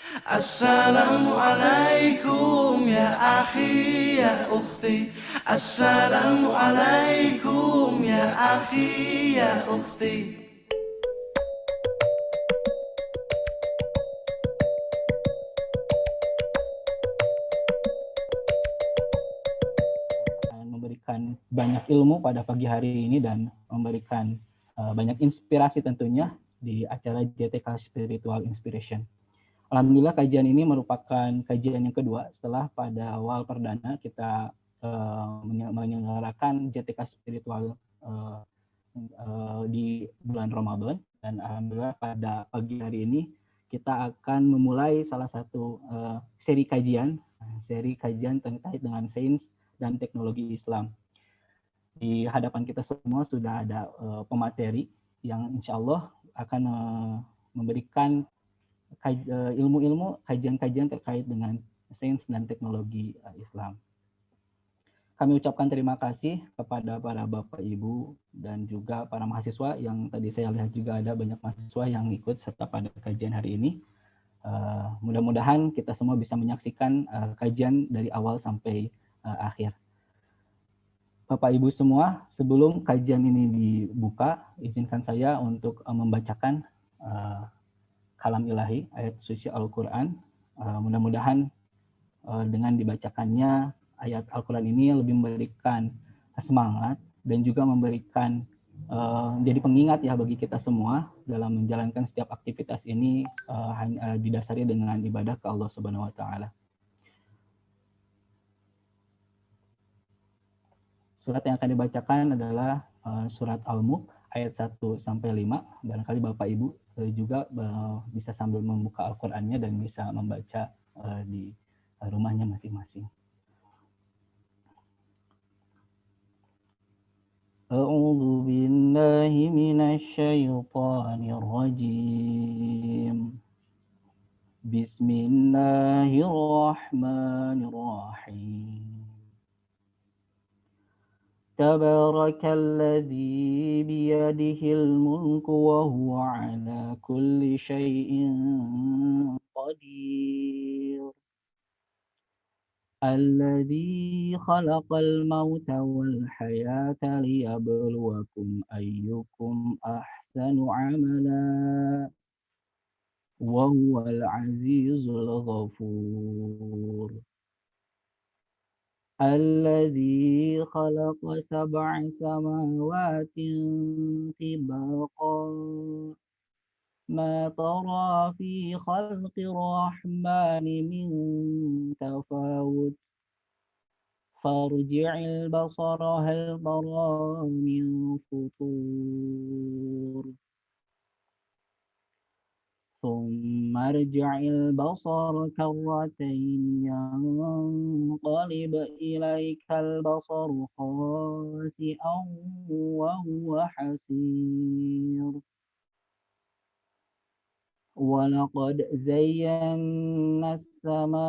Assalamualaikum ya akhi ya ukhti. Assalamualaikum ya akhi ya ukhti. Memberikan banyak ilmu pada pagi hari ini dan memberikan banyak inspirasi tentunya di acara JTK Spiritual Inspiration. Alhamdulillah kajian ini merupakan kajian yang kedua setelah pada awal perdana kita menyelenggarakan JTK Spiritual di bulan Ramadan, dan alhamdulillah pada pagi hari ini kita akan memulai salah satu seri kajian terkait dengan sains dan teknologi Islam. Di hadapan kita semua sudah ada pemateri yang insya Allah akan memberikan ilmu-ilmu kajian-kajian terkait dengan sains dan teknologi Islam. Kami ucapkan terima kasih kepada para Bapak Ibu dan juga para mahasiswa yang tadi saya lihat juga ada banyak mahasiswa yang ikut serta pada kajian hari ini. Mudah-mudahan kita semua bisa menyaksikan kajian dari awal sampai akhir. Bapak Ibu semua, sebelum kajian ini dibuka, izinkan saya untuk membacakan kalam ilahi, ayat suci Al-Quran. Mudah-mudahan dengan dibacakannya ayat Al-Quran ini lebih memberikan semangat dan juga memberikan jadi pengingat ya bagi kita semua dalam menjalankan setiap aktivitas ini didasari dengan ibadah ke Allah Subhanahu wa taala. Surat yang akan dibacakan adalah surat Al-Mulk ayat 1 sampai 5. Barangkali Bapak Ibu juga bisa sambil membuka Al-Qur'annya dan bisa membaca di rumahnya masing-masing. A'udzu billahi minasy syaithanir rajim. Bismillahirrahmanirrahim. Tabarakalladzi biyadihil mulku wa huwa ala kulli syai'in qadir. الذي خلق الموت والحياة ليبلوكم أيكم أحسن عملا وهو العزيز الغفور الذي خلق 7 سماوات طباقا ما ترى في خلق الرحمن من تفاوت فارجع البصر هل ترى من فطور ثم ارجع البصر كرتين ينقلب إليك البصر خاسئا وهو حسير ولقد زينا السماء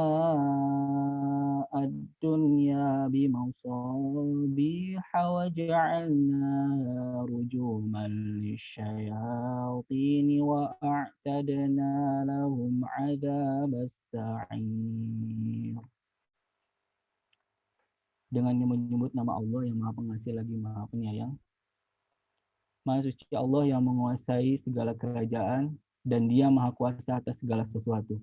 الدنيا بمصابيح وجعلناها رجوما للشياطين وأعتدنا لهم عذاب السعير. Dengan menyebut nama Allah yang Maha Pengasih lagi Maha Penyayang. Maha suci Allah yang menguasai segala kerajaan dan Dia Maha Kuasa atas segala sesuatu,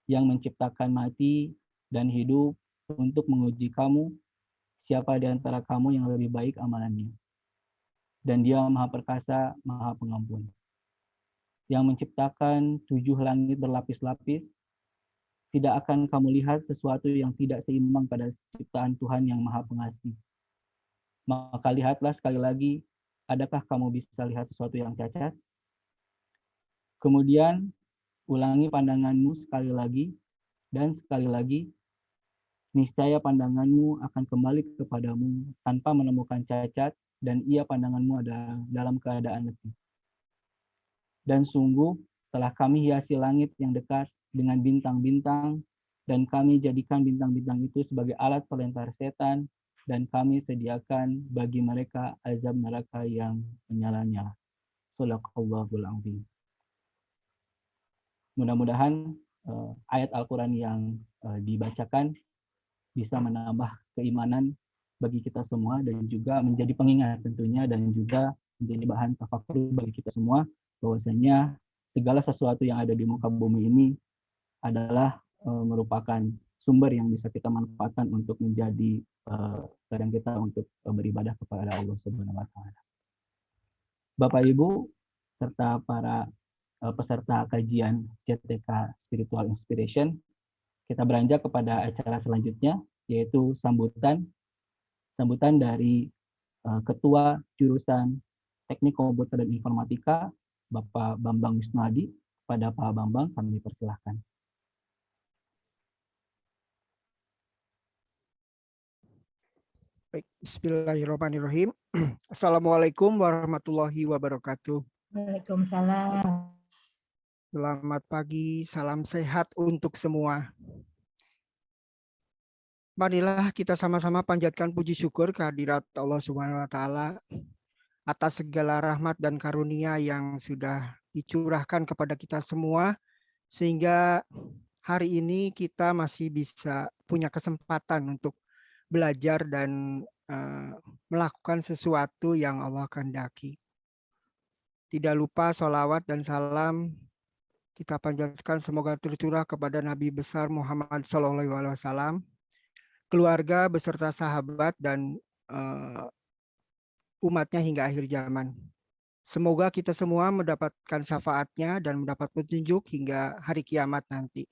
yang menciptakan mati dan hidup untuk menguji kamu, siapa di antara kamu yang lebih baik amalannya. Dan Dia Maha Perkasa, Maha Pengampun, yang menciptakan 7 langit berlapis-lapis. Tidak akan kamu lihat sesuatu yang tidak seimbang pada ciptaan Tuhan yang Maha Pengasih. Maka lihatlah sekali lagi, adakah kamu bisa lihat sesuatu yang cacat? Kemudian ulangi pandanganmu sekali lagi dan sekali lagi, niscaya pandanganmu akan kembali kepadamu tanpa menemukan cacat, dan ia pandanganmu ada dalam keadaan letih. Dan sungguh telah kami hiasi langit yang dekat dengan bintang-bintang, dan kami jadikan bintang-bintang itu sebagai alat pelempar setan, dan kami sediakan bagi mereka azab neraka yang menyala-nyala. Shadaqallahul Azim. Mudah-mudahan ayat Al-Quran yang dibacakan bisa menambah keimanan bagi kita semua dan juga menjadi pengingat tentunya dan juga menjadi bahan tafakur bagi kita semua bahwasanya segala sesuatu yang ada di muka bumi ini adalah merupakan sumber yang bisa kita manfaatkan untuk menjadi ladang kita untuk beribadah kepada Allah Subhanahu wa taala. Bapak Ibu serta para peserta kajian CTK Spiritual Inspiration, kita beranjak kepada acara selanjutnya yaitu sambutan dari Ketua Jurusan Teknik Komputer dan Informatika Bapak Bambang Wisnuadi. Pada Pak Bambang kami persilahkan. Baik, bismillahirrahmanirrahim. Assalamualaikum warahmatullahi wabarakatuh. Waalaikumsalam. Selamat pagi, salam sehat untuk semua. Marilah kita sama-sama panjatkan puji syukur kehadirat Allah Subhanahu wa taala atas segala rahmat dan karunia yang sudah dicurahkan kepada kita semua sehingga hari ini kita masih bisa punya kesempatan untuk belajar dan melakukan sesuatu yang Allah kehendaki. Tidak lupa sholawat dan salam kita panjatkan semoga tercurah kepada Nabi besar Muhammad SAW, keluarga beserta sahabat dan umatnya hingga akhir zaman. Semoga kita semua mendapatkan syafaatnya dan mendapat petunjuk hingga hari kiamat nanti.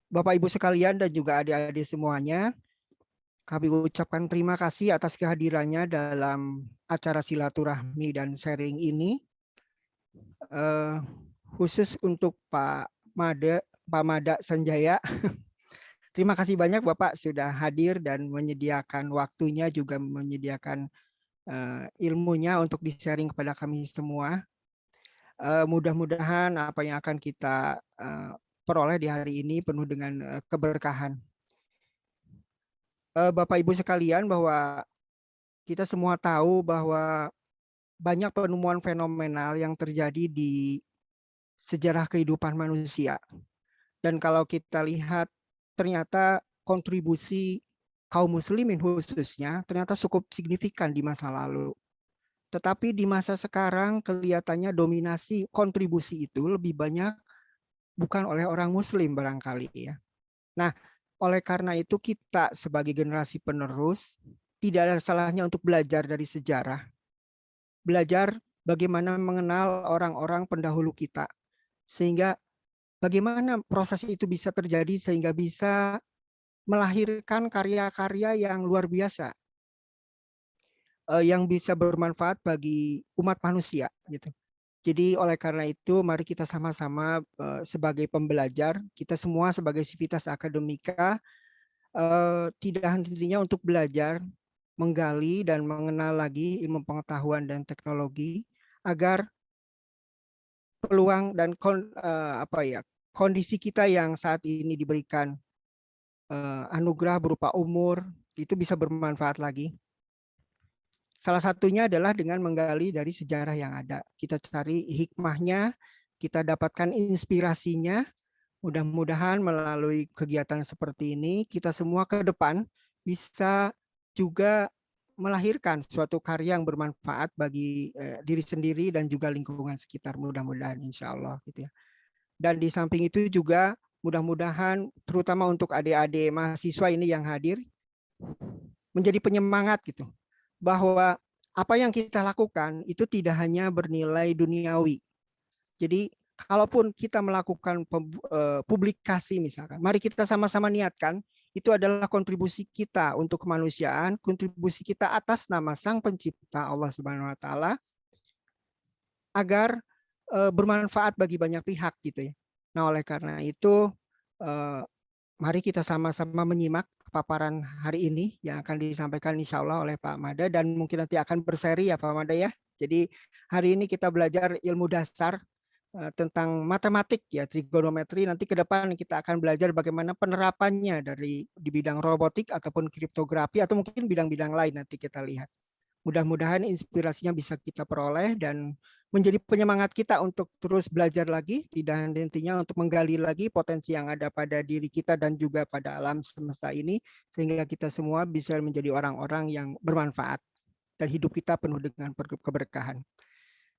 Bapak Ibu sekalian dan juga adik-adik semuanya, kami ucapkan terima kasih atas kehadirannya dalam acara silaturahmi dan sharing ini. Khusus untuk Pak Mada Sanjaya. Terima kasih banyak Bapak sudah hadir dan menyediakan waktunya, juga menyediakan ilmunya untuk di-sharing kepada kami semua. Mudah-mudahan apa yang akan kita peroleh di hari ini penuh dengan keberkahan. Bapak Ibu sekalian, bahwa kita semua tahu bahwa banyak penemuan fenomenal yang terjadi di sejarah kehidupan manusia. Dan kalau kita lihat, ternyata kontribusi kaum muslimin khususnya ternyata cukup signifikan di masa lalu. Tetapi di masa sekarang kelihatannya dominasi kontribusi itu lebih banyak bukan oleh orang muslim barangkali ya. Nah, oleh karena itu kita sebagai generasi penerus tidak ada salahnya untuk belajar dari sejarah. Belajar bagaimana mengenal orang-orang pendahulu kita. Sehingga bagaimana proses itu bisa terjadi sehingga bisa melahirkan karya-karya yang luar biasa. Yang bisa bermanfaat bagi umat manusia gitu. Jadi oleh karena itu mari kita sama-sama sebagai pembelajar, kita semua sebagai sivitas akademika tidak henti-hentinya untuk belajar, menggali dan mengenal lagi ilmu pengetahuan dan teknologi agar peluang dan kondisi kita yang saat ini diberikan anugerah berupa umur itu bisa bermanfaat lagi. Salah satunya adalah dengan menggali dari sejarah yang ada. Kita cari hikmahnya, kita dapatkan inspirasinya. Mudah-mudahan melalui kegiatan seperti ini, kita semua ke depan bisa juga melahirkan suatu karya yang bermanfaat bagi diri sendiri dan juga lingkungan sekitar. Mudah-mudahan insya Allah. Gitu ya. Dan di samping itu juga mudah-mudahan terutama untuk adik-adik mahasiswa ini yang hadir, menjadi penyemangat gitu. Bahwa apa yang kita lakukan itu tidak hanya bernilai duniawi. Jadi kalaupun kita melakukan publikasi misalkan, mari kita sama-sama niatkan itu adalah kontribusi kita untuk kemanusiaan, kontribusi kita atas nama Sang Pencipta Allah Subhanahu wa taala agar bermanfaat bagi banyak pihak gitu ya. Nah, oleh karena itu mari kita sama-sama menyimak paparan hari ini yang akan disampaikan insya Allah oleh Pak Mada dan mungkin nanti akan berseri ya Pak Mada ya. Jadi hari ini kita belajar ilmu dasar tentang matematik ya, trigonometri. Nanti ke depan kita akan belajar bagaimana penerapannya di bidang robotik ataupun kriptografi atau mungkin bidang-bidang lain nanti kita lihat. Mudah-mudahan inspirasinya bisa kita peroleh dan menjadi penyemangat kita untuk terus belajar lagi, tidak henti-hentinya untuk menggali lagi potensi yang ada pada diri kita dan juga pada alam semesta ini, sehingga kita semua bisa menjadi orang-orang yang bermanfaat dan hidup kita penuh dengan keberkahan.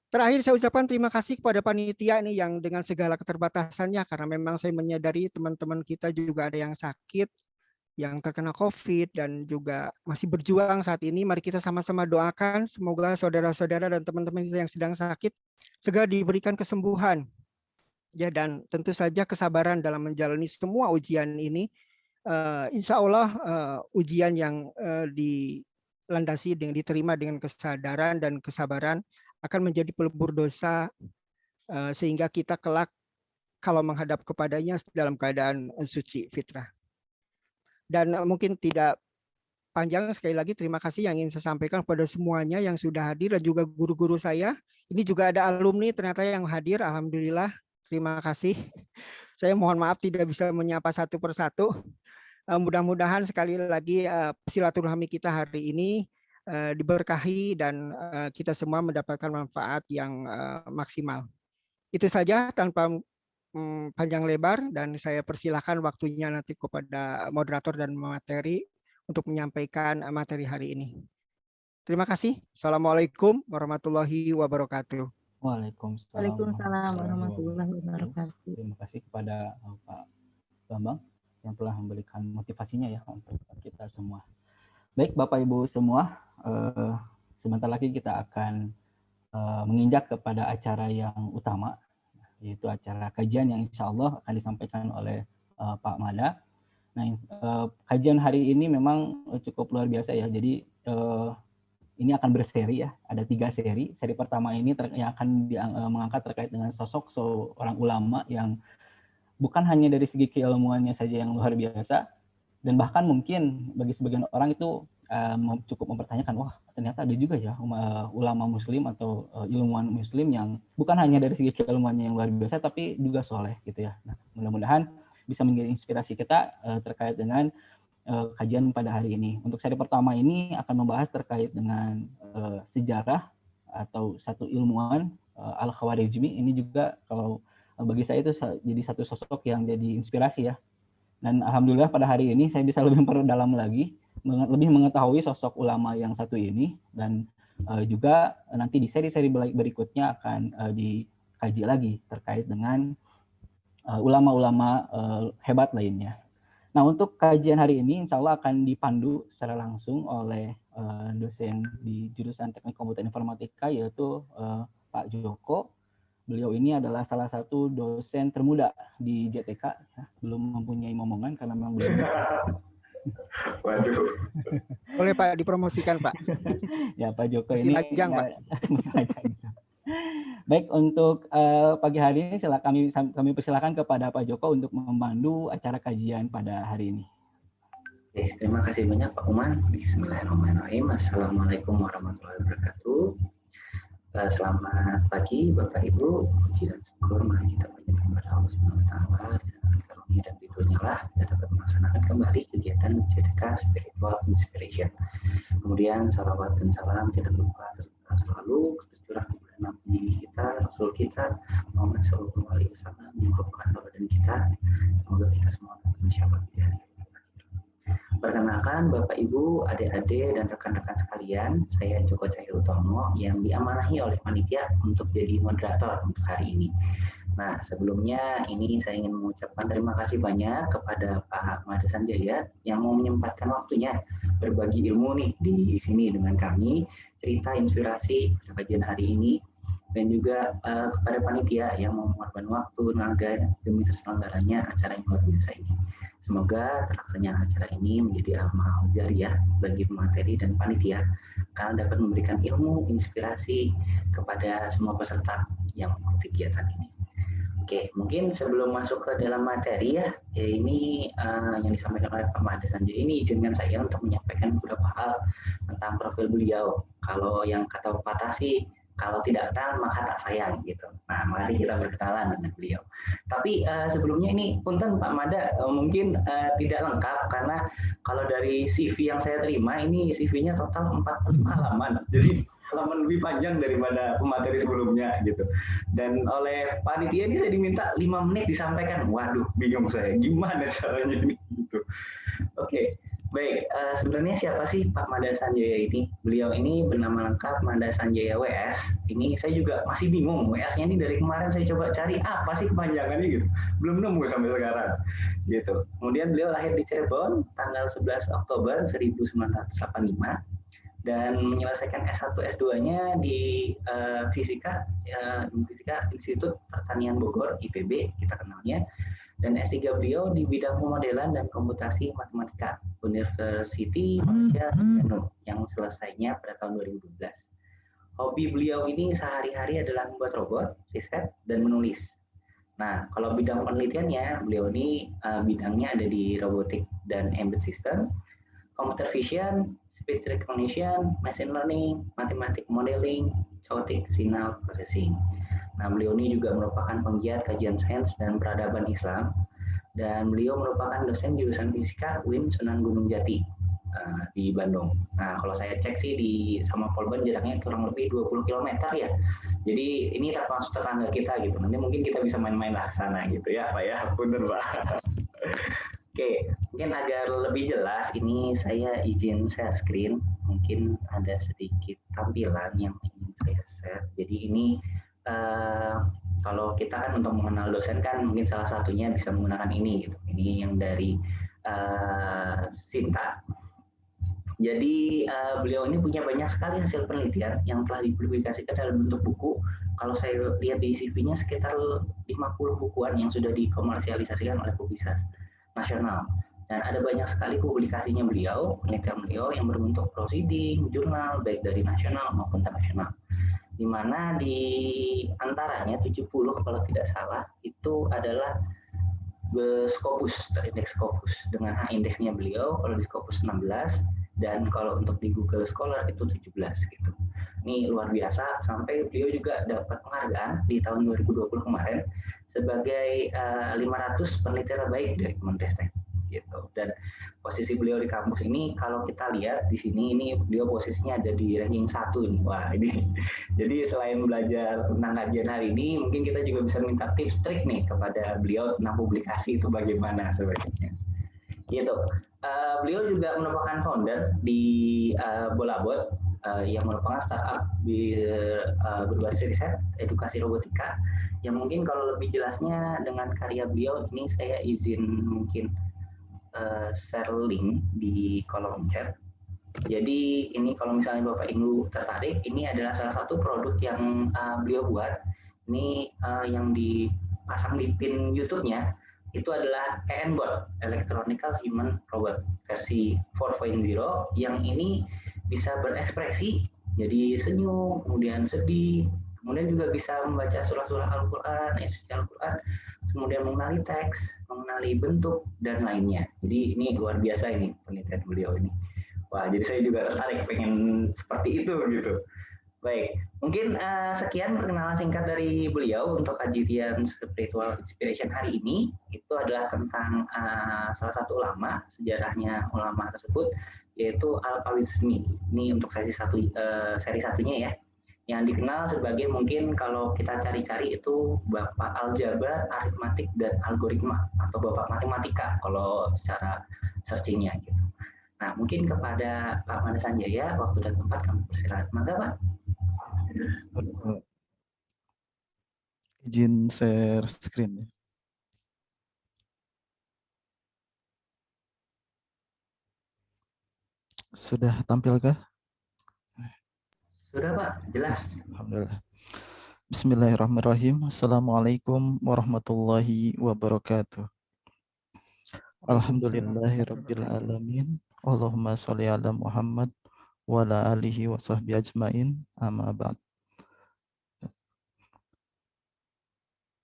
Terakhir saya ucapkan terima kasih kepada panitia ini yang dengan segala keterbatasannya, karena memang saya menyadari teman-teman kita juga ada yang sakit, yang terkena COVID dan juga masih berjuang saat ini. Mari kita sama-sama doakan semoga saudara-saudara dan teman-teman kita yang sedang sakit segera diberikan kesembuhan. Ya, dan tentu saja kesabaran dalam menjalani semua ujian ini. Insya Allah ujian yang dilandasi dengan diterima dengan kesadaran dan kesabaran akan menjadi pelebur dosa, sehingga kita kelak kalau menghadap kepadanya dalam keadaan suci fitrah. Dan mungkin tidak panjang, sekali lagi terima kasih yang ingin saya sampaikan kepada semuanya yang sudah hadir dan juga guru-guru saya. Ini juga ada alumni ternyata yang hadir, alhamdulillah. Terima kasih. Saya mohon maaf tidak bisa menyapa satu persatu. Mudah-mudahan sekali lagi silaturahmi kita hari ini diberkahi dan kita semua mendapatkan manfaat yang maksimal. Itu saja tanpa panjang lebar, dan saya persilahkan waktunya nanti kepada moderator dan materi untuk menyampaikan materi hari ini. Terima kasih. Assalamualaikum warahmatullahi wabarakatuh. Waalaikumsalam warahmatullahi wabarakatuh. Terima kasih kepada Pak Bambang yang telah memberikan motivasinya ya untuk kita semua. Baik Bapak Ibu semua, sebentar lagi kita akan menginjak kepada acara yang utama, yaitu acara kajian yang insya Allah akan disampaikan oleh Pak Mada. Nah, kajian hari ini memang cukup luar biasa ya. Jadi ini akan berseri ya, ada 3 seri. Seri pertama ini yang akan mengangkat terkait dengan sosok seorang ulama yang bukan hanya dari segi keilmuannya saja yang luar biasa, dan bahkan mungkin bagi sebagian orang itu cukup mempertanyakan, wah ternyata ada juga ya ulama muslim atau ilmuwan muslim yang bukan hanya dari segi keilmuannya yang luar biasa, tapi juga soleh gitu ya. Nah, mudah-mudahan bisa menjadi inspirasi kita terkait dengan kajian pada hari ini. Untuk seri pertama ini akan membahas terkait dengan sejarah atau satu ilmuwan Al-Khawarizmi. Ini juga kalau bagi saya itu jadi satu sosok yang jadi inspirasi ya. Dan alhamdulillah pada hari ini saya bisa lebih memperdalam lagi, lebih mengetahui sosok ulama yang satu ini, dan juga nanti di seri-seri berikutnya akan dikaji lagi terkait dengan ulama-ulama hebat lainnya. Nah, untuk kajian hari ini insya Allah akan dipandu secara langsung oleh dosen di jurusan Teknik Komputer Informatika, yaitu Pak Joko. Beliau ini adalah salah satu dosen termuda di JTK, belum mempunyai momongan karena memang belum. Waduh. Boleh Pak dipromosikan Pak. Ya Pak Joko Masih ini. lajang, Pak. Baik, untuk pagi hari ini kami persilakan kepada Pak Joko untuk memandu acara kajian pada hari ini. Terima kasih banyak Pak Uman. Bismillahirrahmanirrahim. Assalamualaikum warahmatullahi wabarakatuh. Selamat pagi Bapak Ibu. Puji dan syukur mari kita panjatkan kepada Allah Subhanahu wa taala dengan karunia dan ridhonya lah kita dapat melaksanakan kembali kegiatan JTK Spiritual Inspiration. Kemudian salawat dan salam tidak lupa serta selalu tercurah kepada Nabi kita, Rasul kita, Muhammad Sallallahu Alaihi Wasallam yang merupakan teladan kita. Semoga kita semua insyaAllah di hari. Perkenalkan Bapak Ibu, adik-adik dan rekan-rekan sekalian, saya Joko Cahyo Utomo yang diamanahi oleh panitia untuk jadi moderator untuk hari ini. Nah, sebelumnya ini saya ingin mengucapkan terima kasih banyak kepada Pak Mada Sanjaya yang mau menyempatkan waktunya berbagi ilmu nih di sini dengan kami, cerita inspirasi pada kajian hari ini, dan juga kepada panitia yang mau mengorbankan waktu, tenaga demi terselenggaranya acara yang luar biasa ini. Semoga terlaksananya acara ini menjadi amal jariah bagi pemateri dan panitia karena dapat memberikan ilmu, inspirasi kepada semua peserta yang mengikuti kegiatan ini. Oke, mungkin sebelum masuk ke dalam materi ya ini yang disampaikan oleh Pak Mada Sanjaya, ini izinkan saya untuk menyampaikan beberapa hal tentang profil beliau. Kalau yang kata pepatah sih, Kalau tidak kenal maka tak sayang gitu. Nah, mari kita berkenalan dengan beliau. Tapi sebelumnya ini punten Pak Mada mungkin tidak lengkap karena kalau dari CV yang saya terima ini CV-nya total 45 halaman. Jadi halaman lebih panjang daripada pemateri sebelumnya gitu. Dan oleh panitia ini saya diminta 5 menit disampaikan. Waduh, bingung saya. Gimana caranya ini gitu. Oke. Baik, sebenarnya siapa sih Pak Mada Sanjaya ini? Beliau ini bernama lengkap Mada Sanjaya WS. Ini saya juga masih bingung. WS-nya ini dari kemarin saya coba cari apa sih kepanjangannya gitu. Belum nemu sampai sekarang. Gitu. Kemudian beliau lahir di Cirebon tanggal 11 Oktober 1985 dan menyelesaikan S1 S2-nya di Fisika Institut Pertanian Bogor, IPB kita kenalnya. Dan S3 beliau di bidang pemodelan dan komputasi matematika University Malaysia yang selesainya pada tahun 2012. Hobi beliau ini sehari-hari adalah membuat robot, riset, dan menulis. Nah, kalau bidang penelitiannya, beliau ini bidangnya ada di robotik dan embedded system, computer vision, speech recognition, machine learning, mathematics modeling, chaotic signal processing. Nah, beliau ini juga merupakan penggiat kajian sains dan peradaban Islam, dan beliau merupakan dosen jurusan fisika UIN Sunan Gunung Jati di Bandung. Nah, kalau saya cek sih di sama Polban jaraknya kurang lebih 20 km ya. Jadi ini termasuk tetangga kita gitu. Nanti mungkin kita bisa main-main lah sana gitu ya, Pak ya. Bener, Pak. Oke, mungkin agar lebih jelas ini saya izin share screen. Mungkin ada sedikit tampilan yang ingin saya share. Jadi ini kalau kita kan untuk mengenal dosen kan mungkin salah satunya bisa menggunakan ini gitu. Ini yang dari Sinta. Jadi beliau ini punya banyak sekali hasil penelitian yang telah dipublikasikan dalam bentuk buku. Kalau saya lihat di CV-nya sekitar 50 bukuan yang sudah dikomersialisasikan oleh publisher nasional. Dan ada banyak sekali publikasinya beliau, penelitian beliau yang berbentuk proceeding, jurnal baik dari nasional maupun internasional. Di mana di antaranya 70 kalau tidak salah itu adalah Scopus, terindeks Scopus dengan H-indeksnya beliau kalau di Scopus 16 dan kalau untuk di Google Scholar itu 17 gitu. Ini luar biasa sampai beliau juga dapat penghargaan di tahun 2020 kemarin sebagai 500 peneliti terbaik dari Kemenristek gitu. Dan posisi beliau di kampus ini kalau kita lihat di sini ini beliau posisinya ada di ranking 1 nih. Wah, ini jadi selain belajar tentang kajian hari ini mungkin kita juga bisa minta tips trik nih kepada beliau tentang publikasi itu bagaimana sebenarnya. Gitu. Beliau juga merupakan founder di Bolabot yang merupakan startup berbasis riset edukasi robotika yang mungkin kalau lebih jelasnya dengan karya beliau ini saya izin mungkin share link di kolom chat. Jadi ini kalau misalnya Bapak Ibu tertarik, ini adalah salah satu produk yang beliau buat. Ini yang dipasang di pin YouTube-nya itu adalah EN-Bot, Electronical Human Robot versi 4.0 yang ini bisa berekspresi, jadi senyum, kemudian sedih, kemudian juga bisa membaca surah-surah Al-Quran, Al-Quran, kemudian mengenali teks, mengenali bentuk, dan lainnya. Jadi ini luar biasa ini penelitian beliau ini. Wah, jadi saya juga tertarik pengen seperti itu gitu. Baik, mungkin sekian perkenalan singkat dari beliau untuk kajian spiritual inspiration hari ini. Itu adalah tentang salah satu ulama, sejarahnya ulama tersebut, yaitu Al-Khwarizmi. Ini untuk seri satunya ya. Yang dikenal sebagai mungkin kalau kita cari-cari itu Bapak Aljabar, Aritmatik, dan Algoritma atau Bapak Matematika kalau secara searchingnya gitu. Nah, mungkin kepada Pak Mada Sanjaya, waktu dan tempat kami persilakan. Maka Pak. Izin share screen ya. Sudah tampilkah? Sudah Pak, jelas. Alhamdulillah. Bismillahirrahmanirrahim. Assalamualaikum warahmatullahi wabarakatuh. Alhamdulillahirabbil alamin. Allahumma sholli ala Muhammad wa ala alihi wa sahbihi ajmain. Amma ba'd.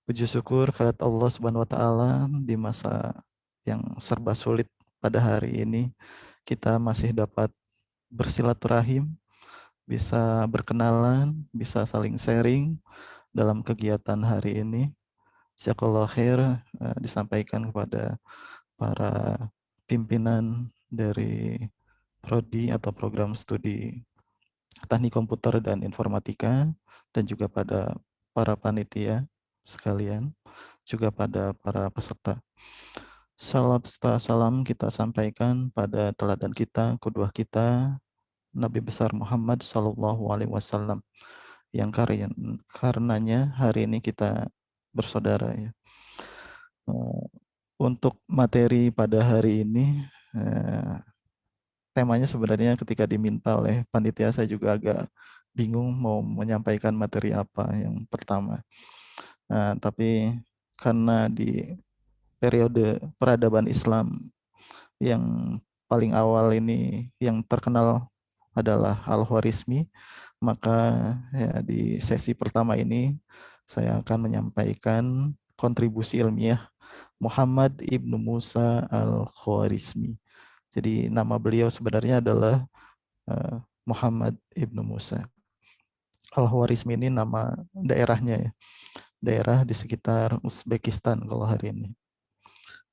Puji syukur kehadirat Allah Subhanahu wa taala di masa yang serba sulit pada hari ini kita masih dapat bersilaturahim bisa berkenalan, bisa saling sharing dalam kegiatan hari ini. Jazakallahu khair disampaikan kepada para pimpinan dari prodi atau program studi Teknik Komputer dan Informatika, dan juga pada para panitia sekalian, juga pada para peserta. Salam serta salam kita sampaikan pada teladan kita, qudwah kita, Nabi besar Muhammad Sallallahu Alaihi Wasallam, yang karenanya hari ini kita bersaudara ya. Untuk materi pada hari ini, temanya sebenarnya ketika diminta oleh panitia saya juga agak bingung mau menyampaikan materi apa yang pertama. Tapi karena di periode peradaban Islam yang paling awal ini yang terkenal adalah Al-Khwarizmi, maka ya, di sesi pertama ini saya akan menyampaikan kontribusi ilmiah Muhammad Ibnu Musa Al-Khwarizmi. Jadi nama beliau sebenarnya adalah Muhammad Ibnu Musa. Al-Khwarizmi ini nama daerahnya ya. Daerah di sekitar Uzbekistan kalau hari ini.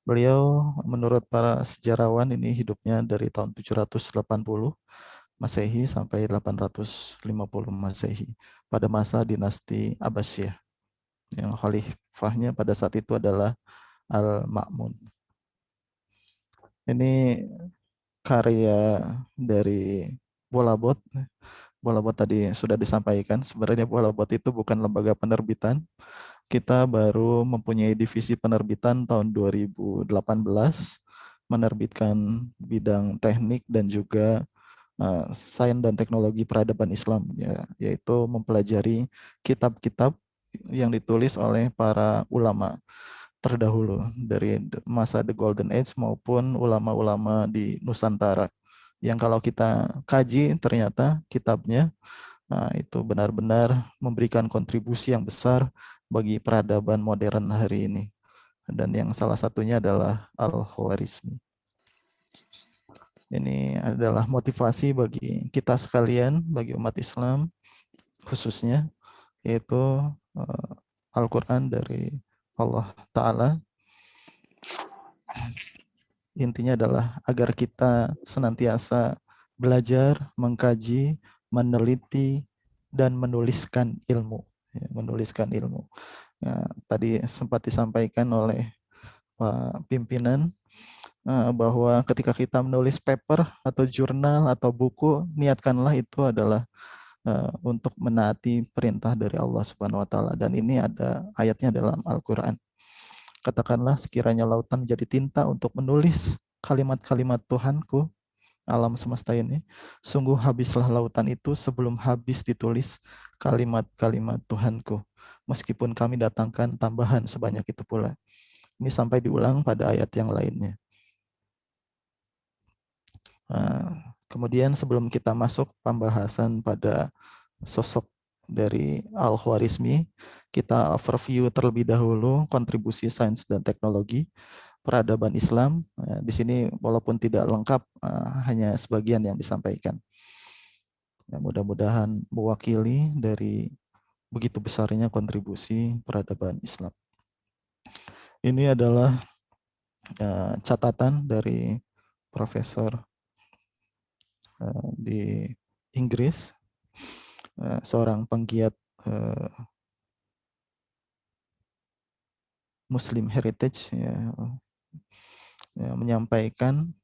Beliau menurut para sejarawan ini hidupnya dari tahun 780 Masehi sampai 850 Masehi pada masa dinasti Abbasiyah. Yang khalifahnya pada saat itu adalah Al-Ma'mun. Ini karya dari Bolabot. Bolabot tadi sudah disampaikan, sebenarnya Bolabot itu bukan lembaga penerbitan. Kita baru mempunyai divisi penerbitan tahun 2018, menerbitkan bidang teknik dan juga sains dan teknologi peradaban Islam, ya, yaitu mempelajari kitab-kitab yang ditulis oleh para ulama terdahulu dari masa The Golden Age maupun ulama-ulama di Nusantara. Yang kalau kita kaji ternyata kitabnya itu benar-benar memberikan kontribusi yang besar bagi peradaban modern hari ini. Dan yang salah satunya adalah Al-Khwarizmi. Ini adalah motivasi bagi kita sekalian, bagi umat Islam khususnya, yaitu Al-Quran dari Allah Ta'ala. Intinya adalah agar kita senantiasa belajar, mengkaji, meneliti, dan menuliskan ilmu. Ya, menuliskan ilmu. Ya, tadi sempat disampaikan oleh Pak Pimpinan bahwa ketika kita menulis paper atau jurnal atau buku, niatkanlah itu adalah untuk menaati perintah dari Allah Subhanahu wa taala, dan ini ada ayatnya dalam Al-Qur'an. Katakanlah sekiranya lautan menjadi tinta untuk menulis kalimat-kalimat Tuhanku alam semesta ini, sungguh habislah lautan itu sebelum habis ditulis kalimat-kalimat Tuhanku, meskipun kami datangkan tambahan sebanyak itu pula. Ini sampai diulang pada ayat yang lainnya. Kemudian sebelum kita masuk pembahasan pada sosok dari Al-Khwarizmi, kita overview terlebih dahulu kontribusi sains dan teknologi peradaban Islam. Di sini walaupun tidak lengkap, hanya sebagian yang disampaikan. Ya, mudah-mudahan mewakili dari begitu besarnya kontribusi peradaban Islam. Ini adalah catatan dari profesor di Inggris, seorang penggiat Muslim Heritage, menyampaikan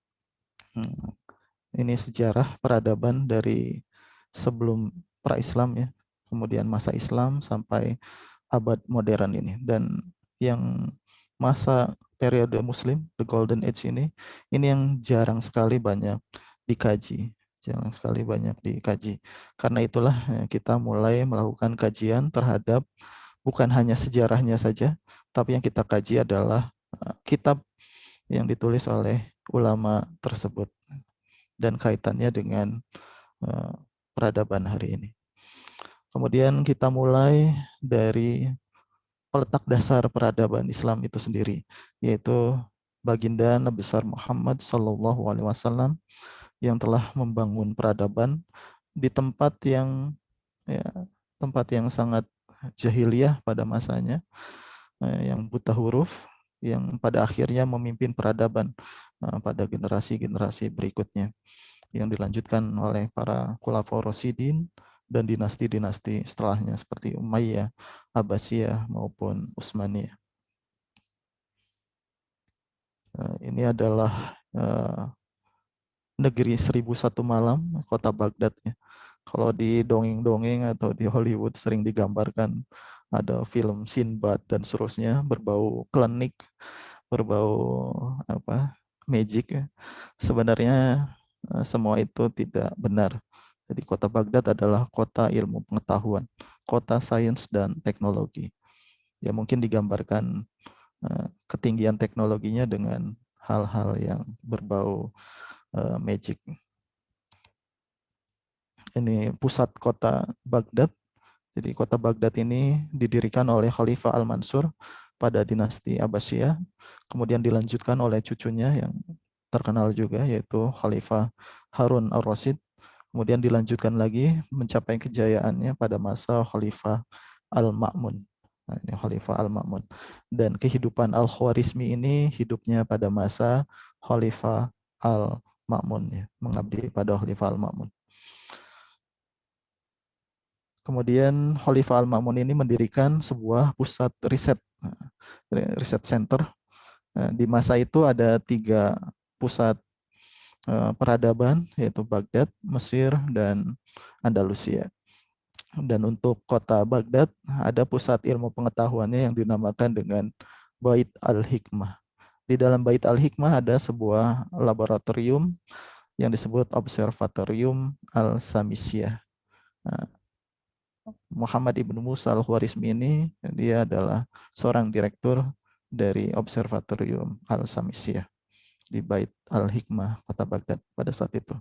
ini sejarah peradaban dari sebelum pra-Islam ya, kemudian masa Islam sampai abad modern ini, dan yang masa periode Muslim, the Golden Age ini yang jarang sekali banyak dikaji. Jarang sekali banyak dikaji. Karena itulah kita mulai melakukan kajian terhadap bukan hanya sejarahnya saja, tapi yang kita kaji adalah kitab yang ditulis oleh ulama tersebut dan kaitannya dengan peradaban hari ini. Kemudian kita mulai dari peletak dasar peradaban Islam itu sendiri, yaitu baginda Nabi besar Muhammad Sallallahu Alaihi Wasallam yang telah membangun peradaban di tempat yang sangat jahiliyah pada masanya, yang buta huruf, yang pada akhirnya memimpin peradaban pada generasi-generasi berikutnya, yang dilanjutkan oleh para Khulafaur Rasyidin dan dinasti-dinasti setelahnya seperti Umayyah, Abbasiyah maupun Utsmaniyah. Ini adalah negeri 1001 malam, kota Baghdad ya. Kalau di dongeng-dongeng atau di Hollywood sering digambarkan ada film Sinbad dan seterusnya, berbau klinik, berbau magic ya. Sebenarnya semua itu tidak benar. Jadi kota Baghdad adalah kota ilmu pengetahuan, kota sains dan teknologi. Ya mungkin digambarkan ketinggian teknologinya dengan hal-hal yang berbau magic. Ini pusat kota Baghdad. Jadi kota Baghdad ini didirikan oleh Khalifah Al-Mansur pada dinasti Abbasiyah, kemudian dilanjutkan oleh cucunya yang terkenal juga yaitu Khalifah Harun Ar-Rasyid, kemudian dilanjutkan lagi mencapai kejayaannya pada masa Khalifah Al-Ma'mun. Nah, ini Khalifah Al-Ma'mun. Dan kehidupan Al-Khwarizmi ini hidupnya pada masa Khalifah Al-Ma'mun, ya, mengabdi pada Khalifah Al-Ma'mun. Kemudian Khalifah Al-Ma'mun ini mendirikan sebuah pusat riset center. Di masa itu ada 3 pusat peradaban, yaitu Baghdad, Mesir, dan Andalusia. Dan untuk kota Baghdad ada pusat ilmu pengetahuannya yang dinamakan dengan Bait Al-Hikmah. Di dalam Bait Al-Hikmah ada sebuah laboratorium yang disebut Observatorium Al-Samisiyah. Muhammad Ibnu Musa Al-Khwarizmi ini dia adalah seorang direktur dari Observatorium Al-Samisiyah di Bait Al-Hikmah kota Baghdad pada saat itu.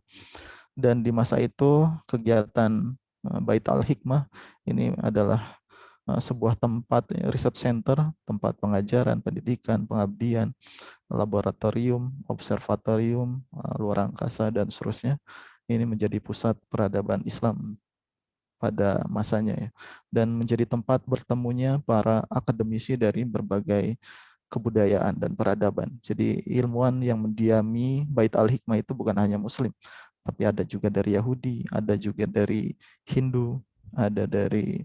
Dan di masa itu kegiatan Bait Al-Hikmah ini adalah sebuah tempat riset center, tempat pengajaran, pendidikan, pengabdian, laboratorium, observatorium, luar angkasa dan seterusnya. Ini menjadi pusat peradaban Islam pada masanya ya, dan menjadi tempat bertemunya para akademisi dari berbagai kebudayaan dan peradaban. Jadi ilmuwan yang mendiami Bait Al-Hikmah itu bukan hanya Muslim, tapi ada juga dari Yahudi, ada juga dari Hindu, ada dari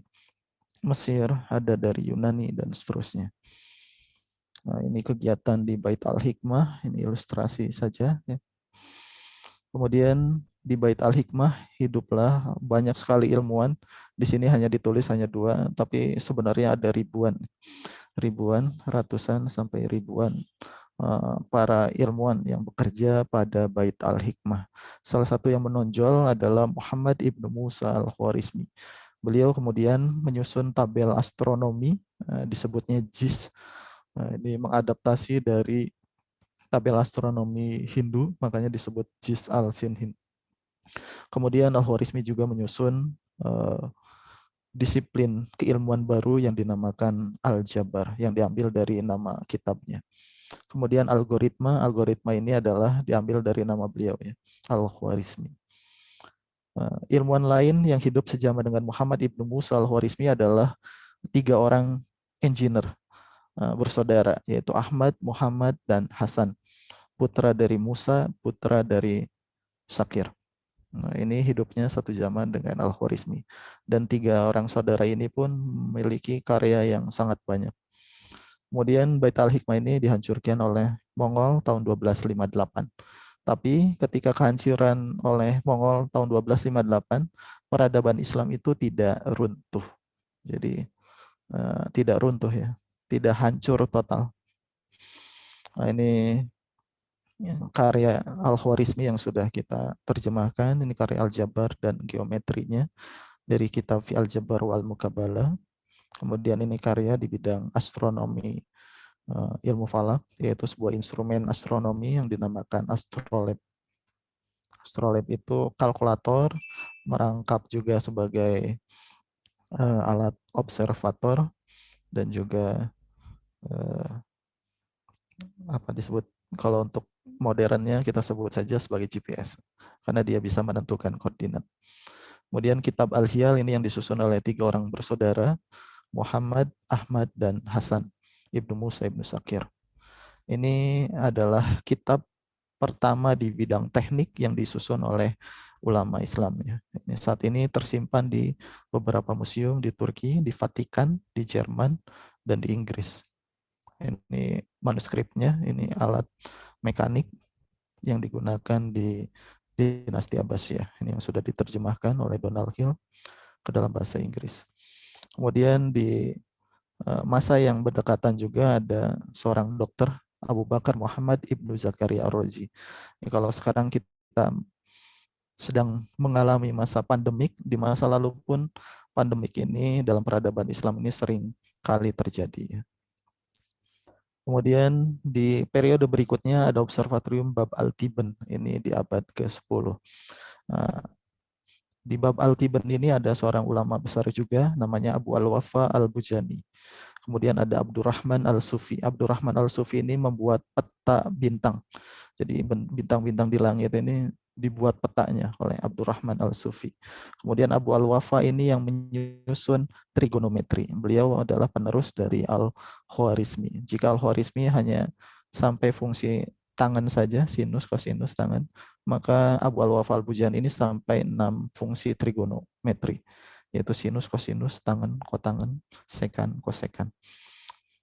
Mesir, ada dari Yunani dan seterusnya. Nah, ini kegiatan di Bait Al-Hikmah, ini ilustrasi saja ya. Kemudian di Bait Al-Hikmah hiduplah banyak sekali ilmuwan. Di sini hanya ditulis hanya 2, tapi sebenarnya ada ribuan, ratusan sampai ribuan para ilmuwan yang bekerja pada Bait Al-Hikmah. Salah satu yang menonjol adalah Muhammad Ibnu Musa Al-Khwarizmi. Beliau kemudian menyusun tabel astronomi, disebutnya JIS. Ini mengadaptasi dari tabel astronomi Hindu, makanya disebut JIS Al-Sinhin. Kemudian Al-Khwarizmi juga menyusun disiplin keilmuan baru yang dinamakan Al-Jabar, yang diambil dari nama kitabnya. Kemudian algoritma ini adalah diambil dari nama beliau ya, Al-Khwarizmi. Ilmuwan lain yang hidup sejaman dengan Muhammad Ibnu Musa Al-Khwarizmi adalah 3 orang engineer bersaudara, yaitu Ahmad, Muhammad, dan Hasan, putra dari Musa, putra dari Syakir. Nah, ini hidupnya satu zaman dengan Al-Khwarizmi. Dan 3 orang saudara ini pun memiliki karya yang sangat banyak. Kemudian Bait Al-Hikmah ini dihancurkan oleh Mongol tahun 1258. Tapi ketika kehancuran oleh Mongol tahun 1258, peradaban Islam itu tidak runtuh. Jadi tidak runtuh ya, tidak hancur total. Nah, ini karya Al-Khwarizmi yang sudah kita terjemahkan. Ini karya Al-Jabar dan geometrinya dari kitab Fi Al-Jabar wal Mukabalah. Kemudian ini karya di bidang astronomi, ilmu falak, yaitu sebuah instrumen astronomi yang dinamakan astrolabe. Astrolabe itu kalkulator, merangkap juga sebagai alat observator, dan juga apa disebut, kalau untuk modernnya kita sebut saja sebagai GPS, karena dia bisa menentukan koordinat. Kemudian kitab Al-Hiyal ini yang disusun oleh 3 orang bersaudara, Muhammad, Ahmad, dan Hasan Ibnu Musa Ibnu Sakir. Ini adalah kitab pertama di bidang teknik yang disusun oleh ulama Islam. Ini saat ini tersimpan di beberapa museum di Turki, di Vatikan, di Jerman, dan di Inggris. Ini manuskripnya, ini alat mekanik yang digunakan di dinasti Abbasiyah. Ini yang sudah diterjemahkan oleh Donald Hill ke dalam bahasa Inggris. Kemudian di masa yang berdekatan juga ada seorang dokter, Abu Bakar Muhammad Ibnu Zakaria Ar-Razi. Kalau sekarang kita sedang mengalami masa pandemik, di masa lalu pun pandemik ini dalam peradaban Islam ini sering kali terjadi. Kemudian di periode berikutnya ada Observatorium Bab al-Tiban, ini di abad ke-10. Di Bab al-Tiban ini ada seorang ulama besar juga, namanya Abu Al-Wafa Al-Bujani. Kemudian ada Abdurrahman Al-Sufi. Abdurrahman Al-Sufi ini membuat peta bintang. Jadi bintang-bintang di langit ini dibuat petanya oleh Abdurrahman Al-Sufi. Kemudian Abu Al-Wafa ini yang menyusun trigonometri. Beliau adalah penerus dari Al-Khwarizmi. Jika Al-Khwarizmi hanya sampai fungsi tangan saja, sinus, kosinus, tangan, maka Abu Al-Wafa Al-Bujani ini sampai 6 fungsi trigonometri, yaitu sinus, kosinus, tangan, kotangan, sekan, kosekan.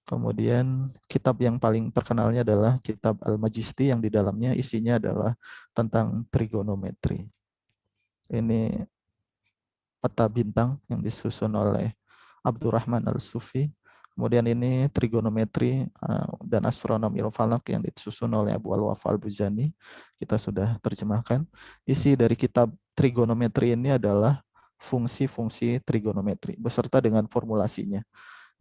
Kemudian kitab yang paling terkenalnya adalah kitab Al-Majisti yang di dalamnya isinya adalah tentang trigonometri. Ini peta bintang yang disusun oleh Abdurrahman Al-Sufi. Kemudian ini trigonometri dan astronomi falak yang disusun oleh Abu Al-Wafa Al-Bujani. Kita sudah terjemahkan. Isi dari kitab trigonometri ini adalah fungsi-fungsi trigonometri beserta dengan formulasinya.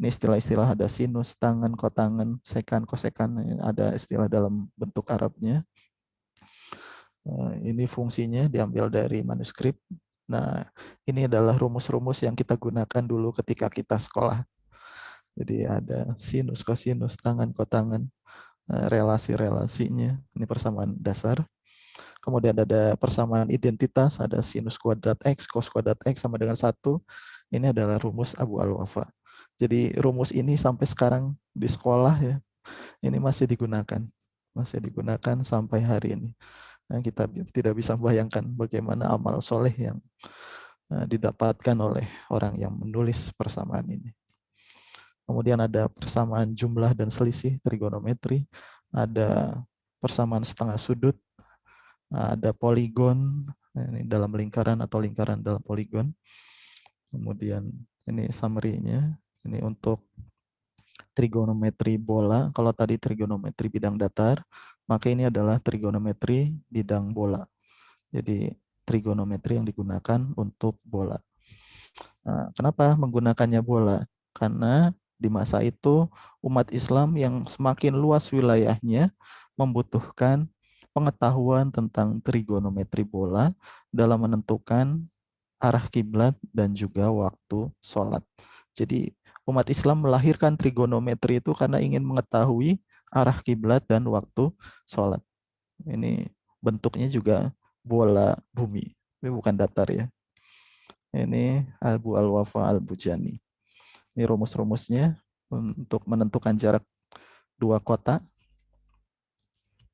Ini istilah-istilah, ada sinus, tangan, kotangan, sekan, kosekan, ada istilah dalam bentuk Arabnya. Ini fungsinya diambil dari manuskrip. Nah, ini adalah rumus-rumus yang kita gunakan dulu ketika kita sekolah. Jadi ada sinus, kosinus, tangan, kotangan, relasi-relasinya. Ini persamaan dasar. Kemudian ada persamaan identitas, ada sinus kuadrat X, cos kuadrat X sama dengan 1. Ini adalah rumus Abu Al-Wafa. Jadi rumus ini sampai sekarang di sekolah ya, ini masih digunakan sampai hari ini. Nah, kita tidak bisa membayangkan bagaimana amal soleh yang didapatkan oleh orang yang menulis persamaan ini. Kemudian ada persamaan jumlah dan selisih trigonometri, ada persamaan setengah sudut, ada poligon ini dalam lingkaran atau lingkaran dalam poligon. Kemudian ini summary-nya. Ini untuk trigonometri bola. Kalau tadi trigonometri bidang datar, maka ini adalah trigonometri bidang bola. Jadi trigonometri yang digunakan untuk bola. Nah, kenapa menggunakannya bola? Karena di masa itu umat Islam yang semakin luas wilayahnya membutuhkan pengetahuan tentang trigonometri bola dalam menentukan arah kiblat dan juga waktu sholat. Jadi umat Islam melahirkan trigonometri itu karena ingin mengetahui arah kiblat dan waktu sholat. Ini bentuknya juga bola bumi, tapi bukan datar ya. Ini Abu Al-Wafa Al-Bujani. Ini rumus-rumusnya untuk menentukan jarak 2 kota.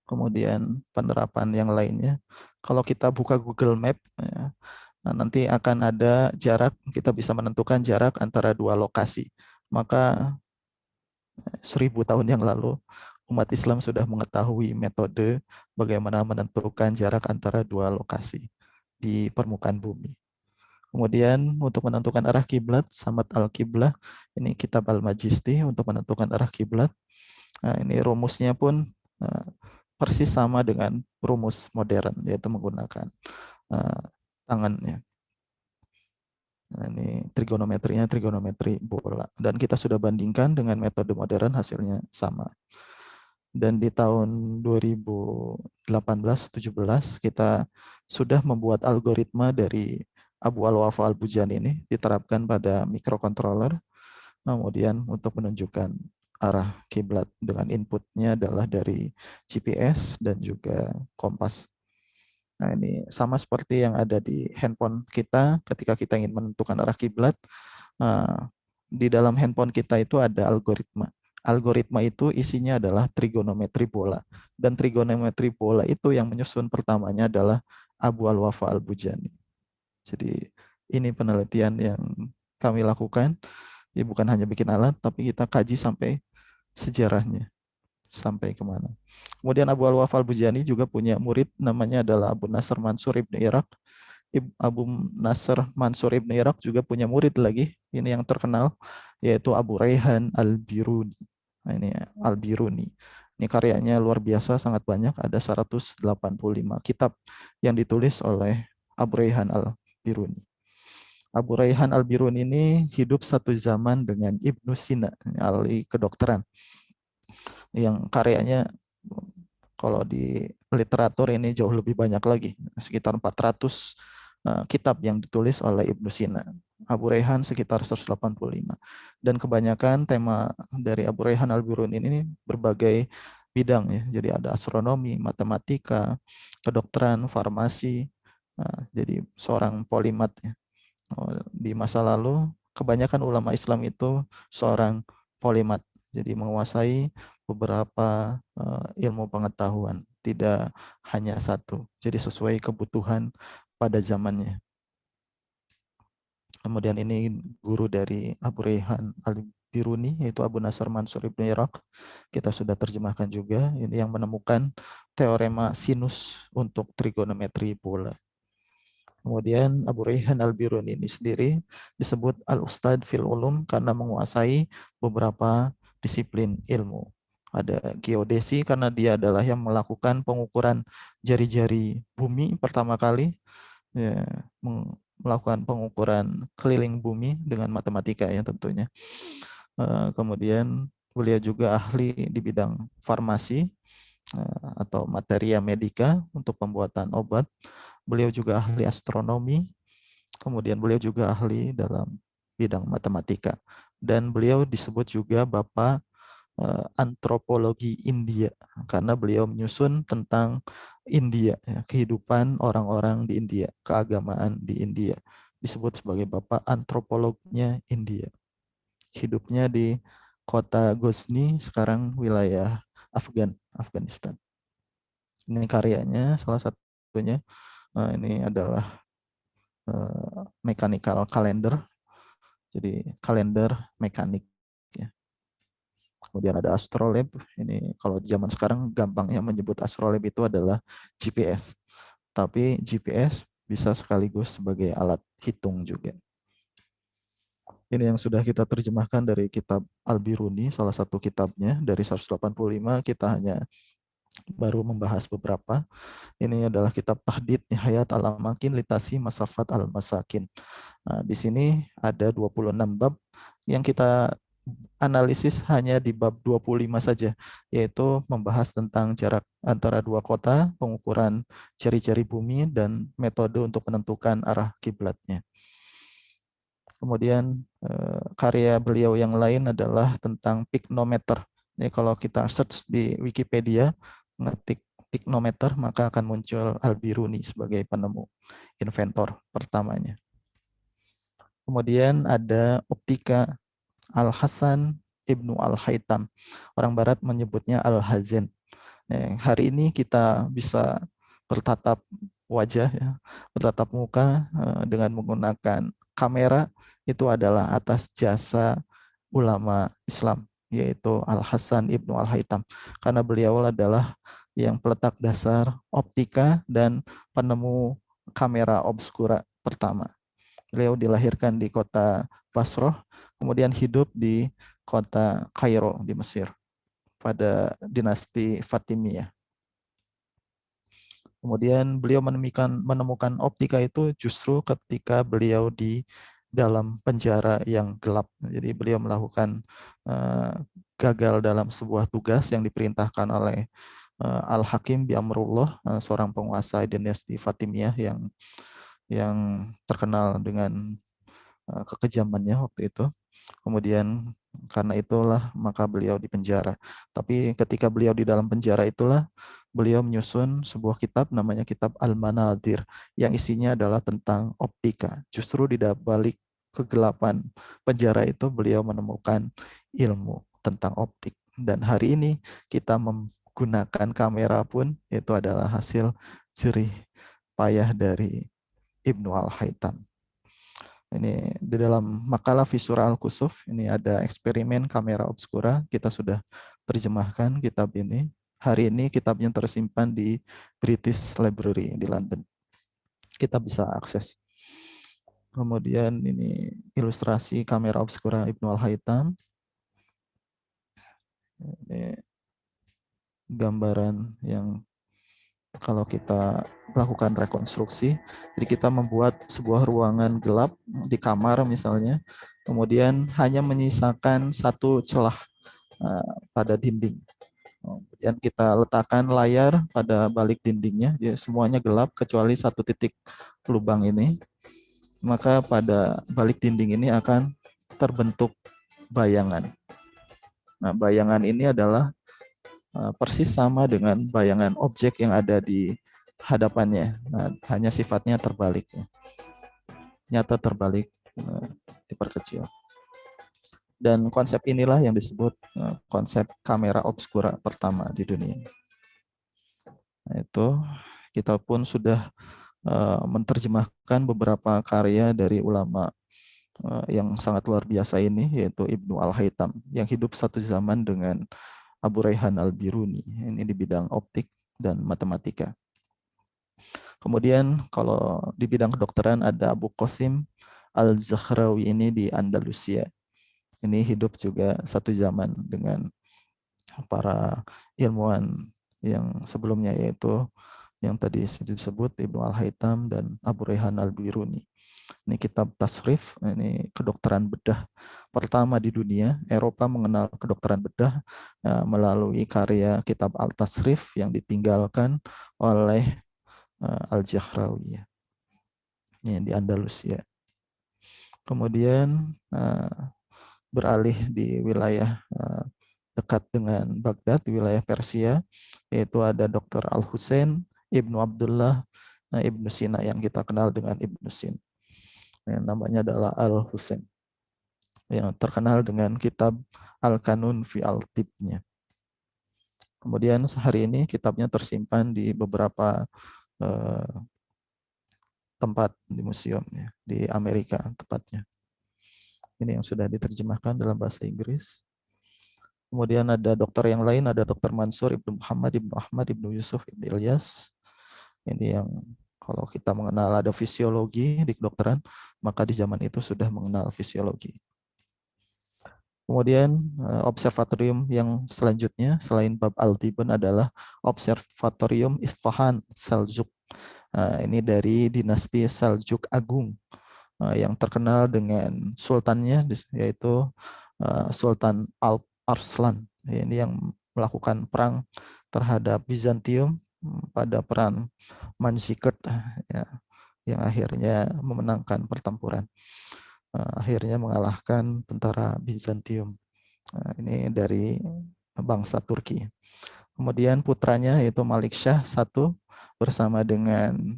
Kemudian penerapan yang lainnya. Kalau kita buka Google Map, ya, nanti akan ada jarak, kita bisa menentukan jarak antara 2 lokasi. Maka 1000 tahun yang lalu umat Islam sudah mengetahui metode bagaimana menentukan jarak antara 2 lokasi di permukaan bumi. Kemudian untuk menentukan arah kiblat, Samad Al-Qiblah, ini kitab Al-Majisti untuk menentukan arah kiblat. Nah, ini rumusnya pun persis sama dengan rumus modern, yaitu menggunakan tangannya. Nah, ini trigonometrinya trigonometri bola. Dan kita sudah bandingkan dengan metode modern, hasilnya sama. Dan di tahun 2018-17 kita sudah membuat algoritma dari Abu Al-Wafa Al-Bujani ini diterapkan pada microcontroller. Kemudian untuk menunjukkan arah kiblat dengan inputnya adalah dari GPS dan juga kompas. Nah, ini sama seperti yang ada di handphone kita ketika kita ingin menentukan arah kiblat. Di dalam handphone kita itu ada algoritma. Algoritma itu isinya adalah trigonometri bola. Dan trigonometri bola itu yang menyusun pertamanya adalah Abu Al-Wafa Al-Bujani. Jadi ini penelitian yang kami lakukan. Ya, bukan hanya bikin alat, tapi kita kaji sampai sejarahnya. Sampai kemana. Kemudian Abu Al-Wafa Al-Bujani juga punya murid namanya adalah Abu Nasr Mansur Ibn Iraq. Abu Nasr Mansur Ibn Iraq juga punya murid lagi, ini yang terkenal, yaitu Abu Rayhan Al-Biruni. Nah, ini Al-Biruni. Ini karyanya luar biasa, sangat banyak, ada 185 kitab yang ditulis oleh Abu Rayhan Al-Biruni. Abu Rayhan Al-Biruni ini hidup satu zaman dengan Ibnu Sina, ahli kedokteran, yang karyanya kalau di literatur ini jauh lebih banyak lagi, sekitar 400 kitab yang ditulis oleh Ibnu Sina. Abu Rayhan sekitar 185. Dan kebanyakan tema dari Abu Rayhan Al-Biruni ini berbagai bidang ya. Jadi ada astronomi, matematika, kedokteran, farmasi. Jadi seorang polimat ya. Di masa lalu kebanyakan ulama Islam itu seorang polimat. Jadi menguasai beberapa ilmu pengetahuan, tidak hanya satu. Jadi sesuai kebutuhan pada zamannya. Kemudian ini guru dari Abu Rayhan Al-Biruni, yaitu Abu Nasr Mansur Ibn Iraq. Kita sudah terjemahkan juga, ini yang menemukan teorema sinus untuk trigonometri bola. Kemudian Abu Rayhan Al-Biruni ini sendiri disebut Al-Ustad fil Ulum karena menguasai beberapa disiplin ilmu. Ada geodesi karena dia adalah yang melakukan pengukuran jari-jari bumi pertama kali, ya, melakukan pengukuran keliling bumi dengan matematika ya tentunya. Kemudian beliau juga ahli di bidang farmasi atau materia medika untuk pembuatan obat. Beliau juga ahli astronomi, kemudian beliau juga ahli dalam bidang matematika. Dan beliau disebut juga Bapak Antropologi India, karena beliau menyusun tentang India, ya, kehidupan orang-orang di India, keagamaan di India. Disebut sebagai Bapak Antropolognya India. Hidupnya di kota Ghazni, sekarang wilayah Afghanistan. Ini karyanya, salah satunya. Ini adalah mechanical calendar, jadi kalender mekanik. Ya. Kemudian ada astrolabe. Ini kalau zaman sekarang gampangnya menyebut astrolabe itu adalah GPS. Tapi GPS bisa sekaligus sebagai alat hitung juga. Ini yang sudah kita terjemahkan dari kitab Al-Biruni, salah satu kitabnya dari 185. Kita hanya baru membahas beberapa. Ini adalah kitab Tahdid Nihayat Al-Amakin Litasi Masafat Al-Masakin. Nah, di sini ada 26 bab yang kita analisis hanya di bab 25 saja, yaitu membahas tentang jarak antara dua kota, pengukuran jari-jari bumi, dan metode untuk menentukan arah kiblatnya. Kemudian karya beliau yang lain adalah tentang piknometer. Jadi kalau kita search di Wikipedia, ngetik piknometer, maka akan muncul Al-Biruni sebagai penemu, inventor pertamanya. Kemudian ada optika Al-Hasan Ibnu Al-Haytham. Orang Barat menyebutnya Al-Hazen. Hari ini kita bisa bertatap wajah, ya, bertatap muka dengan menggunakan kamera, itu adalah atas jasa ulama Islam, yaitu Al-Hasan Ibnu Al-Haytham. Karena beliau adalah yang peletak dasar optika dan penemu kamera obskura pertama. Beliau dilahirkan di kota Basrah, kemudian hidup di kota Kairo di Mesir pada dinasti Fatimiyah. Kemudian beliau menemukan optika itu justru ketika beliau di dalam penjara yang gelap. Jadi beliau melakukan gagal dalam sebuah tugas yang diperintahkan oleh Al-Hakim bi Amrullah, seorang penguasa dinasti Fatimiyah yang terkenal dengan kekejamannya waktu itu. Kemudian Karena itulah maka beliau dipenjara. Tapi ketika beliau di dalam penjara itulah beliau menyusun sebuah kitab namanya kitab Al-Manadir yang isinya adalah tentang optika. Justru di balik kegelapan penjara itu beliau menemukan ilmu tentang optik. Dan hari ini kita menggunakan kamera pun itu adalah hasil jerih payah dari Ibnu Al-Haytham. Ini di dalam makalah Visura Al-Kusuf, ini ada eksperimen kamera obscura, kita sudah terjemahkan kitab ini. Hari ini kitabnya tersimpan di British Library di London. Kita bisa akses. Kemudian ini ilustrasi kamera obscura Ibnu Al-Haytham. Ini gambaran yang kalau kita lakukan rekonstruksi, jadi kita membuat sebuah ruangan gelap di kamar misalnya, kemudian hanya menyisakan satu celah pada dinding. Kemudian kita letakkan layar pada balik dindingnya, jadi semuanya gelap kecuali satu titik lubang ini. Maka pada balik dinding ini akan terbentuk bayangan. Nah, bayangan ini adalah persis sama dengan bayangan objek yang ada di hadapannya. Nah, hanya sifatnya terbalik. Nyata terbalik, diperkecil. Dan konsep inilah yang disebut konsep kamera obscura pertama di dunia. Nah, itu kita pun sudah menerjemahkan beberapa karya dari ulama yang sangat luar biasa ini, yaitu Ibnu Al-Haytham, yang hidup satu zaman dengan Abu Rayhan Al-Biruni, ini di bidang optik dan matematika. Kemudian kalau di bidang kedokteran ada Abu Qasim Al-Zahrawi ini di Andalusia. Ini hidup juga satu zaman dengan para ilmuwan yang sebelumnya, yaitu yang tadi disebut Ibnu Al-Haytham dan Abu Rayhan Al-Biruni. Ini kitab tasrif, ini kedokteran bedah pertama di dunia. Eropa mengenal kedokteran bedah melalui karya kitab Al-Tasrif yang ditinggalkan oleh Al-Jahrawi di Andalusia. Kemudian beralih di wilayah dekat dengan Baghdad, wilayah Persia, yaitu ada Dr. Al-Husain Ibnu Abdullah Ibnu Sina yang kita kenal dengan Ibnu Sin. Yang namanya adalah Al-Husain, yang terkenal dengan kitab Al-Kanun fi Al-Tibnya. Kemudian hari ini kitabnya tersimpan di beberapa tempat di museum, ya, di Amerika tepatnya. Ini yang sudah diterjemahkan dalam bahasa Inggris. Kemudian ada dokter yang lain, ada Dr. Mansur Ibnu Muhammad Ibnu Ahmad Ibnu Yusuf Ibnu Ilyas. Ini yang kalau kita mengenal ada fisiologi di kedokteran, maka di zaman itu sudah mengenal fisiologi. Kemudian observatorium yang selanjutnya selain bab Al-Tiban adalah Observatorium Isfahan Seljuk. Ini dari dinasti Seljuk Agung yang terkenal dengan sultannya, yaitu Sultan Alp Arslan. Ini yang melakukan perang terhadap Bizantium pada perang Manzikert, ya, yang akhirnya memenangkan pertempuran. Akhirnya mengalahkan tentara Bizantium. Ini dari bangsa Turki. Kemudian putranya yaitu Malik Shah I bersama dengan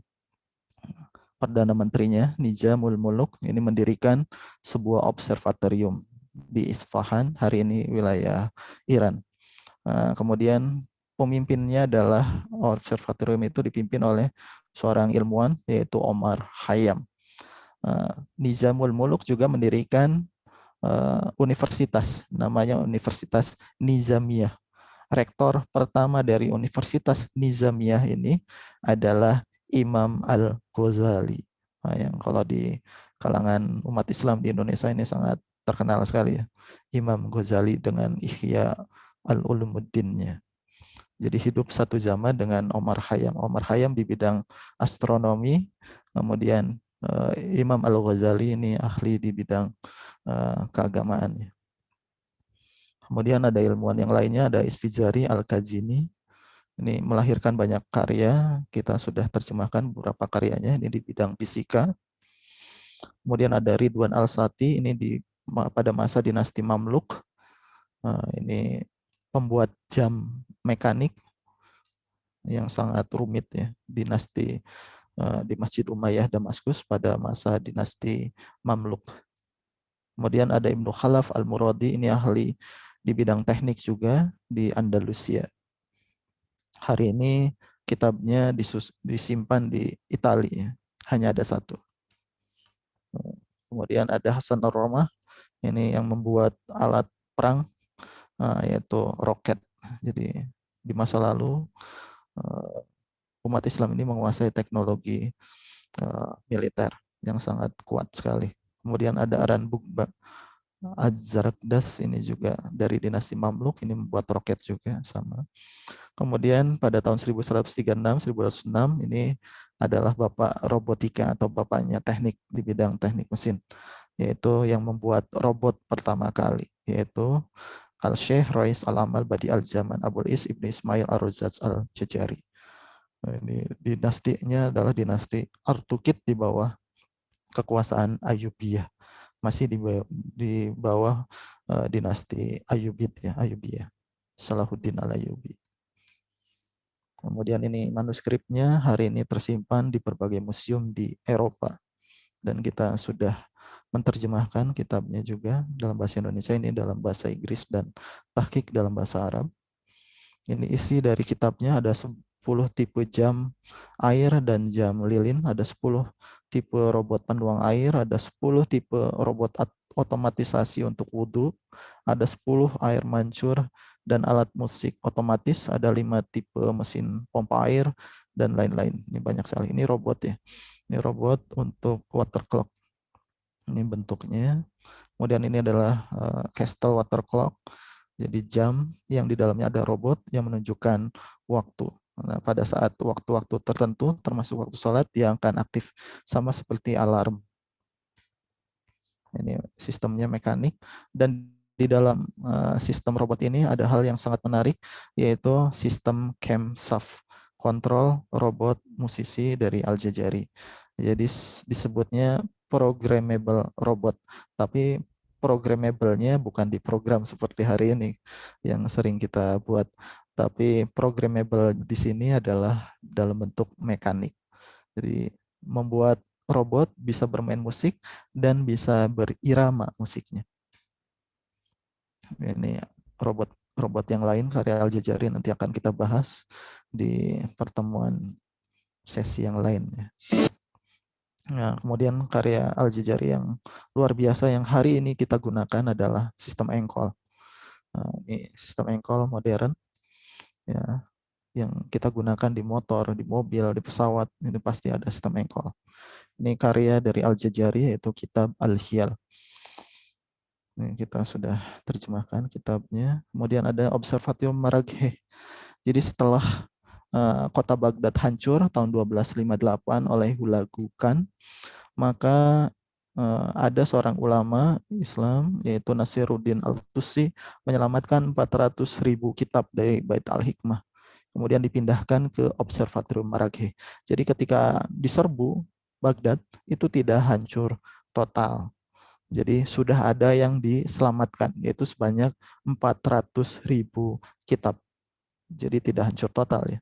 Perdana Menterinya Nizamul Muluk ini mendirikan sebuah observatorium di Isfahan, hari ini wilayah Iran. Kemudian pemimpinnya adalah observatorium itu dipimpin oleh seorang ilmuwan yaitu Omar Khayyam. Nizamul Muluk juga mendirikan universitas, namanya Universitas Nizamiyah. Rektor pertama dari Universitas Nizamiyah ini adalah Imam Al-Ghazali, yang kalau di kalangan umat Islam di Indonesia ini sangat terkenal sekali, ya, Imam Ghazali dengan Ihya Al-Ulumuddinnya. Jadi hidup satu zaman dengan Omar Khayyam. Omar Khayyam di bidang astronomi, kemudian Imam Al-Ghazali ini ahli di bidang keagamaan. Kemudian ada ilmuwan yang lainnya, ada Isfizari Al-Kazini. Ini melahirkan banyak karya, kita sudah terjemahkan beberapa karyanya, ini di bidang fisika. Kemudian ada Ridwan Al-Sati, ini pada masa dinasti Mamluk, Ini pembuat jam mekanik yang sangat rumit ya, dinasti di Masjid Umayyah Damaskus pada masa dinasti Mamluk. Kemudian ada Ibnu Khalaf Al-Muradi, ini ahli di bidang teknik juga di Andalusia. Hari ini kitabnya disimpan di Italia, hanya ada satu. Kemudian ada Hasan Ar-Romah, ini yang membuat alat perang, yaitu roket. Jadi di masa lalu umat Islam ini menguasai teknologi militer yang sangat kuat sekali. Kemudian ada Aran Bugba Az-Zarakdas, ini juga dari dinasti Mamluk, ini membuat roket juga sama. Kemudian pada tahun 1136-1206 ini adalah bapak robotika atau bapaknya teknik di bidang teknik mesin, yaitu yang membuat robot pertama kali, yaitu Al-Syekh Rois Al-Amal Badi Al-Zaman Abul Is Ibn Ismail Ar-Razaz Al-Jajari. Ini dinastinya adalah dinasti Artukid di bawah kekuasaan Ayyubiyah, masih di bawah dinasti Ayyubiyah, Salahuddin Al-Ayyubi. Kemudian ini manuskripnya hari ini tersimpan di berbagai museum di Eropa, dan kita sudah menerjemahkan kitabnya juga dalam bahasa Indonesia, ini dalam bahasa Inggris dan tahqiq dalam bahasa Arab. Ini isi dari kitabnya, ada 10 tipe jam air dan jam lilin, ada 10 tipe robot penuang air, ada 10 tipe robot otomatisasi untuk wudhu, ada 10 air mancur dan alat musik otomatis, ada 5 tipe mesin pompa air, dan lain-lain. Ini banyak sekali. Ini robot ya. Ini robot untuk water clock. Ini bentuknya. Kemudian ini adalah Castle water clock. Jadi jam yang di dalamnya ada robot yang menunjukkan waktu. Nah, pada saat waktu-waktu tertentu, termasuk waktu sholat, dia akan aktif sama seperti alarm. Ini sistemnya mekanik, dan di dalam sistem robot ini ada hal yang sangat menarik, yaitu sistem camshaft, kontrol robot musisi dari Al-Jajari. Jadi disebutnya programmable robot, tapi programmable-nya bukan diprogram seperti hari ini yang sering kita buat, tapi programmable di sini adalah dalam bentuk mekanik. Jadi membuat robot bisa bermain musik dan bisa berirama musiknya. Ini robot yang lain karya Al-Jajari, nanti akan kita bahas di pertemuan sesi yang lain. Nah, kemudian karya Al-Jajari yang luar biasa yang hari ini kita gunakan adalah sistem engkol. Nah, ini sistem engkol modern ya, yang kita gunakan di motor, di mobil, di pesawat, ini pasti ada sistem engkol. Ini karya dari Al-Jajari, yaitu kitab Al-Hiyal. Ini kita sudah terjemahkan kitabnya. Kemudian ada Observatorium Maraghe. Jadi setelah kota Baghdad hancur tahun 1258 oleh Hulagu Khan, maka ada seorang ulama Islam, yaitu Nasiruddin Al-Tusi, menyelamatkan 400.000 kitab dari Bait Al-Hikmah. Kemudian dipindahkan ke Observatorium Maraghe. Jadi ketika diserbu Baghdad, itu tidak hancur total. Jadi sudah ada yang diselamatkan, yaitu sebanyak 400.000 kitab. Jadi tidak hancur total ya.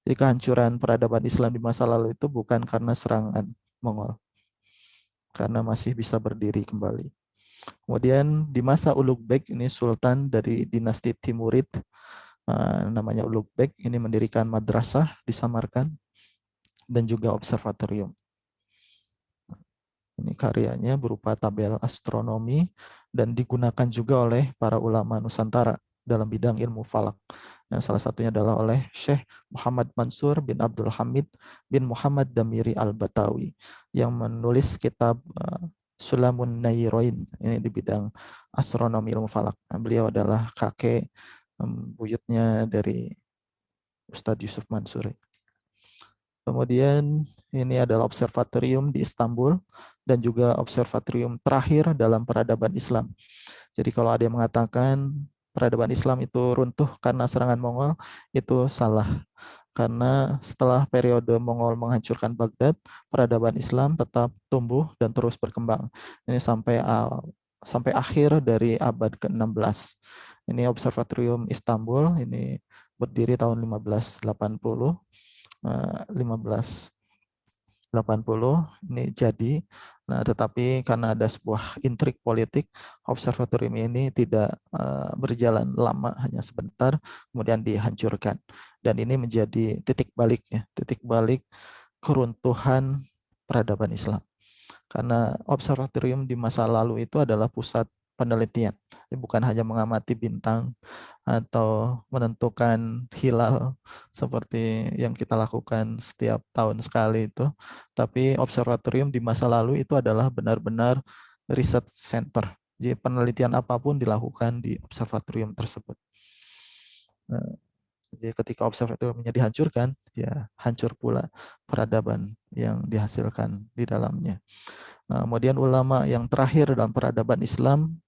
Jadi kehancuran peradaban Islam di masa lalu itu bukan karena serangan Mongol, karena masih bisa berdiri kembali. Kemudian di masa Ulugh Beg, ini sultan dari dinasti Timurid, namanya Ulugh Beg, ini mendirikan madrasah di Samarkand dan juga observatorium. Ini karyanya berupa tabel astronomi dan digunakan juga oleh para ulama Nusantara dalam bidang ilmu falak. Nah, salah satunya adalah oleh Syekh Muhammad Mansur bin Abdul Hamid bin Muhammad Damiri Al-Batawi yang menulis kitab Sulamun Nairoin, ini di bidang astronomi ilmu falak. Nah, beliau adalah kakek buyutnya dari Ustadz Yusuf Mansur. Kemudian ini adalah observatorium di Istanbul dan juga observatorium terakhir dalam peradaban Islam. Jadi kalau ada yang mengatakan peradaban Islam itu runtuh karena serangan Mongol, itu salah. Karena setelah periode Mongol menghancurkan Baghdad, peradaban Islam tetap tumbuh dan terus berkembang. Ini sampai sampai akhir dari abad ke-16. Ini Observatorium Istanbul, ini berdiri tahun 1580. 1580 ini jadi. Nah, tetapi karena ada sebuah intrik politik, observatorium ini tidak berjalan lama, hanya sebentar, kemudian dihancurkan. Dan ini menjadi titik balik ya, titik balik keruntuhan peradaban Islam. Karena observatorium di masa lalu itu adalah pusat penelitian, bukan hanya mengamati bintang atau menentukan hilal seperti yang kita lakukan setiap tahun sekali itu, tapi observatorium di masa lalu itu adalah benar-benar research center. Jadi penelitian apapun dilakukan di observatorium tersebut. Nah, jadi ketika observatoriumnya dihancurkan, ya hancur pula peradaban yang dihasilkan di dalamnya. Kemudian ulama yang terakhir dalam peradaban Islam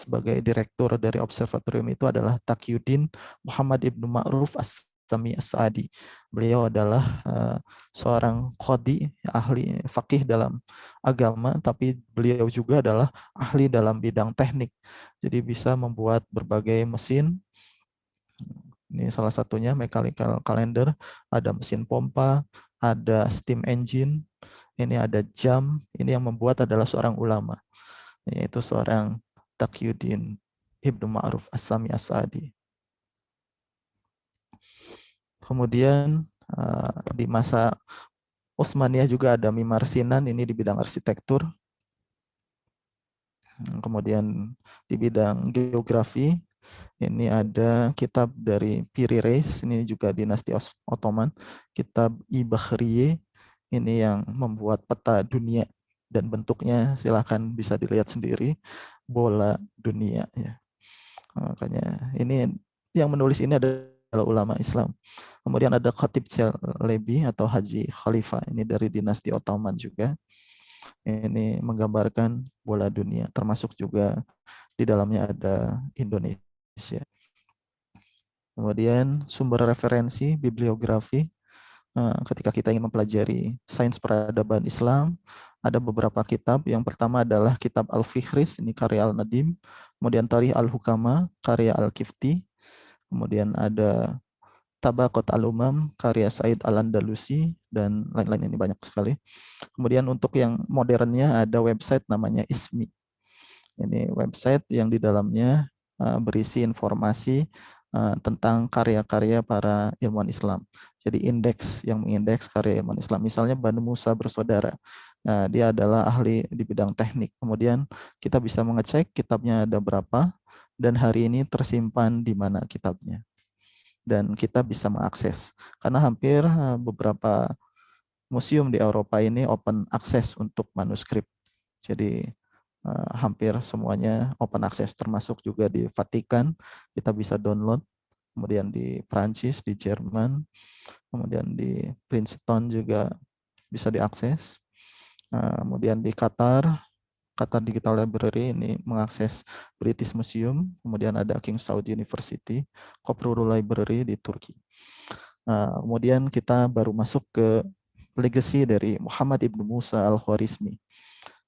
sebagai direktur dari observatorium itu adalah Taqiyuddin Muhammad Ibnu Ma'ruf As-Sami As-Sa'di. Beliau adalah seorang qadhi, ahli faqih dalam agama, tapi beliau juga adalah ahli dalam bidang teknik. Jadi bisa membuat berbagai mesin. Ini salah satunya mechanical calendar, ada mesin pompa, ada steam engine, ini ada jam, ini yang membuat adalah seorang ulama, yaitu seorang Taqiyuddin Ibnu Ma'ruf As-Sami As-Sa'di. Kemudian di masa Utsmaniyah juga ada Mimar Sinan, ini di bidang arsitektur. Kemudian di bidang geografi, ini ada kitab dari Piri Reis, ini juga dinasti Ottoman, kitab I-Bahriye, ini yang membuat peta dunia dan bentuknya silahkan bisa dilihat sendiri, bola dunia ya. Makanya ini yang menulis ini adalah ulama Islam. Kemudian ada Khatib Chalebi atau Haji Khalifah, ini dari dinasti Ottoman juga. Ini menggambarkan bola dunia, termasuk juga di dalamnya ada Indonesia. Kemudian sumber referensi, bibliografi. Ketika kita ingin mempelajari sains peradaban Islam, ada beberapa kitab. Yang pertama adalah kitab Al-Fihris, ini karya Al-Nadim. Kemudian Tarikh Al-Hukama, karya Al-Kifti. Kemudian ada Tabaqat Al-Umam, karya Said Al-Andalusi, dan lain-lain, ini banyak sekali. Kemudian untuk yang modernnya ada website namanya ISMI. Ini website yang di dalamnya berisi informasi tentang karya-karya para ilmuwan Islam. Jadi indeks yang mengindeks karya ilmuwan Islam. Misalnya Banu Musa bersaudara. Nah, dia adalah ahli di bidang teknik. Kemudian kita bisa mengecek kitabnya ada berapa dan hari ini tersimpan di mana kitabnya. Dan kita bisa mengakses. Karena hampir beberapa museum di Eropa ini open access untuk manuskrip. Jadi hampir semuanya open access, termasuk juga di Vatikan kita bisa download, kemudian di Prancis, di Jerman, kemudian di Princeton juga bisa diakses, kemudian di Qatar Digital Library ini mengakses British Museum, kemudian ada King Saud University, Koprulu Library di Turki. Kemudian kita baru masuk ke legacy dari Muhammad Ibnu Musa Al-Khwarizmi.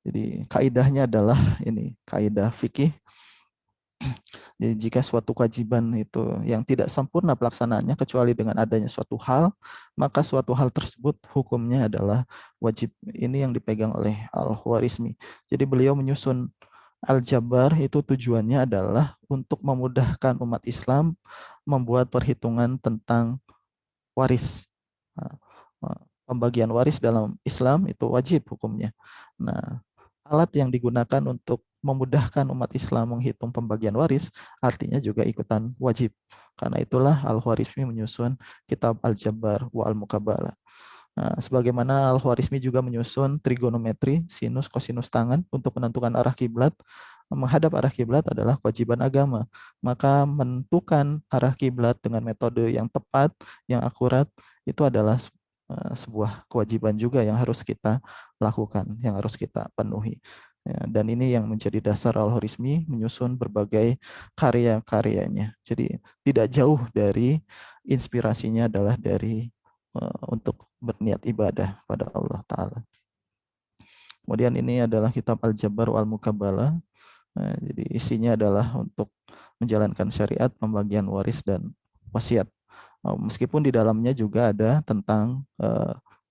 Jadi kaidahnya adalah ini, kaidah fikih. Jadi jika suatu kewajiban itu yang tidak sempurna pelaksanaannya kecuali dengan adanya suatu hal, maka suatu hal tersebut hukumnya adalah wajib. Ini yang dipegang oleh Al-Khwarizmi. Jadi beliau menyusun Al-Jabar itu tujuannya adalah untuk memudahkan umat Islam membuat perhitungan tentang waris. Pembagian waris dalam Islam itu wajib hukumnya. Nah, alat yang digunakan untuk memudahkan umat Islam menghitung pembagian waris artinya juga ikutan wajib. Karena itulah Al-Khwarizmi menyusun kitab Al-Jabar wa Al-Muqabalah. Nah, sebagaimana Al-Khwarizmi juga menyusun trigonometri, sinus, kosinus tangan untuk menentukan arah kiblat. Menghadap arah kiblat adalah kewajiban agama. Maka menentukan arah kiblat dengan metode yang tepat, yang akurat, itu adalah sebuah kewajiban juga yang harus kita lakukan, yang harus kita penuhi. Ya, dan ini yang menjadi dasar Al-Khwarizmi menyusun berbagai karya-karyanya. Jadi tidak jauh dari inspirasinya adalah dari untuk berniat ibadah pada Allah Ta'ala. Kemudian ini adalah kitab Al-Jabar wal Muqabalah. Jadi isinya adalah untuk menjalankan syariat, pembagian waris dan wasiat. Meskipun di dalamnya juga ada tentang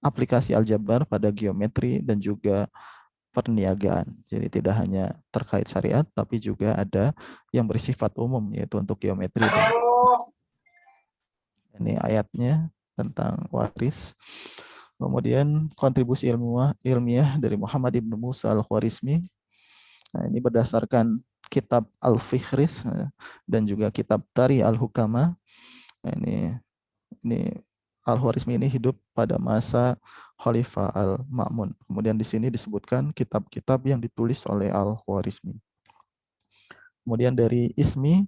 aplikasi aljabar pada geometri dan juga perniagaan. Jadi tidak hanya terkait syariat, tapi juga ada yang bersifat umum, yaitu untuk geometri. Ini ayatnya tentang waris. Kemudian kontribusi ilmiah dari Muhammad ibn Musa al-Khwarizmi. Nah, ini berdasarkan kitab Al-Fihris dan juga kitab Tari Al-Hukama. Nah, ini Al-Khwarizmi ini hidup pada masa Khalifah Al-Ma'mun. Kemudian di sini disebutkan kitab-kitab yang ditulis oleh Al-Khwarizmi. Kemudian dari ISMI,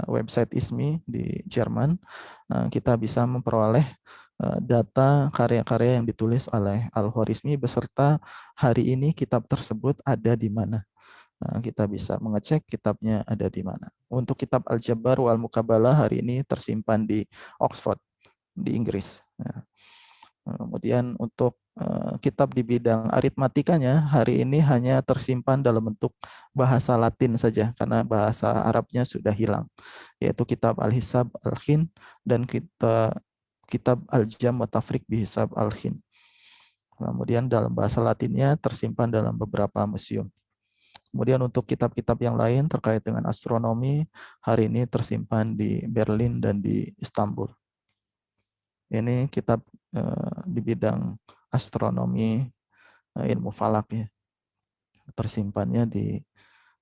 website ISMI di Jerman, kita bisa memperoleh data karya-karya yang ditulis oleh Al-Khwarizmi beserta hari ini kitab tersebut ada di mana. Kita bisa mengecek kitabnya ada di mana. Untuk kitab Al-Jabbar wal Muqabalah hari ini tersimpan di Oxford, di Inggris. Kemudian untuk kitab di bidang aritmatikanya hari ini hanya tersimpan dalam bentuk bahasa Latin saja karena bahasa Arabnya sudah hilang, yaitu kitab Al-Hisab Al-Khin dan kitab Al-Jam wa Tafriq Bihisab Al-Khin. Kemudian dalam bahasa Latinnya tersimpan dalam beberapa museum. Kemudian untuk kitab-kitab yang lain terkait dengan astronomi hari ini tersimpan di Berlin dan di Istanbul. Ini kitab di bidang astronomi, ilmu falak ya. Tersimpannya di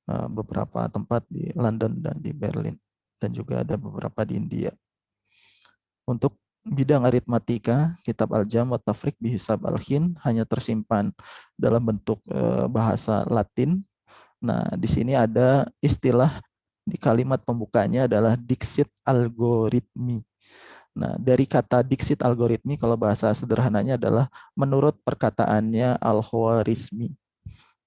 beberapa tempat di London dan di Berlin dan juga ada beberapa di India. Untuk bidang aritmatika, kitab Al-Jam wa Tafriq Bihisab Al-Khin hanya tersimpan dalam bentuk bahasa Latin. Nah, di sini ada istilah di kalimat pembukanya adalah Dixit algoritmi. Nah, dari kata Dixit algoritmi kalau bahasa sederhananya adalah menurut perkataannya Al-Khwarizmi.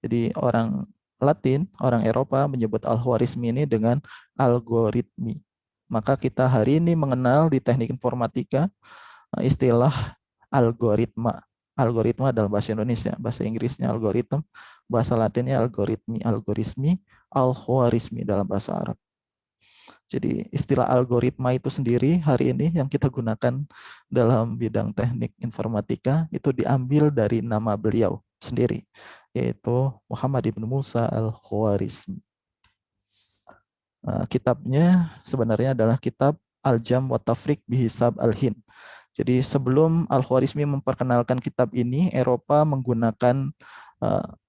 Jadi orang Latin, orang Eropa menyebut Al-Khwarizmi ini dengan algoritmi. Maka kita hari ini mengenal di teknik informatika istilah algoritma. Algoritma dalam bahasa Indonesia, bahasa Inggrisnya algoritm, bahasa Latinnya algoritmi, algorismi, Al-Khwarizmi dalam bahasa Arab. Jadi istilah algoritma itu sendiri hari ini yang kita gunakan dalam bidang teknik informatika itu diambil dari nama beliau sendiri, yaitu Muhammad ibn Musa al-Khwarizmi. Kitabnya sebenarnya adalah kitab Al-Jam wa Tafriq Bihisab Al-Khin. Jadi sebelum Al-Khwarizmi memperkenalkan kitab ini, Eropa menggunakan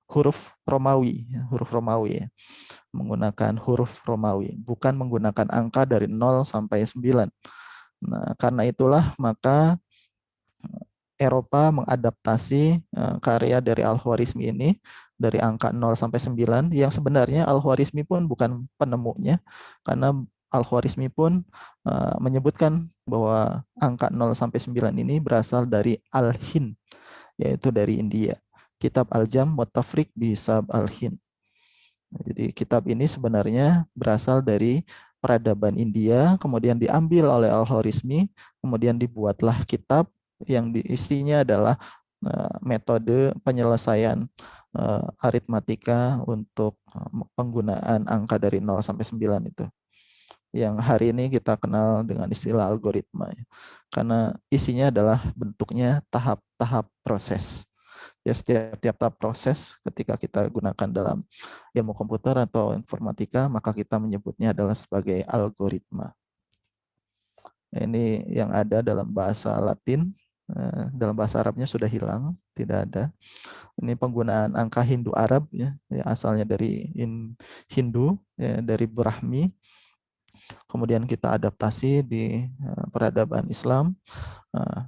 huruf Romawi ya. Menggunakan huruf Romawi, bukan menggunakan angka dari 0 sampai 9. Nah, karena itulah maka Eropa mengadaptasi karya dari Al-Khwarizmi ini dari angka 0 sampai 9 yang sebenarnya Al-Khwarizmi pun bukan penemunya karena Al-Khwarizmi pun menyebutkan bahwa angka 0 sampai 9 ini berasal dari Al-Hind, yaitu dari India. Kitab Al-Jam wa Tafriq Bihisab Al-Khin. Jadi kitab ini sebenarnya berasal dari peradaban India, kemudian diambil oleh Al-Khwarizmi, kemudian dibuatlah kitab yang isinya adalah metode penyelesaian aritmatika untuk penggunaan angka dari 0 sampai 9 itu. Yang hari ini kita kenal dengan istilah algoritma. Karena isinya adalah bentuknya tahap-tahap proses. Ya, setiap tahap proses ketika kita gunakan dalam ilmu komputer atau informatika, maka kita menyebutnya adalah sebagai algoritma. Ini yang ada dalam bahasa Latin, dalam bahasa Arabnya sudah hilang, tidak ada. Ini penggunaan angka Hindu Arab ya asalnya dari Hindu ya, dari Brahmi. Kemudian kita adaptasi di peradaban Islam.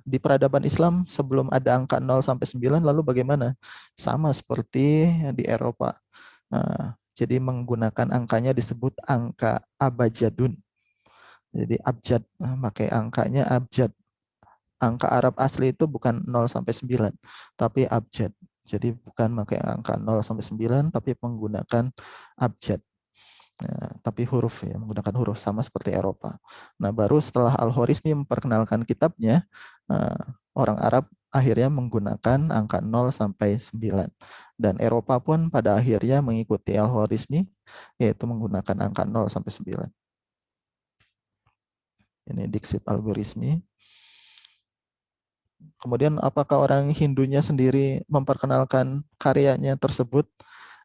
Di peradaban Islam sebelum ada angka 0 sampai 9 lalu bagaimana? Sama seperti di Eropa. Jadi menggunakan angkanya disebut angka abjadun. Jadi abjad, pakai angkanya abjad. Angka Arab asli itu bukan 0 sampai 9, tapi abjad. Jadi bukan pakai angka 0 sampai 9 tapi menggunakan abjad. tapi huruf ya, menggunakan huruf sama seperti Eropa. Nah, baru setelah Al-Khwarizmi memperkenalkan kitabnya, orang Arab akhirnya menggunakan angka 0 sampai 9. Dan Eropa pun pada akhirnya mengikuti Al-Khwarizmi, yaitu menggunakan angka 0 sampai 9. Ini Dixit algoritmi. Kemudian apakah orang Hindunya sendiri memperkenalkan karyanya tersebut?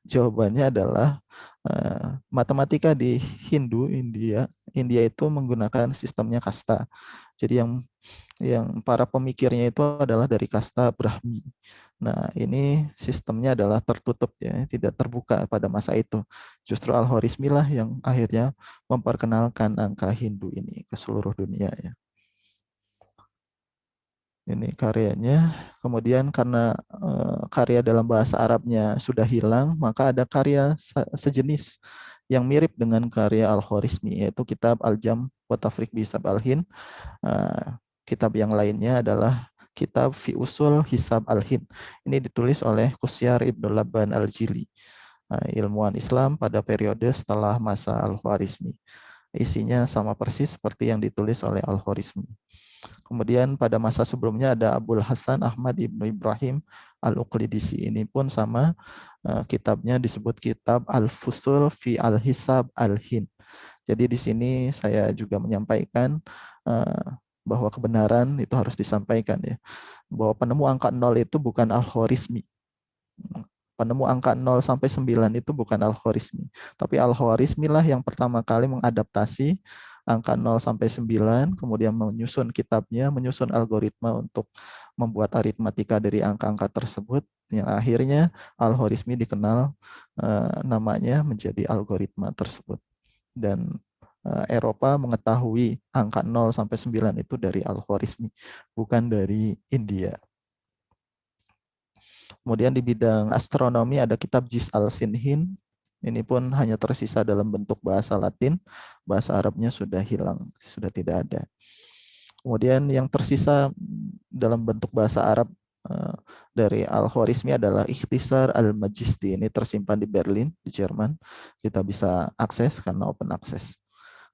Jawabannya adalah matematika di India itu menggunakan sistemnya kasta. Jadi yang para pemikirnya itu adalah dari kasta Brahmi. Nah, ini sistemnya adalah tertutup ya, tidak terbuka pada masa itu. Justru Al-Khwarizmi lah yang akhirnya memperkenalkan angka Hindu ini ke seluruh dunia ya. Ini karyanya. Kemudian karena karya dalam bahasa Arabnya sudah hilang, maka ada karya sejenis yang mirip dengan karya Al-Khwarizmi, yaitu kitab Al-Jam wa Tafriq bi Hisab Al-Hind. Kitab yang lainnya adalah kitab Fi Usul Hisab Al-Hind. Ini ditulis oleh Qusyar Ibn Laban Al-Jili, ilmuwan Islam pada periode setelah masa Al-Khwarizmi. Isinya sama persis seperti yang ditulis oleh Al-Khwarizmi. Kemudian pada masa sebelumnya ada Abul Hasan Ahmad Ibnu Ibrahim Al-Uqlidisi. Ini pun sama, kitabnya disebut kitab Al-Fusul fi Al-Hisab Al-Hind. Jadi di sini saya juga menyampaikan bahwa kebenaran itu harus disampaikan ya. Bahwa penemu angka 0 itu bukan Al-Khwarizmi. Penemu angka 0 sampai 9 itu bukan Al-Khwarizmi. Tapi Al-Khwarizmi lah yang pertama kali mengadaptasi angka 0 sampai 9, kemudian menyusun kitabnya, menyusun algoritma untuk membuat aritmatika dari angka-angka tersebut, yang akhirnya Al-Khwarizmi dikenal namanya menjadi algoritma tersebut. Dan Eropa mengetahui angka 0 sampai 9 itu dari Al-Khwarizmi, bukan dari India. Kemudian di bidang astronomi ada kitab Jis al-Sinhin. Ini pun hanya tersisa dalam bentuk bahasa Latin. Bahasa Arabnya sudah hilang, sudah tidak ada. Kemudian yang tersisa dalam bentuk bahasa Arab dari Al-Khwarizmi adalah Ikhtisar al-Majisti. Ini tersimpan di Berlin, di Jerman. Kita bisa akses karena open access.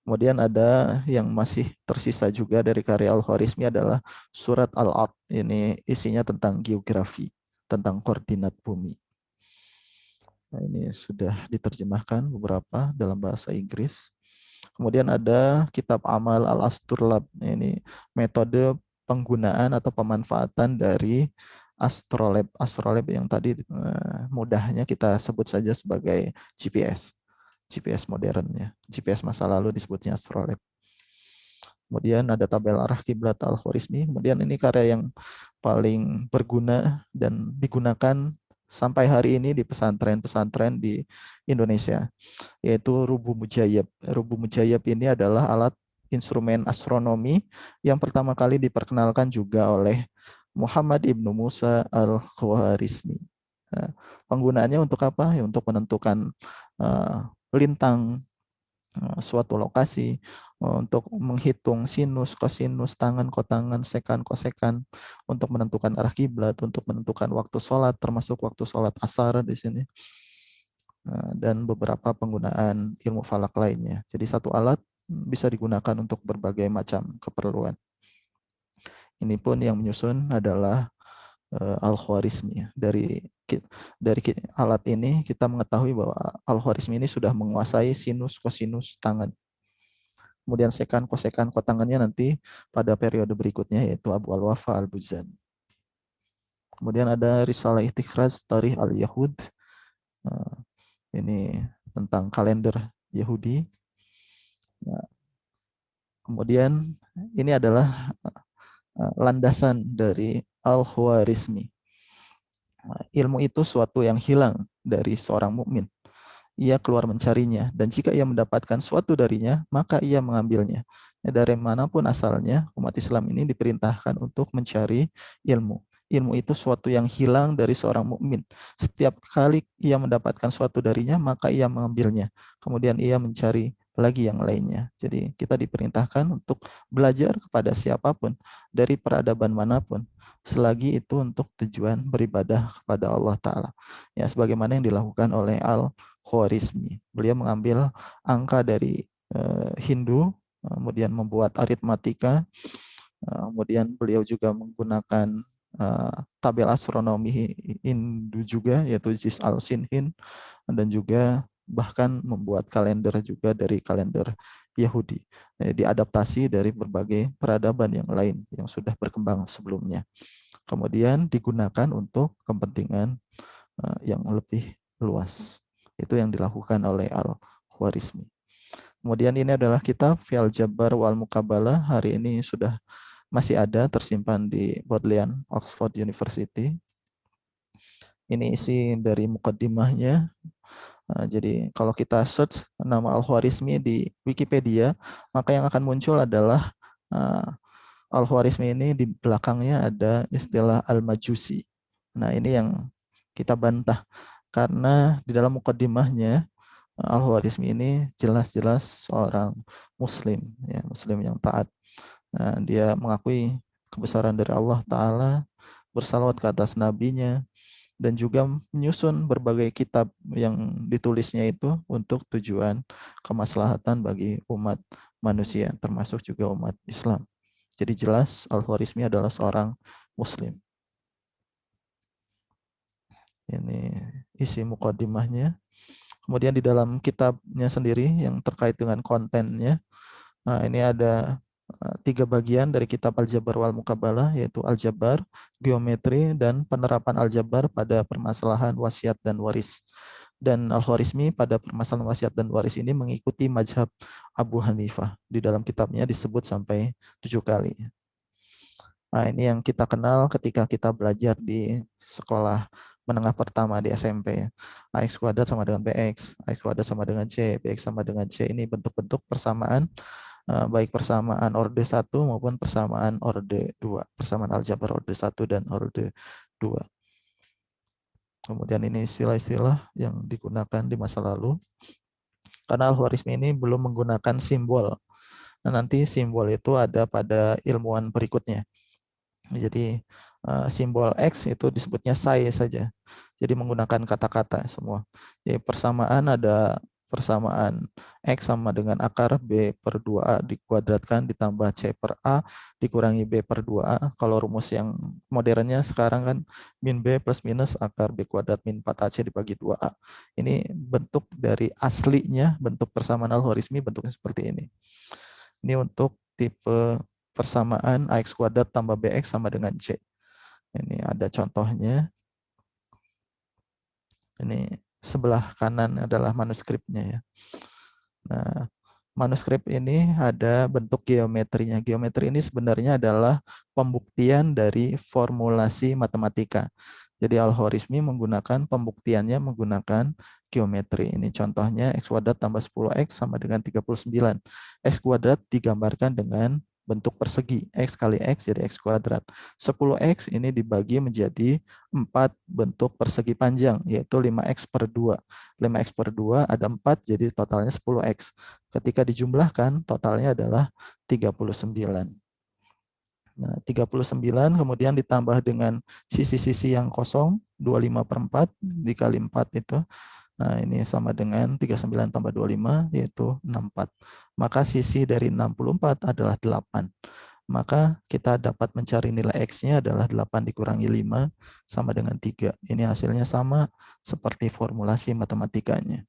Kemudian ada yang masih tersisa juga dari karya Al-Khwarizmi adalah Surat Al-Ard. Ini isinya tentang geografi, tentang koordinat bumi. Nah, ini sudah diterjemahkan beberapa dalam bahasa Inggris. Kemudian ada kitab Amal Al-Asturlab. Ini metode penggunaan atau pemanfaatan dari astrolab. Astrolab yang tadi mudahnya kita sebut saja sebagai GPS. GPS modern ya. GPS masa lalu disebutnya astrolab. Kemudian ada tabel arah kiblat Al-Khwarizmi. Kemudian ini karya yang paling berguna dan digunakan sampai hari ini di pesantren-pesantren di Indonesia, yaitu Rubu Mujayyab. Rubu Mujayyab ini adalah alat instrumen astronomi yang pertama kali diperkenalkan juga oleh Muhammad Ibnu Musa Al-Khwarizmi. Penggunaannya untuk apa? Ya, untuk menentukan lintang suatu lokasi, untuk menghitung sinus, kosinus, tangen, kotangan, sekan, kosekan, untuk menentukan arah kiblat, untuk menentukan waktu sholat, termasuk waktu sholat asar di sini, dan beberapa penggunaan ilmu falak lainnya. Jadi satu alat bisa digunakan untuk berbagai macam keperluan. Ini pun yang menyusun adalah Al-Khwarizmi. Dari alat ini kita mengetahui bahwa Al-Khwarizmi ini sudah menguasai sinus, kosinus, tangen. Kemudian sekan, kosekan, kotangannya nanti pada periode berikutnya, yaitu Abu Al-Wafa Al-Buzani. Kemudian ada Risalah Istikhraj Tarikh Al-Yahud. Ini tentang kalender Yahudi. Nah, kemudian ini adalah landasan dari Al-Khwarizmi. Ilmu itu suatu yang hilang dari seorang mukmin. Ia keluar mencarinya, dan jika ia mendapatkan suatu darinya, maka ia mengambilnya. Dari manapun asalnya, umat Islam ini diperintahkan untuk mencari ilmu. Ilmu itu suatu yang hilang dari seorang mukmin. Setiap kali ia mendapatkan suatu darinya, maka ia mengambilnya. Kemudian ia mencari lagi yang lainnya. Jadi kita diperintahkan untuk belajar kepada siapapun, dari peradaban manapun, selagi itu untuk tujuan beribadah kepada Allah Ta'ala. Ya, sebagaimana yang dilakukan oleh Al-Khwarizmi. Beliau mengambil angka dari Hindu, kemudian membuat aritmatika, kemudian beliau juga menggunakan tabel astronomi Hindu juga, yaitu Jis al-Sinhin, dan juga bahkan membuat kalender juga dari kalender Yahudi, diadaptasi dari berbagai peradaban yang lain yang sudah berkembang sebelumnya. Kemudian digunakan untuk kepentingan yang lebih luas. Itu yang dilakukan oleh Al-Khwarizmi. Kemudian ini adalah kitab Fi'al Jabar wal Muqabalah. Hari ini sudah masih ada tersimpan di Bodleian, Oxford University. Ini isi dari mukaddimahnya. Jadi kalau kita search nama Al-Khwarizmi di Wikipedia, maka yang akan muncul adalah Al-Khwarizmi ini di belakangnya ada istilah Al-Majusi. Nah, ini yang kita bantah karena di dalam mukaddimahnya Al-Khwarizmi ini jelas-jelas seorang Muslim, ya, Muslim yang taat. Nah, dia mengakui kebesaran dari Allah Ta'ala, bersalawat ke atas nabinya, dan juga menyusun berbagai kitab yang ditulisnya itu untuk tujuan kemaslahatan bagi umat manusia, termasuk juga umat Islam. Jadi jelas Al-Khwarizmi adalah seorang Muslim. Ini isi mukaddimahnya. Kemudian di dalam kitabnya sendiri yang terkait dengan kontennya, ini ada 3 bagian dari kitab Al-Jabar wal Muqabalah, yaitu Al-Jabar, geometri, dan penerapan Al-Jabar pada permasalahan wasiat dan waris. Dan Al-Khwarizmi pada permasalahan wasiat dan waris ini mengikuti mazhab Abu Hanifah. Di dalam kitabnya disebut sampai 7 kali. Nah, ini yang kita kenal ketika kita belajar di sekolah menengah pertama di SMP. AX kuadrat sama dengan BX, AX kuadrat sama dengan C, BX sama dengan C. Ini bentuk-bentuk persamaan, baik persamaan orde 1 maupun persamaan orde 2. Persamaan aljabar orde 1 dan orde 2. Kemudian ini istilah-istilah yang digunakan di masa lalu. Karena Al-Khwarizmi ini belum menggunakan simbol. Nah, nanti simbol itu ada pada ilmuwan berikutnya. Jadi simbol X itu disebutnya psi saja. Jadi menggunakan kata-kata semua. Jadi persamaan ada persamaan X sama dengan akar B per 2A dikuadratkan ditambah C per A dikurangi B per 2A. Kalau rumus yang modernnya sekarang kan min B plus minus akar B kuadrat min 4AC dibagi 2A. Ini bentuk dari aslinya, bentuk persamaan Al-Khwarizmi bentuknya seperti ini. Ini untuk tipe persamaan AX kuadrat tambah BX sama dengan C. Ini ada contohnya. Ini sebelah kanan adalah manuskripnya ya. Nah, manuskrip ini ada bentuk geometrinya. Geometri ini sebenarnya adalah pembuktian dari formulasi matematika. Jadi Al-Khwarizmi menggunakan pembuktiannya menggunakan geometri. Ini contohnya X kuadrat tambah 10X sama dengan 39. X kuadrat digambarkan dengan bentuk persegi. X kali X jadi X kuadrat. 10X ini dibagi menjadi 4 bentuk persegi panjang, yaitu 5X per 2. 5X per 2 ada 4, jadi totalnya 10X. Ketika dijumlahkan, totalnya adalah 39. Nah, 39 kemudian ditambah dengan sisi-sisi yang kosong, 25 per 4 dikali 4 itu. Nah, ini sama dengan 39 tambah 25, yaitu 64. Maka sisi dari 64 adalah 8. Maka kita dapat mencari nilai X-nya adalah 8 dikurangi 5 sama dengan 3. Ini hasilnya sama seperti formulasi matematikanya.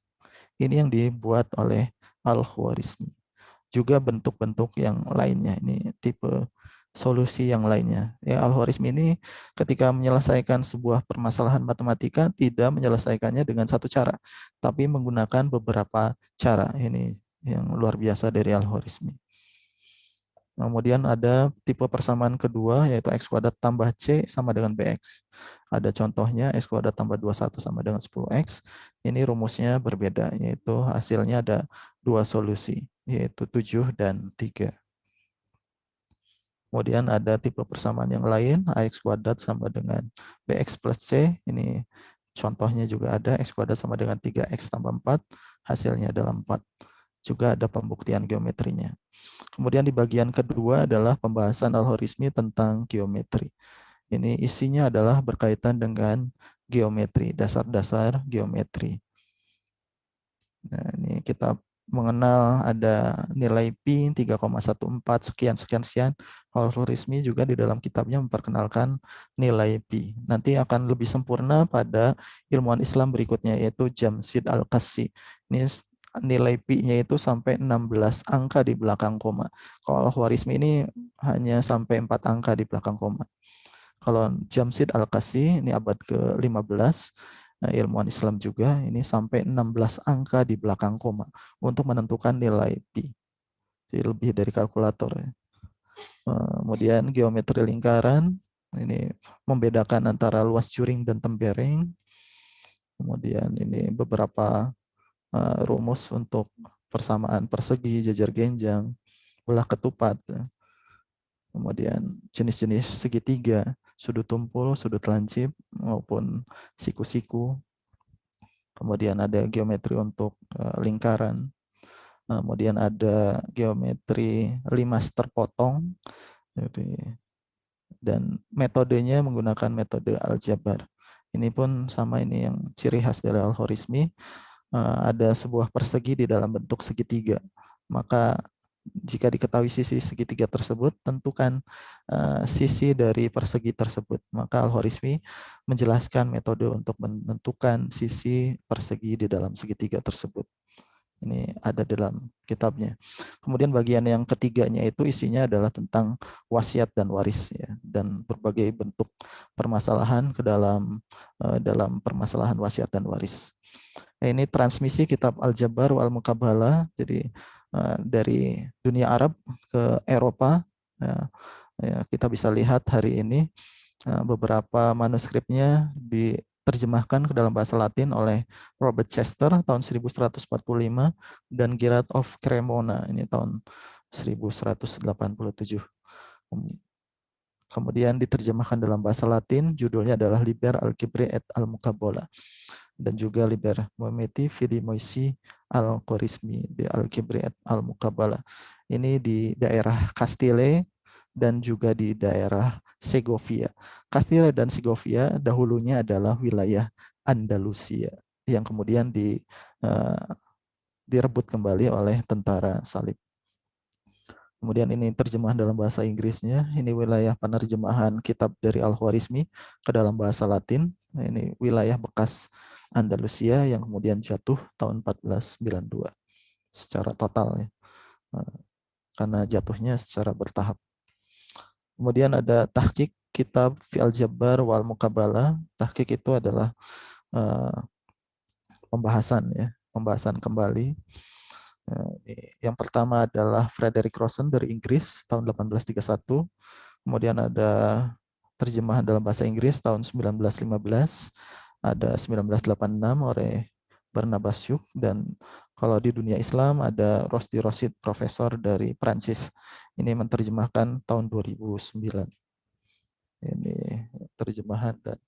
Ini yang dibuat oleh Al-Khwarizmi. Juga bentuk-bentuk yang lainnya. Ini tipe solusi yang lainnya. Ya, Al-Khwarizmi ini ketika menyelesaikan sebuah permasalahan matematika tidak menyelesaikannya dengan satu cara, tapi menggunakan beberapa cara. Ini yang luar biasa dari Al-Khwarizmi. Kemudian ada tipe persamaan kedua yaitu X kuadrat tambah C sama dengan BX. Ada contohnya X kuadrat tambah 21 sama dengan 10X. Ini rumusnya berbeda, yaitu hasilnya ada 2 solusi, yaitu 7 dan 3. Kemudian ada tipe persamaan yang lain, AX kuadrat sama dengan BX plus C. Ini contohnya juga ada, X kuadrat sama dengan 3X tambah 4, hasilnya adalah 4. Juga ada pembuktian geometrinya. Kemudian di bagian kedua adalah pembahasan Al-Khwarizmi tentang geometri. Ini isinya adalah berkaitan dengan geometri, dasar-dasar geometri. Nah, ini kita mengenal ada nilai pi 3,14 sekian sekian sekian. Al-Khwarizmi juga di dalam kitabnya memperkenalkan nilai pi. Nanti akan lebih sempurna pada ilmuwan Islam berikutnya, yaitu Jamshid Al-Qassi. Ini nilai pi-nya itu sampai 16 angka di belakang koma. Kalau Al-Khwarizmi ini hanya sampai 4 angka di belakang koma. Kalau Jamshid Al-Qassi ini abad ke-15, ilmuwan Islam juga, ini sampai 16 angka di belakang koma untuk menentukan nilai pi. Jadi lebih dari kalkulator ya. Kemudian geometri lingkaran, ini membedakan antara luas juring dan tempering. Kemudian ini beberapa rumus untuk persamaan persegi, jajar genjang, belah ketupat. Kemudian jenis-jenis segitiga, sudut tumpul, sudut lancip, maupun siku-siku. Kemudian ada geometri untuk lingkaran. Kemudian ada geometri limas terpotong. Dan metodenya menggunakan metode aljabar. Ini pun sama, ini yang ciri khas dari Al-Khwarizmi. Ada sebuah persegi di dalam bentuk segitiga. Maka jika diketahui sisi segitiga tersebut, tentukan sisi dari persegi tersebut. Maka Al-Khwarizmi menjelaskan metode untuk menentukan sisi persegi di dalam segitiga tersebut. Ini ada dalam kitabnya. Kemudian bagian yang ketiganya itu isinya adalah tentang wasiat dan waris ya, dan berbagai bentuk permasalahan ke dalam permasalahan wasiat dan waris. Ini transmisi kitab Al-Jabar wal Muqabalah, jadi dari dunia Arab ke Eropa. Ya, kita bisa lihat hari ini beberapa manuskripnya diterjemahkan ke dalam bahasa Latin oleh Robert Chester tahun 1145 dan Gerard of Cremona ini tahun 1187. Kemudian diterjemahkan dalam bahasa Latin, judulnya adalah Liber Algebrae et al-Muqabalah, dan juga Liber Moemeti Filimoisi al-Khwarizmi de Algebrae et al-Muqabalah. Ini di daerah Castile dan juga di daerah Segovia. Castile dan Segovia dahulunya adalah wilayah Andalusia yang kemudian direbut kembali oleh tentara salib. Kemudian ini terjemahan dalam bahasa Inggrisnya. Ini wilayah penerjemahan kitab dari Al-Khwarizmi ke dalam bahasa Latin. Nah, ini wilayah bekas Andalusia yang kemudian jatuh tahun 1492 secara total ya. Karena jatuhnya secara bertahap. Kemudian ada tahqiq kitab Fi Al-Jabbar wal Muqabalah. Tahqiq itu adalah pembahasan kembali. Yang pertama adalah Frederick Rosen dari Inggris tahun 1831. Kemudian ada terjemahan dalam bahasa Inggris tahun 1915. Ada 1986 oleh Barnabas Hugh, dan kalau di dunia Islam ada Rosdi Rosid, profesor dari Prancis. Ini menerjemahkan tahun 2009. Ini terjemahan. Dan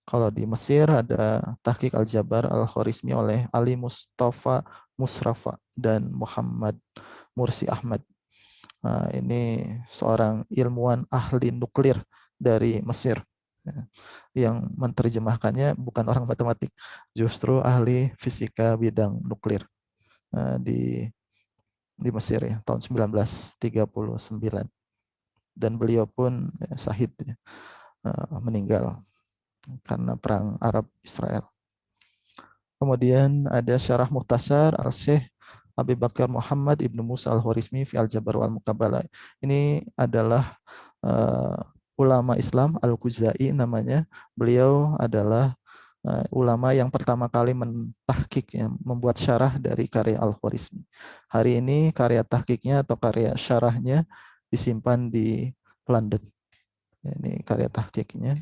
kalau di Mesir ada Tahqiq Al-Jabar Al-Khwarizmi oleh Ali Mustafa Musrafa dan Muhammad Mursi Ahmad. Nah, ini seorang ilmuwan ahli nuklir dari Mesir yang menerjemahkannya bukan orang matematik, justru ahli fisika bidang nuklir di Mesir ya, tahun 1939. Dan beliau pun syahid ya, meninggal karena perang Arab Israel. Kemudian ada Syarah Mukhtasar Al-Syekh Abi Bakar Muhammad Ibnu Musa Al-Khwarizmi fi Al-Jabar wal Muqabalah. Ini adalah ulama Islam Al-Khuzai namanya. Beliau adalah ulama yang pertama kali mentahqiq ya, membuat syarah dari karya Al-Khwarizmi. Hari ini karya tahqiqnya atau karya syarahnya disimpan di London. Ini karya tahqiqnya.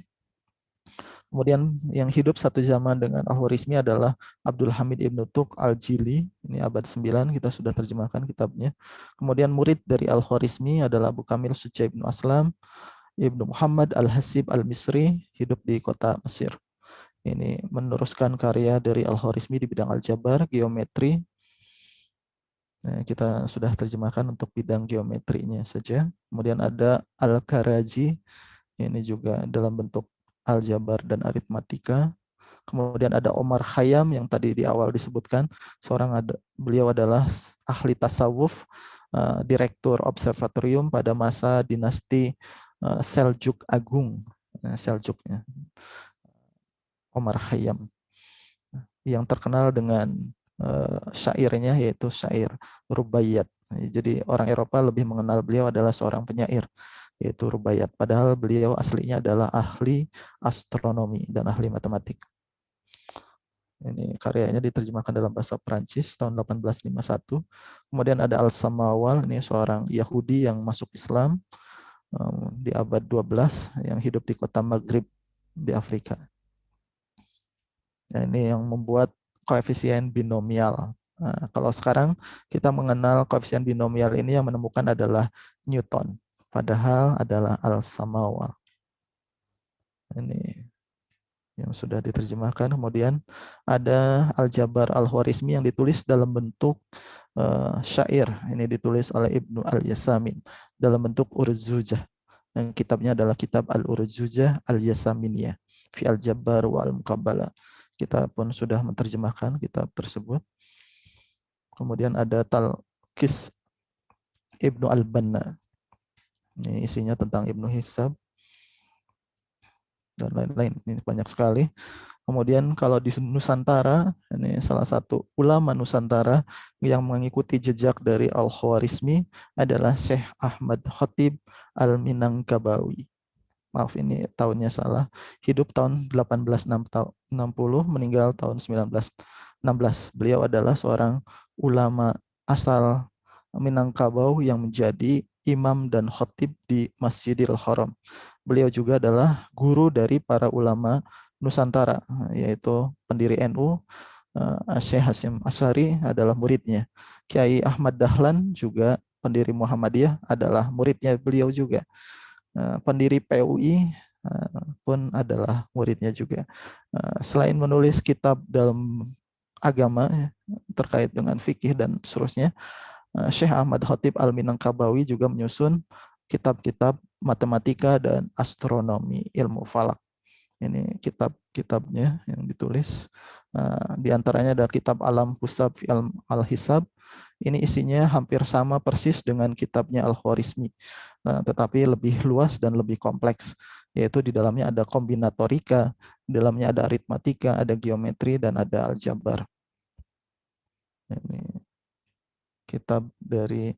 Kemudian yang hidup satu zaman dengan Al-Khwarizmi adalah Abdul Hamid Ibnu Tuq Al-Jili. Ini abad 9, kita sudah terjemahkan kitabnya. Kemudian murid dari Al-Khwarizmi adalah Abu Kamil Suja Ibnu Aslam, Ibnu Muhammad Al-Hasib Al-Misri, hidup di kota Mesir. Ini meneruskan karya dari Al-Khwarizmi di bidang aljabar, geometri. Nah, kita sudah terjemahkan untuk bidang geometrinya saja. Kemudian ada Al-Karaji, ini juga dalam bentuk aljabar dan aritmatika. Kemudian ada Omar Khayyam yang tadi di awal disebutkan, beliau adalah ahli tasawuf, direktur observatorium pada masa dinasti Seljuk Agung, Seljuknya, Omar Khayyam, yang terkenal dengan syairnya yaitu syair Rubaiyat. Jadi orang Eropa lebih mengenal beliau adalah seorang penyair yaitu Rubaiyat, padahal beliau aslinya adalah ahli astronomi dan ahli matematik. Ini karyanya diterjemahkan dalam bahasa Prancis tahun 1851. Kemudian ada Al-Samawal, ini seorang Yahudi yang masuk Islam di abad 12 yang hidup di kota Maghrib di Afrika. Nah, ini yang membuat koefisien binomial. Nah, kalau sekarang kita mengenal koefisien binomial ini yang menemukan adalah Newton, padahal adalah Al-Samawal. Ini yang sudah diterjemahkan. Kemudian ada Al-Jabar Al-Khwarizmi yang ditulis dalam bentuk syair. Ini ditulis oleh Ibnu Al-Yasamin dalam bentuk Urzujah. Yang kitabnya adalah kitab Al-Urzujah Al-Yasaminiyah fi Al-Jabar wa Al-Muqabbalah. Kita pun sudah menerjemahkan kitab tersebut. Kemudian ada Talqis Ibnu Al-Banna. Ini isinya tentang Ibnu Hisab dan lain-lain. Ini banyak sekali. Kemudian kalau di Nusantara, ini salah satu ulama Nusantara yang mengikuti jejak dari Al-Khwarizmi adalah Syekh Ahmad Khatib Al-Minangkabawi. Maaf, ini tahunnya salah. Hidup tahun 1860, meninggal tahun 1916. Beliau adalah seorang ulama asal Minangkabau yang menjadi imam dan khatib di Masjidil Haram. Beliau juga adalah guru dari para ulama Nusantara, yaitu pendiri NU, Syekh Hasyim Asy'ari adalah muridnya. Kiai Ahmad Dahlan juga pendiri Muhammadiyah adalah muridnya beliau juga. Pendiri PUI pun adalah muridnya juga. Selain menulis kitab dalam agama terkait dengan fikih dan seterusnya, Syekh Ahmad Khatib Al-Minangkabawi juga menyusun kitab-kitab matematika dan astronomi, ilmu falak. Ini kitab-kitabnya yang ditulis. Di antaranya ada kitab Alam Husab fi Al-Hisab. Ini isinya hampir sama persis dengan kitabnya Al-Khwarizmi, tetapi lebih luas dan lebih kompleks. Yaitu di dalamnya ada kombinatorika, di dalamnya ada aritmatika, ada geometri, dan ada aljabar. Ini kitab dari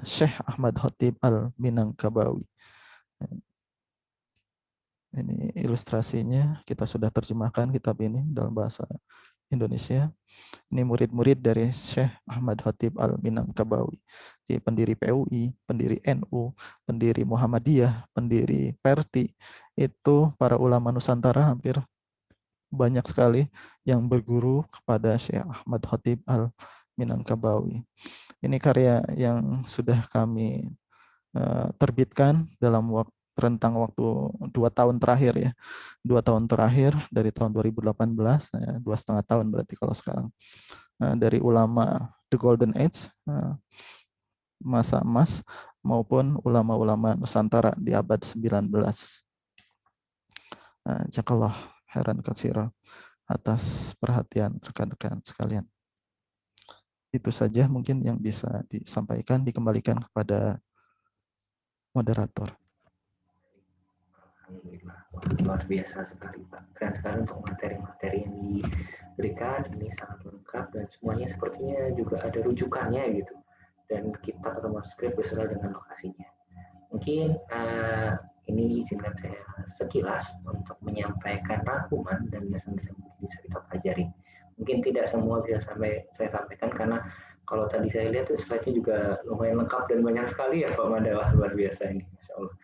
Syekh Ahmad Khatib Al-Minangkabawi. Ini ilustrasinya, kita sudah terjemahkan kitab ini dalam bahasa Indonesia. Ini murid-murid dari Syekh Ahmad Khatib Al-Minangkabawi. Jadi pendiri PUI, pendiri NU, pendiri Muhammadiyah, pendiri Perti. Itu para ulama Nusantara hampir banyak sekali yang berguru kepada Syekh Ahmad Khatib Al-Minangkabawi. Ini karya yang sudah kami terbitkan dalam rentang waktu 2 tahun terakhir ya. 2 tahun terakhir dari tahun 2018, 2,5 tahun berarti kalau sekarang. Dari ulama The Golden Age, masa emas, maupun ulama-ulama Nusantara di abad 19. Jazakallah khairan katsira atas perhatian rekan-rekan sekalian. Itu saja mungkin yang bisa disampaikan, dikembalikan kepada moderator. Alhamdulillah, luar biasa sekali Pak. Keren sekali untuk materi-materi yang diberikan, ini sangat lengkap dan semuanya sepertinya juga ada rujukannya gitu. Dan kita atau manuskrip beserta dengan lokasinya. Mungkin ini izinkan saya sekilas untuk menyampaikan rangkuman dan lesson yang bisa kita pelajari. Mungkin tidak semua bisa saya sampaikan karena kalau tadi saya lihat slide-nya juga lumayan lengkap dan banyak sekali ya Pak Madalah, luar biasa ini, Masya Allah.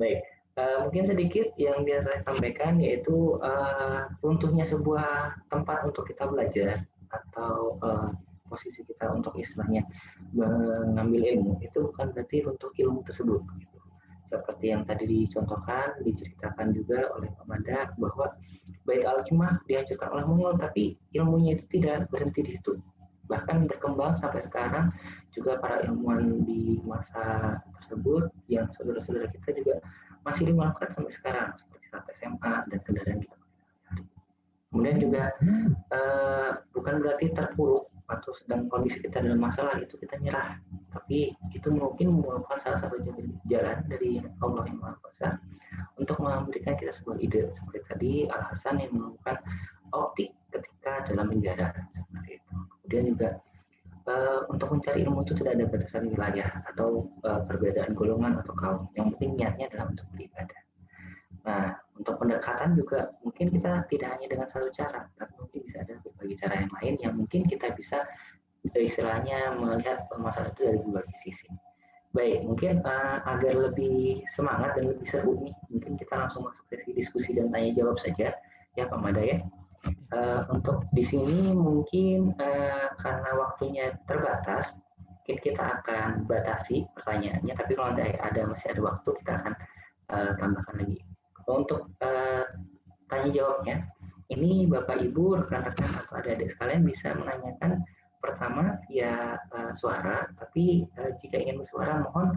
Baik. Mungkin sedikit yang biasa saya sampaikan yaitu runtuhnya sebuah tempat untuk kita belajar atau posisi kita untuk istilahnya mengambil ilmu itu bukan berarti runtuh ilmu tersebut. Gitu. Seperti yang tadi dicontohkan, diceritakan juga oleh Pak Mada bahwa Bait Al-Hikmah dihancurkan oleh Mongol, tapi ilmunya itu tidak berhenti di situ. Bahkan berkembang sampai sekarang juga para ilmuwan di masa tersebut yang saudara-saudara kita juga masih dimanfaatkan sampai sekarang seperti saat SMA dan kendaraan kita. Kemudian juga bukan berarti terpuruk atau sedang kondisi kita dalam masalah itu kita nyerah, tapi itu mungkin merupakan salah satu jalan dari Allah yang Maha Kuasa untuk memberikan kita sebuah ide seperti tadi alasan yang melakukan optik ketika dalam penjara seperti itu. Kemudian juga untuk mencari ilmu itu tidak ada batasan wilayah atau perbedaan golongan atau kaum. Yang penting niatnya adalah untuk beribadah. Nah, untuk pendekatan juga mungkin kita tidak hanya dengan satu cara, tapi mungkin bisa ada berbagai cara yang lain yang mungkin kita bisa istilahnya melihat masalah itu dari berbagai sisi. Baik, mungkin agar lebih semangat dan lebih seru nih, mungkin kita langsung masuk sesi diskusi dan tanya jawab saja, ya Pak Mada ya. Untuk di sini mungkin karena waktunya terbatas, mungkin kita akan batasi pertanyaannya, tapi kalau masih ada waktu kita akan tambahkan lagi. Untuk tanya jawabnya, ini Bapak Ibu, rekan-rekan atau adik-adik sekalian bisa menanyakan pertama via suara, tapi jika ingin bersuara mohon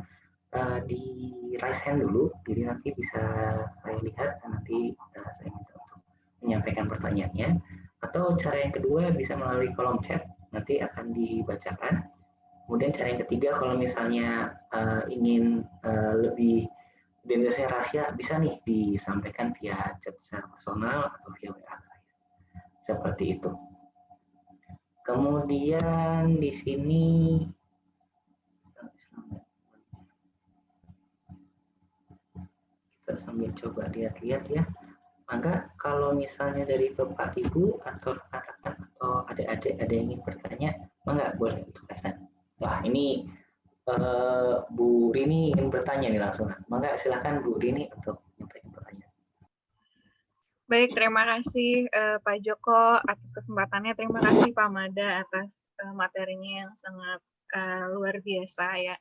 di raise hand dulu, jadi nanti bisa saya lihat dan nanti saya minta untuk menyampaikan pertanyaannya. Atau cara yang kedua bisa melalui kolom chat, nanti akan dibacakan. Kemudian cara yang ketiga kalau misalnya ingin lebih identitasnya rahasia bisa nih disampaikan via chat secara personal atau via WA saya. Seperti itu. Kemudian di sini kita sambil coba lihat-lihat ya. Maka kalau misalnya dari Bapak Ibu atau rekan-rekan atau adik-adik ada yang ingin bertanya, enggak boleh untuk pesan. Wah ini Bu Rini ingin bertanya nih langsung. Maka silakan Bu Rini untuk menyampaikan pertanyaan. Baik, terima kasih Pak Joko atas kesempatannya. Terima kasih Pak Mada atas materinya yang sangat luar biasa ya.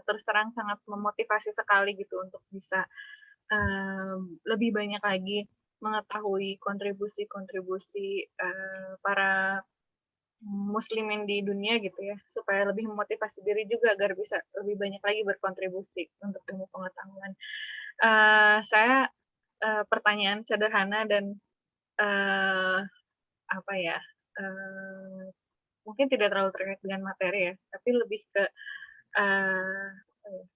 Terus terang sangat memotivasi sekali gitu untuk bisa lebih banyak lagi mengetahui kontribusi-kontribusi para muslimin di dunia gitu ya, supaya lebih memotivasi diri juga agar bisa lebih banyak lagi berkontribusi untuk ilmu pengetahuan. Saya pertanyaan sederhana dan apa ya, mungkin tidak terlalu terkait dengan materi ya, tapi lebih ke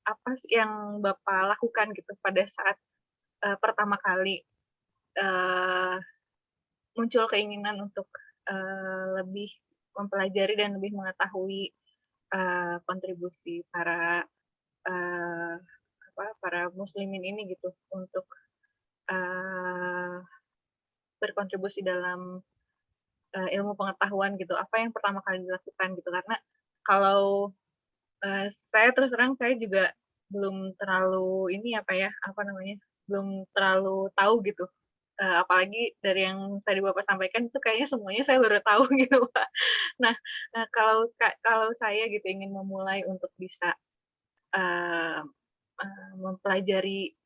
apa sih yang Bapak lakukan gitu pada saat pertama kali muncul keinginan untuk lebih mempelajari dan lebih mengetahui kontribusi para para muslimin ini gitu untuk berkontribusi dalam ilmu pengetahuan gitu. Apa yang pertama kali dilakukan gitu, karena kalau saya terus terang saya juga belum terlalu ini belum terlalu tahu gitu. Apalagi dari yang tadi Bapak sampaikan itu kayaknya semuanya saya baru tahu gitu Pak. Nah, kalau saya gitu ingin memulai untuk bisa mempelajari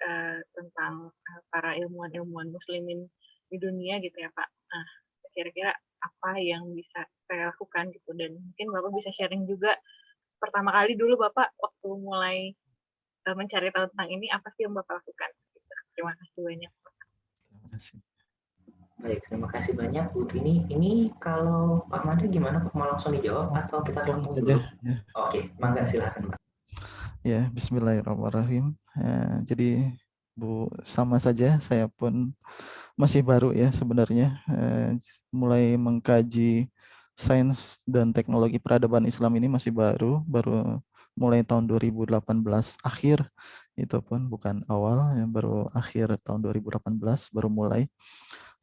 tentang para ilmuwan-ilmuwan muslimin di dunia gitu ya Pak. Nah, kira-kira apa yang bisa saya lakukan gitu, dan mungkin Bapak bisa sharing juga pertama kali dulu Bapak waktu mulai mencari tahu tentang ini apa sih yang Bapak lakukan. Gitu. Terima kasih banyak. Terima kasih. Baik, terima kasih banyak Bu Rini. Ini kalau Pak Mada gimana Pak, mau langsung dijawab atau kita langsung dulu? Ya. Oke, mangga silakan Pak. Ya, bismillahirrahmanirrahim. Jadi Bu, sama saja saya pun masih baru ya sebenarnya, mulai mengkaji sains dan teknologi peradaban Islam ini masih baru mulai tahun 2018 akhir, itu pun bukan awal ya, baru akhir tahun 2018 baru mulai.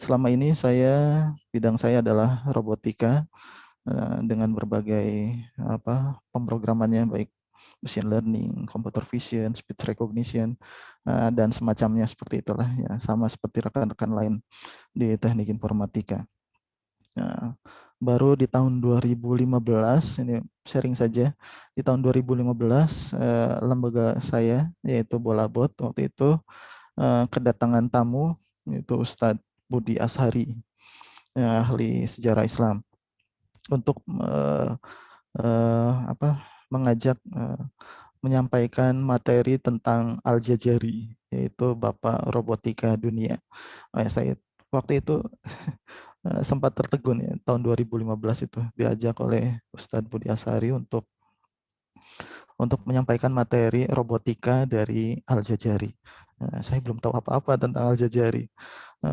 Selama ini bidang saya adalah robotika dengan berbagai pemrogramannya, baik machine learning, computer vision, speech recognition, dan semacamnya seperti itulah ya, sama seperti rekan-rekan lain di teknik informatika. Nah, baru di tahun 2015, ini sharing saja, di tahun 2015 lembaga saya yaitu Bolabot waktu itu kedatangan tamu yaitu Ustadz Budi Ashari, ahli sejarah Islam, untuk mengajak menyampaikan materi tentang Al-Jazari, yaitu Bapak Robotika Dunia. Saya waktu itu sempat tertegun ya tahun 2015 itu diajak oleh Ustadz Budi Asari untuk menyampaikan materi robotika dari Al-Jazari. Saya belum tahu apa-apa tentang Al-Jazari.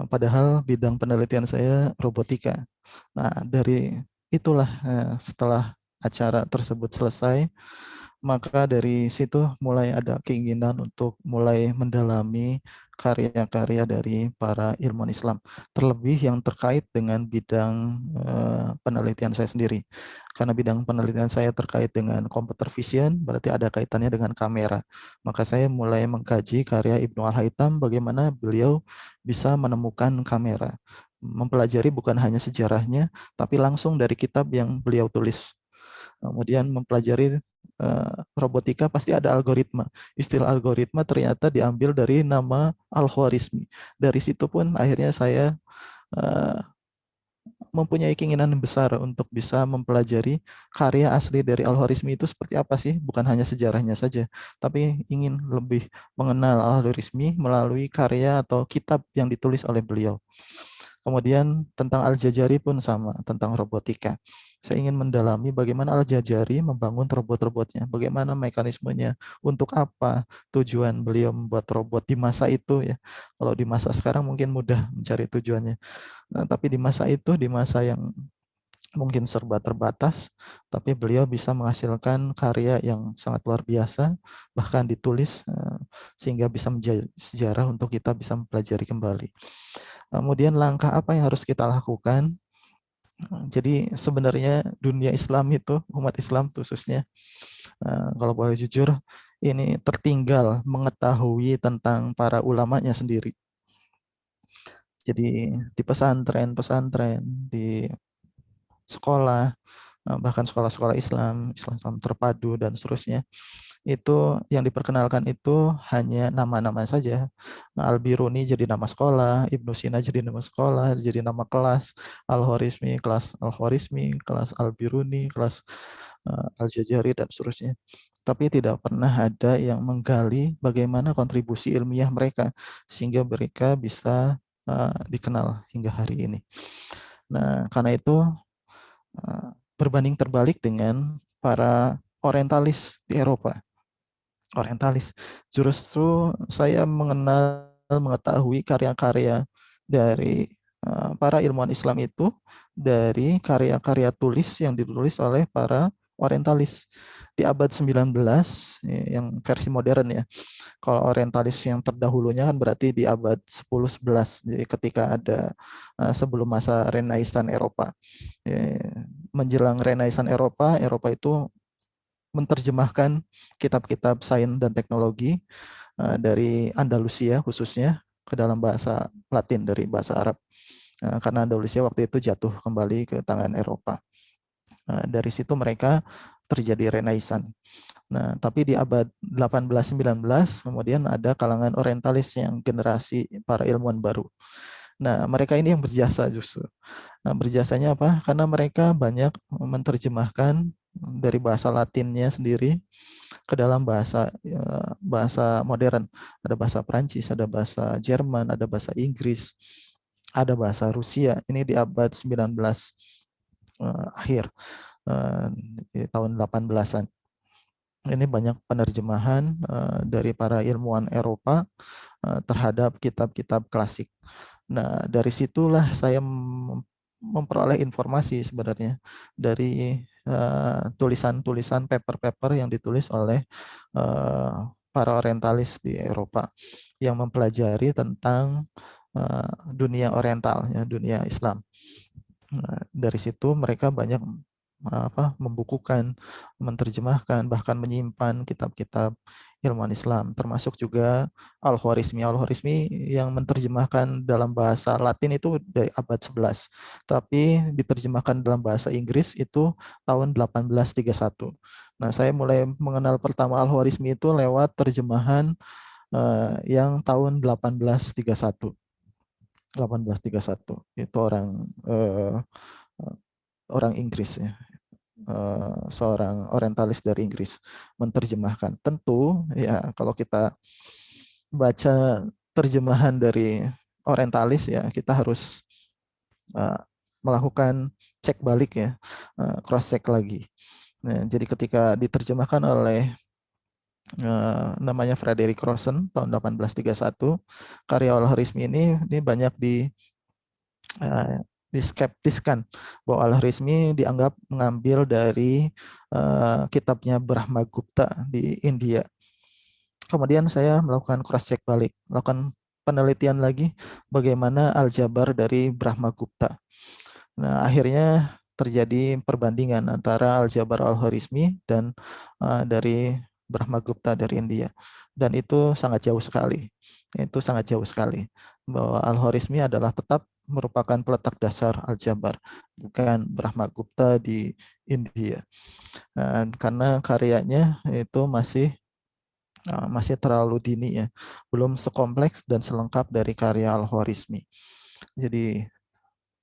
Padahal bidang penelitian saya robotika. Nah, dari itulah setelah acara tersebut selesai, maka dari situ mulai ada keinginan untuk mulai mendalami karya-karya dari para ilmuwan Islam, terlebih yang terkait dengan bidang penelitian saya sendiri. Karena bidang penelitian saya terkait dengan computer vision, berarti ada kaitannya dengan kamera. Maka saya mulai mengkaji karya Ibnu Al-Haytham, bagaimana beliau bisa menemukan kamera. Mempelajari bukan hanya sejarahnya, tapi langsung dari kitab yang beliau tulis. Kemudian mempelajari robotika, pasti ada algoritma. Istilah algoritma ternyata diambil dari nama Al-Khwarizmi. Dari situ pun akhirnya saya mempunyai keinginan besar untuk bisa mempelajari karya asli dari Al-Khwarizmi itu seperti apa sih, bukan hanya sejarahnya saja, tapi ingin lebih mengenal Al-Khwarizmi melalui karya atau kitab yang ditulis oleh beliau. Kemudian tentang Al-Jazari pun sama, tentang robotika. Saya ingin mendalami bagaimana Al-Jazari membangun robot-robotnya, bagaimana mekanismenya, untuk apa tujuan beliau membuat robot di masa itu ya. Kalau di masa sekarang mungkin mudah mencari tujuannya. Nah, tapi di masa itu, di masa yang mungkin serba terbatas, tapi beliau bisa menghasilkan karya yang sangat luar biasa, bahkan ditulis sehingga bisa menjadi sejarah untuk kita bisa mempelajari kembali. Kemudian langkah apa yang harus kita lakukan? Jadi sebenarnya dunia Islam itu, umat Islam khususnya, kalau boleh jujur, ini tertinggal mengetahui tentang para ulamanya sendiri. Jadi di pesantren, di sekolah, bahkan sekolah-sekolah Islam terpadu dan seterusnya, itu yang diperkenalkan itu hanya nama-nama saja. Al-Biruni jadi nama sekolah, Ibnu Sina jadi nama sekolah, jadi nama kelas, Al-Khwarizmi kelas Al-Khwarizmi, kelas Al-Biruni, kelas Al-Jazari dan seterusnya. Tapi tidak pernah ada yang menggali bagaimana kontribusi ilmiah mereka sehingga mereka bisa dikenal hingga hari ini. Nah, karena itu berbanding terbalik dengan para orientalis di Eropa. Orientalis, justru saya mengetahui karya-karya dari para ilmuwan Islam itu dari karya-karya tulis yang ditulis oleh para orientalis di abad 19 yang versi modern ya. Kalau orientalis yang terdahulunya kan berarti di abad 10-11, jadi ketika ada sebelum masa Renaissance Eropa. Menjelang Renaissance Eropa itu menerjemahkan kitab-kitab sains dan teknologi dari Andalusia khususnya ke dalam bahasa Latin dari bahasa Arab. Karena Andalusia waktu itu jatuh kembali ke tangan Eropa. Dari situ mereka terjadi Renaissance. Nah, tapi di abad 18-19 kemudian ada kalangan orientalis yang generasi para ilmuwan baru. Nah, mereka ini yang berjasa justru. Nah, berjasanya apa? Karena mereka banyak menerjemahkan dari bahasa Latinnya sendiri ke dalam bahasa modern. Ada bahasa Prancis, ada bahasa Jerman, ada bahasa Inggris, ada bahasa Rusia. Ini di abad 19 akhir, di tahun 18-an. Ini banyak penerjemahan dari para ilmuwan Eropa terhadap kitab-kitab klasik. Nah, dari situlah saya memperoleh informasi sebenarnya dari tulisan-tulisan paper-paper yang ditulis oleh para orientalis di Eropa yang mempelajari tentang dunia oriental, ya, dunia Islam. Nah, dari situ mereka banyak membukukan, menerjemahkan, bahkan menyimpan kitab-kitab ilmuwan Islam, termasuk juga Al-Khwarizmi. Al-Khwarizmi yang menerjemahkan dalam bahasa Latin itu dari abad 11, tapi diterjemahkan dalam bahasa Inggris itu tahun 1831. Nah, saya mulai mengenal pertama Al-Khwarizmi itu lewat terjemahan yang tahun 1831. 1831 itu orang Inggris ya. Seorang orientalis dari Inggris menerjemahkan. Tentu ya kalau kita baca terjemahan dari orientalis ya kita harus melakukan cek balik ya, cross check lagi. Nah, jadi ketika diterjemahkan oleh namanya Frederick Rosen tahun 1831, karya Al-Khwarizmi ini banyak diskeptiskan bahwa Al-Khwarizmi dianggap mengambil dari kitabnya Brahmagupta di India. Kemudian saya melakukan cross check balik, melakukan penelitian lagi bagaimana aljabar dari Brahmagupta. Nah, akhirnya terjadi perbandingan antara aljabar Al-Khwarizmi dan dari Brahmagupta dari India. Dan itu sangat jauh sekali. Itu sangat jauh sekali. Bahwa Al-Khwarizmi adalah tetap merupakan peletak dasar aljabar, bukan Brahmagupta di India. Karena karyanya itu masih terlalu dini ya, belum sekompleks dan selengkap dari karya Al-Khwarizmi. Jadi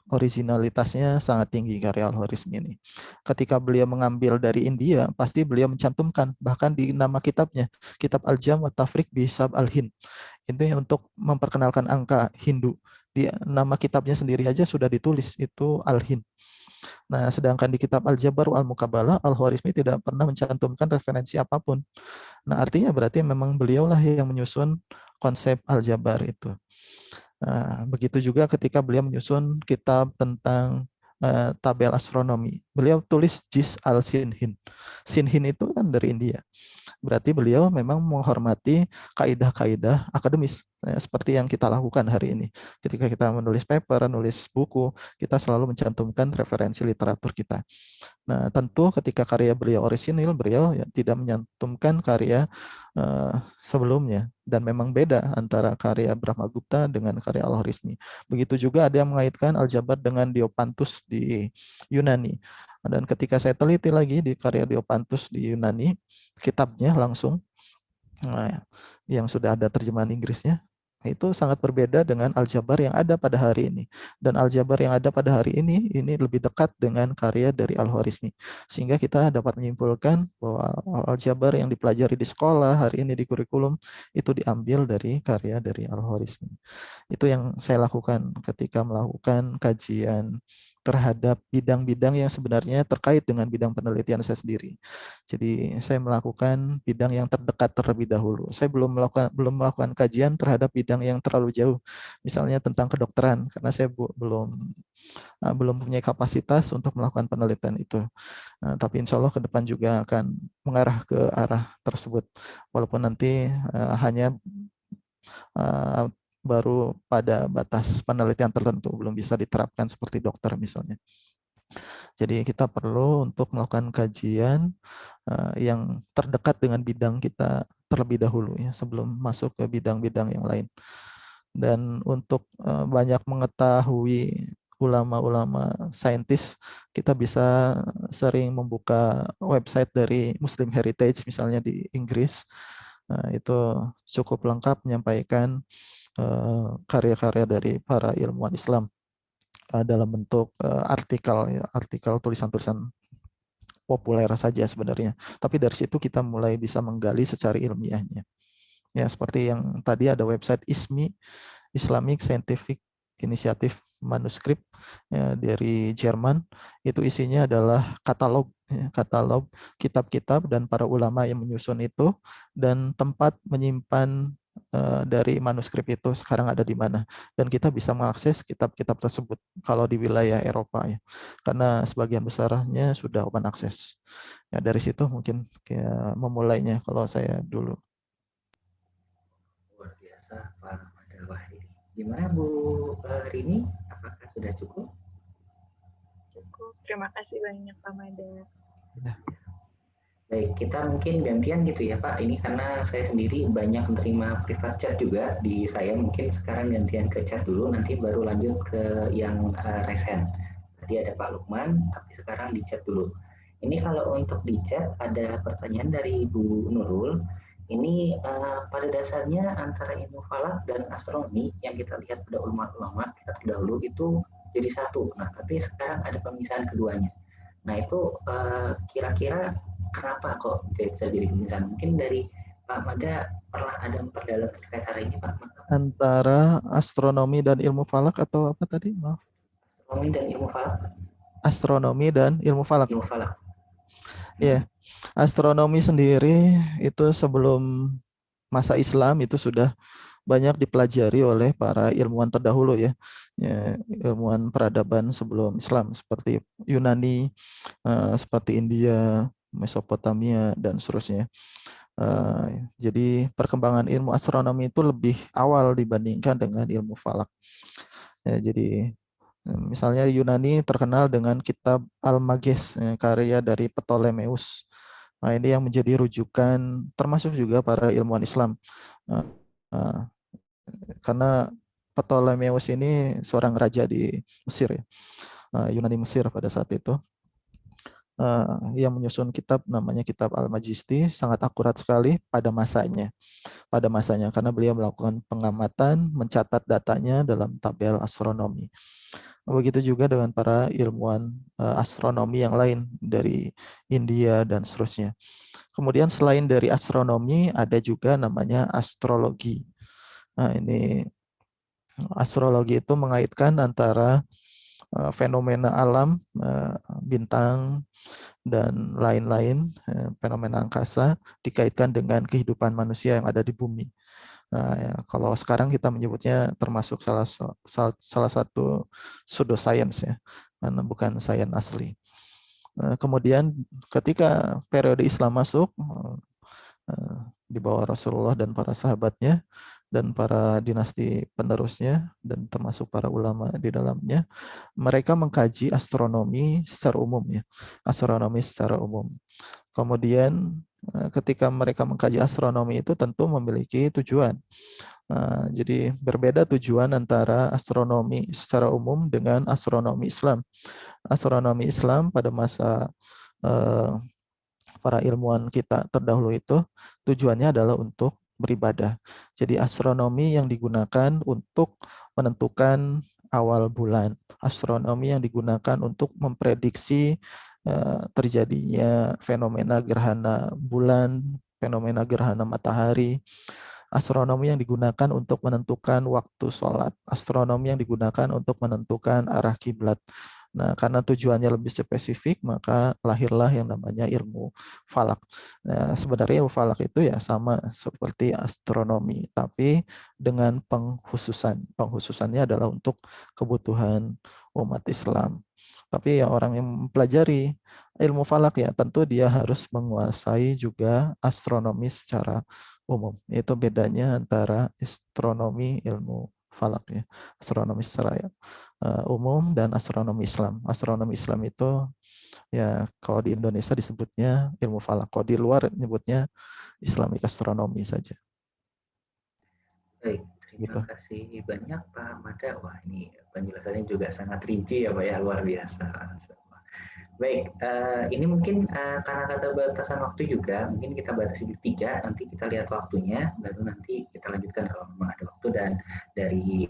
originalitasnya sangat tinggi karya Al-Khwarizmi ini. Ketika beliau mengambil dari India, pasti beliau mencantumkan bahkan di nama kitabnya, Kitab Al-Jam wa Tafriq bi Hisab Al-Hind. Itu untuk memperkenalkan angka Hindu. Di nama kitabnya sendiri aja sudah ditulis itu Al-Hind. Nah, sedangkan di kitab Al-Jabar Al-Muqabalah, Al-Khwarizmi tidak pernah mencantumkan referensi apapun. Nah, artinya berarti memang beliaulah yang menyusun konsep Al-Jabar itu. Nah, begitu juga ketika beliau menyusun kitab tentang tabel astronomi. Beliau tulis Jis al-Sinhin. Sinhin itu kan dari India. Berarti beliau memang menghormati kaidah-kaidah akademis seperti yang kita lakukan hari ini. Ketika kita menulis paper, menulis buku, kita selalu mencantumkan referensi literatur kita. Nah, tentu ketika karya beliau orisinil, beliau ya, tidak menyantumkan karya sebelumnya. Dan memang beda antara karya Brahmagupta dengan karya Al-Khwarizmi. Begitu juga ada yang mengaitkan Aljabar dengan Diopantus di Yunani. Dan ketika saya teliti lagi di karya Diopantus di Yunani, kitabnya langsung, yang sudah ada terjemahan Inggrisnya, itu sangat berbeda dengan aljabar yang ada pada hari ini. Dan aljabar yang ada pada hari ini lebih dekat dengan karya dari Al-Khwarizmi. Sehingga kita dapat menyimpulkan bahwa aljabar yang dipelajari di sekolah hari ini di kurikulum itu diambil dari karya dari Al-Khwarizmi. Itu yang saya lakukan ketika melakukan kajian terhadap bidang-bidang yang sebenarnya terkait dengan bidang penelitian saya sendiri. Jadi saya melakukan bidang yang terdekat terlebih dahulu. Saya belum melakukan kajian terhadap bidang yang terlalu jauh, misalnya tentang kedokteran, karena saya belum punya kapasitas untuk melakukan penelitian itu. Tapi insya Allah ke depan juga akan mengarah ke arah tersebut, walaupun nanti hanya baru pada batas penelitian tertentu, belum bisa diterapkan seperti dokter misalnya. Jadi kita perlu untuk melakukan kajian yang terdekat dengan bidang kita terlebih dahulu ya, sebelum masuk ke bidang-bidang yang lain. Dan untuk banyak mengetahui ulama-ulama saintis, kita bisa sering membuka website dari Muslim Heritage misalnya di Inggris. Itu cukup lengkap menyampaikan karya-karya dari para ilmuwan Islam dalam bentuk artikel tulisan-tulisan populer saja sebenarnya. Tapi dari situ kita mulai bisa menggali secara ilmiahnya. Ya, seperti yang tadi ada website ISMI, Islamic Scientific Initiative Manuscript ya, dari Jerman. Itu isinya adalah katalog kitab-kitab dan para ulama yang menyusun itu, dan tempat menyimpan dari manuskrip itu sekarang ada di mana, dan kita bisa mengakses kitab-kitab tersebut kalau di wilayah Eropa ya, karena sebagian besarnya sudah open access ya. Dari situ mungkin memulainya kalau saya dulu. Luar biasa Pak Wahid. Gimana Bu Rini, apakah sudah cukup? Cukup, terima kasih banyak Pak Mada. Ya. Baik, kita mungkin gantian gitu ya Pak. Ini karena saya sendiri banyak menerima private chat juga di saya. Mungkin sekarang gantian ke chat dulu, nanti baru lanjut ke yang resen. Tadi ada Pak Lukman, tapi sekarang di chat dulu. Ini kalau untuk di chat ada pertanyaan dari Bu Nurul. Ini pada dasarnya antara ilmu falak dan astronomi yang kita lihat pada ulama-ulama kita terdahulu itu jadi satu. Nah, tapi sekarang ada pemisahan keduanya. Nah, itu kira-kira kenapa kok bisa jadi pemisahan? Mungkin dari Pak Mada pernah ada memperdalam terkait hal ini, Pak? Antara astronomi dan ilmu falak atau apa tadi? Maaf. Astronomi dan ilmu falak. Astronomi dan ilmu falak. Ilmu falak. Ya, astronomi sendiri itu sebelum masa Islam itu sudah banyak dipelajari oleh para ilmuwan terdahulu ya, ilmuwan peradaban sebelum Islam seperti Yunani, seperti India, Mesopotamia dan seterusnya. Jadi perkembangan ilmu astronomi itu lebih awal dibandingkan dengan ilmu falak. Ya, jadi misalnya Yunani terkenal dengan kitab Almagest, karya dari Ptolemeus. Nah, ini yang menjadi rujukan termasuk juga para ilmuwan Islam. Karena Ptolemeus ini seorang raja di Mesir, ya, Yunani Mesir pada saat itu. Yang menyusun kitab namanya kitab Al-Majisti, sangat akurat sekali pada masanya karena beliau melakukan pengamatan, mencatat datanya dalam tabel astronomi. Begitu juga dengan para ilmuwan astronomi yang lain dari India dan seterusnya. Kemudian selain dari astronomi ada juga namanya astrologi. Nah, ini astrologi itu mengaitkan antara fenomena alam, bintang, dan lain-lain, fenomena angkasa dikaitkan dengan kehidupan manusia yang ada di bumi. Nah, ya, kalau sekarang kita menyebutnya termasuk salah satu pseudoscience ya, karena bukan sains asli. Kemudian ketika periode Islam masuk di bawah Rasulullah dan para sahabatnya dan para dinasti penerusnya dan termasuk para ulama di dalamnya, mereka mengkaji astronomi secara umum ya, astronomi secara umum. Kemudian ketika mereka mengkaji astronomi itu tentu memiliki tujuan. Jadi berbeda tujuan antara astronomi secara umum dengan astronomi Islam. Astronomi Islam pada masa para ilmuwan kita terdahulu itu tujuannya adalah untuk beribadah. Jadi astronomi yang digunakan untuk menentukan awal bulan. Astronomi yang digunakan untuk memprediksi terjadinya fenomena gerhana bulan, fenomena gerhana matahari. Astronomi yang digunakan untuk menentukan waktu sholat. Astronomi yang digunakan untuk menentukan arah kiblat. Nah, karena tujuannya lebih spesifik, maka lahirlah yang namanya ilmu falak. Nah, sebenarnya ilmu falak itu ya sama seperti astronomi, tapi dengan pengkhususan. Pengkhususannya adalah untuk kebutuhan umat Islam. Tapi ya orang yang mempelajari ilmu falak ya tentu dia harus menguasai juga astronomi secara umum. Itu bedanya antara astronomi ilmu falak ya, astronomi secara umum dan astronomi Islam. Astronomi Islam itu ya kalau di Indonesia disebutnya ilmu falak, kalau di luar nyebutnya Islamic astronomi saja. Baik, terima kasih banyak Pak Mada. Wah, ini penjelasannya juga sangat rinci ya Pak ya, luar biasa. Baik, ini mungkin karena kata batasan waktu juga, mungkin kita batasi di 3, nanti kita lihat waktunya, baru nanti kita lanjutkan kalau memang ada waktu dan dari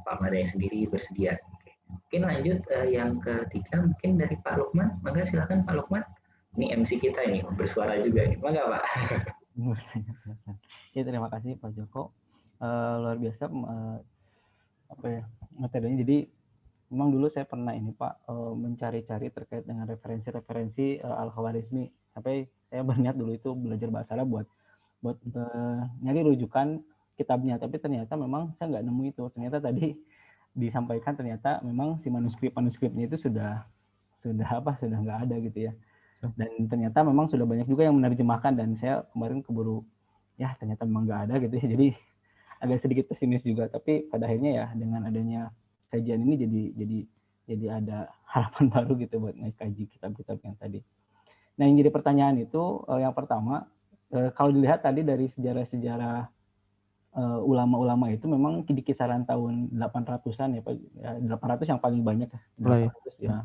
Pak Mada sendiri bersedia. Oke. Mungkin lanjut yang ketiga, mungkin dari Pak Lukman. Maka silakan Pak Lukman. Ini MC kita ini, bersuara juga. Maka Pak. Ya, terima kasih Pak Joko. Luar biasa apa ya materinya. Jadi memang dulu saya pernah ini Pak mencari-cari terkait dengan referensi-referensi Al-Khawarizmi, sampai saya berniat dulu itu belajar bahasa Arab buat nyari rujukan kitabnya, tapi ternyata memang saya nggak nemu itu. Ternyata tadi disampaikan ternyata memang si manuskripnya itu sudah nggak ada gitu ya. Dan ternyata memang sudah banyak juga yang menerjemahkan, dan saya kemarin keburu ya ternyata memang nggak ada gitu ya. Jadi agak sedikit pesimis juga, tapi pada akhirnya ya dengan adanya kajian ini jadi ada harapan baru gitu buat ngaji kitab-kitab yang tadi. Nah, yang jadi pertanyaan itu yang pertama, kalau dilihat tadi dari sejarah-sejarah ulama-ulama itu memang di kisaran tahun 800-an ya Pak, 800 yang paling banyak, 800 ya.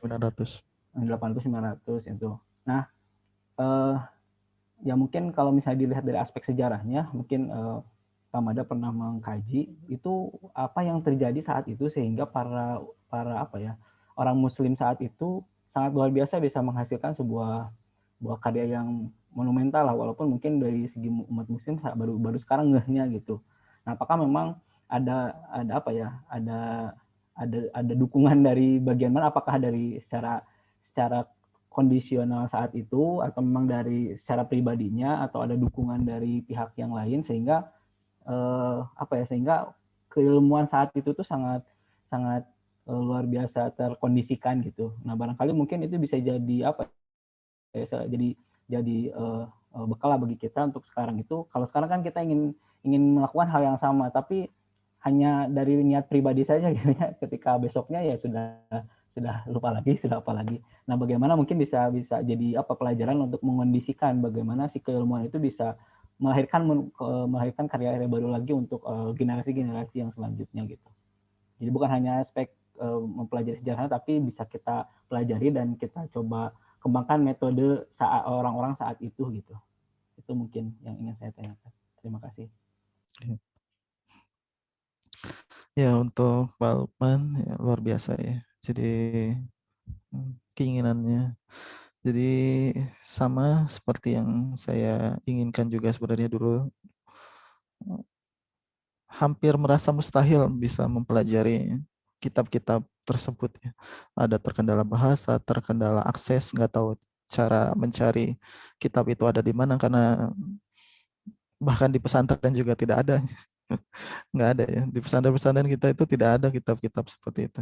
900. 800-900 itu. Nah, ya mungkin kalau misalnya dilihat dari aspek sejarahnya, mungkin Pak Mada pernah mengkaji itu apa yang terjadi saat itu sehingga para apa ya orang Muslim saat itu sangat luar biasa bisa menghasilkan sebuah karya yang monumental lah, walaupun mungkin dari segi umat Muslim baru sekarang ngehnya gitu. Nah, apakah memang ada apa ya ada ada dukungan dari bagian mana, apakah dari secara kondisional saat itu atau memang dari secara pribadinya atau ada dukungan dari pihak yang lain sehingga sehingga keilmuan saat itu tuh sangat luar biasa terkondisikan gitu. Nah, barangkali mungkin itu bisa jadi jadi bekal lah bagi kita untuk sekarang itu. Kalau sekarang kan kita ingin melakukan hal yang sama, tapi hanya dari niat pribadi saja gitu ya. Ketika besoknya ya sudah lupa lagi, sudah apa lagi. Nah, bagaimana mungkin bisa jadi pelajaran untuk mengondisikan bagaimana si keilmuan itu bisa melahirkan karya-karya baru lagi untuk generasi-generasi yang selanjutnya gitu. Jadi bukan hanya aspek mempelajari sejarah, tapi bisa kita pelajari dan kita coba kembangkan metode orang-orang saat itu gitu. Itu mungkin yang ingin saya tanyakan. Terima kasih. Ya, untuk Pak Lukman ya, luar biasa ya. Jadi keinginannya jadi sama seperti yang saya inginkan juga sebenarnya dulu. Hampir merasa mustahil bisa mempelajari kitab-kitab tersebut ya. Ada terkendala bahasa, terkendala akses, nggak tahu cara mencari kitab itu ada di mana, karena bahkan di pesantren juga tidak ada. Nggak ada ya. Di pesantren-pesantren kita itu tidak ada kitab-kitab seperti itu.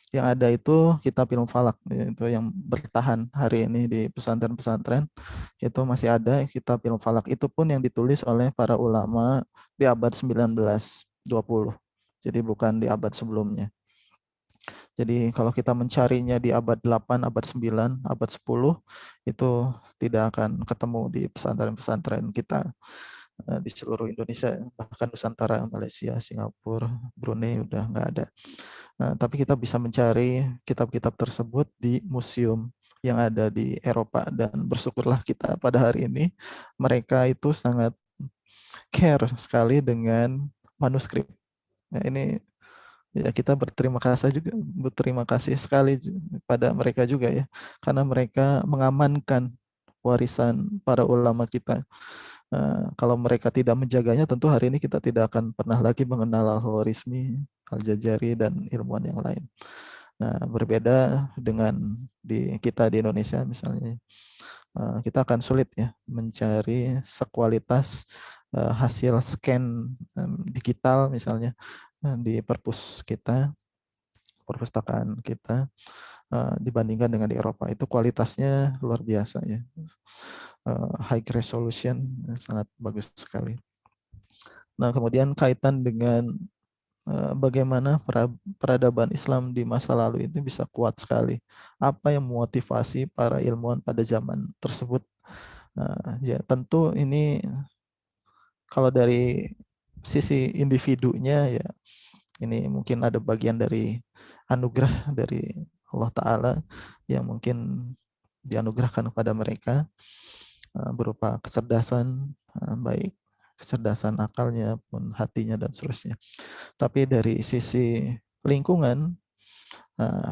Yang ada itu kitab ilmu falak, itu yang bertahan hari ini di pesantren-pesantren. Itu masih ada kitab ilmu falak, itu pun yang ditulis oleh para ulama di abad 19-20. Jadi bukan di abad sebelumnya. Jadi kalau kita mencarinya di abad 8, abad 9, abad 10, itu tidak akan ketemu di pesantren-pesantren kita di seluruh Indonesia, bahkan Nusantara, Malaysia, Singapura, Brunei udah nggak ada. Nah, tapi kita bisa mencari kitab-kitab tersebut di museum yang ada di Eropa, dan bersyukurlah kita pada hari ini mereka itu sangat care sekali dengan manuskrip. Nah, ini ya kita berterima kasih sekali pada mereka juga ya, karena mereka mengamankan warisan para ulama kita. Kalau mereka tidak menjaganya, tentu hari ini kita tidak akan pernah lagi mengenal Al-Khwarizmi, Al-Jazari, dan ilmuwan yang lain. Nah, berbeda dengan kita di Indonesia misalnya, kita akan sulit ya mencari sekualitas hasil scan digital misalnya di perpustakaan kita dibandingkan dengan di Eropa. Itu kualitasnya luar biasa ya. High resolution, sangat bagus sekali. Nah, kemudian kaitan dengan bagaimana peradaban Islam di masa lalu itu bisa kuat sekali. Apa yang memotivasi para ilmuwan pada zaman tersebut? Ya, tentu ini kalau dari sisi individunya ya, ini mungkin ada bagian dari anugerah dari Allah Ta'ala yang mungkin dianugerahkan kepada mereka berupa kecerdasan, baik kecerdasan akalnya pun hatinya dan seterusnya. Tapi dari sisi lingkungan,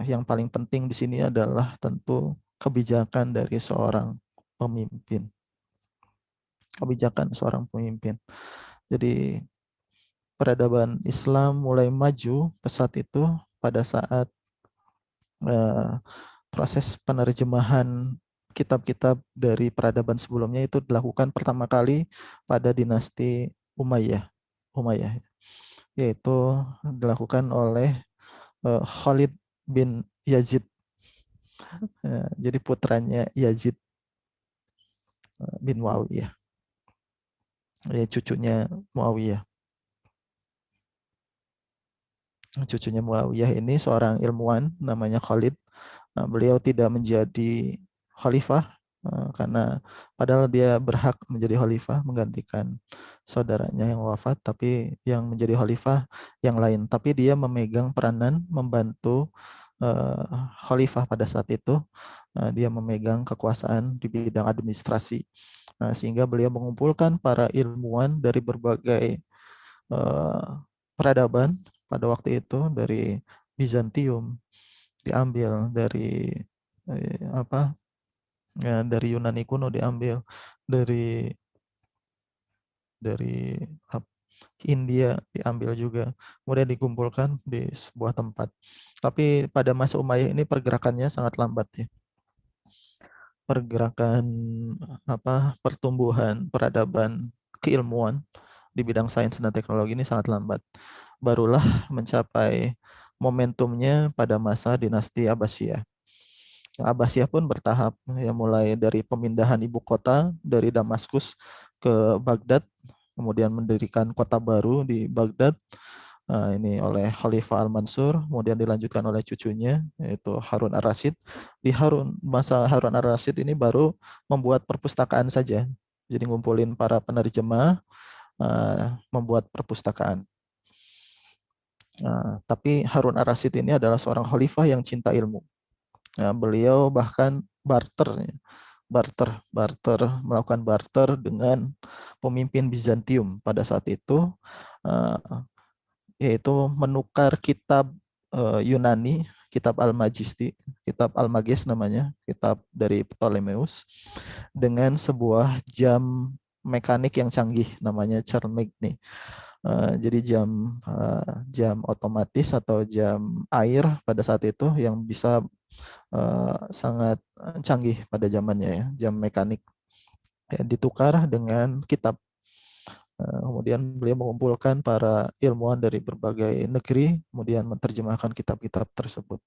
yang paling penting di sini adalah tentu kebijakan dari seorang pemimpin. Kebijakan seorang pemimpin. Jadi peradaban Islam mulai maju pesat itu pada saat proses penerjemahan kitab-kitab dari peradaban sebelumnya itu dilakukan pertama kali pada dinasti Umayyah, yaitu dilakukan oleh Khalid bin Yazid. Jadi putranya Yazid bin Muawiyah, cucunya Muawiyah. Cucunya Muawiyah ini seorang ilmuwan namanya Khalid. Beliau tidak menjadi khalifah karena padahal dia berhak menjadi khalifah menggantikan saudaranya yang wafat, tapi yang menjadi khalifah yang lain. Tapi dia memegang peranan membantu khalifah pada saat itu. Dia memegang kekuasaan di bidang administrasi, sehingga beliau mengumpulkan para ilmuwan dari berbagai peradaban pada waktu itu, dari Bizantium diambil, dari dari Yunani kuno diambil, dari India diambil juga, kemudian dikumpulkan di sebuah tempat. Tapi pada masa Umayyah ini pergerakannya sangat lambat ya. Pergerakan pertumbuhan peradaban keilmuan di bidang sains dan teknologi ini sangat lambat. Barulah mencapai momentumnya pada masa dinasti Abbasiyah. Abbasiyah pun bertahap, ya, mulai dari pemindahan ibu kota dari Damaskus ke Baghdad, kemudian mendirikan kota baru di Baghdad, ini oleh Khalifah Al-Mansur, kemudian dilanjutkan oleh cucunya yaitu Harun Ar-Rasyid. Di masa Harun Ar-Rasyid ini baru membuat perpustakaan saja, jadi ngumpulin para penerjemah, membuat perpustakaan. Tapi Harun Ar-Rasyid ini adalah seorang khalifah yang cinta ilmu. Beliau bahkan melakukan barter dengan pemimpin Bizantium pada saat itu, yaitu menukar kitab Yunani, kitab Al-Mages namanya, kitab dari Ptolemeus, dengan sebuah jam mekanik yang canggih namanya Charlemagne. Jadi jam otomatis atau jam air pada saat itu yang bisa sangat canggih pada zamannya ya, jam mekanik, ya, ditukar dengan kitab. Kemudian beliau mengumpulkan para ilmuwan dari berbagai negeri, kemudian menerjemahkan kitab-kitab tersebut.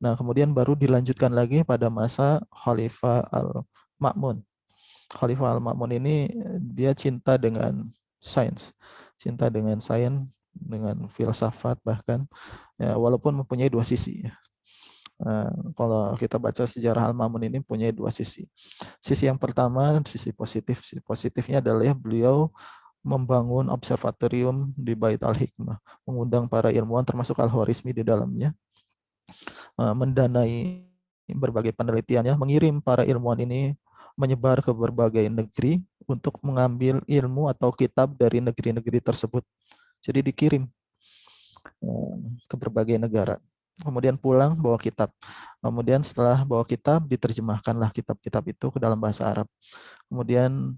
Nah, kemudian baru dilanjutkan lagi pada masa Khalifah Al-Ma'mun. Khalifah Al-Ma'mun ini dia cinta dengan sains, dengan filsafat bahkan, ya, walaupun mempunyai dua sisi. Kalau kita baca sejarah Al-Ma'mun ini punya dua sisi. Sisi yang pertama, sisi positif. Sisi positifnya adalah beliau membangun observatorium di Bait Al-Hikmah, mengundang para ilmuwan termasuk Al-Khwarizmi di dalamnya, mendanai berbagai penelitiannya, mengirim para ilmuwan ini menyebar ke berbagai negeri untuk mengambil ilmu atau kitab dari negeri-negeri tersebut. Jadi dikirim ke berbagai negara. Kemudian pulang bawa kitab. Kemudian setelah bawa kitab, diterjemahkanlah kitab-kitab itu ke dalam bahasa Arab. Kemudian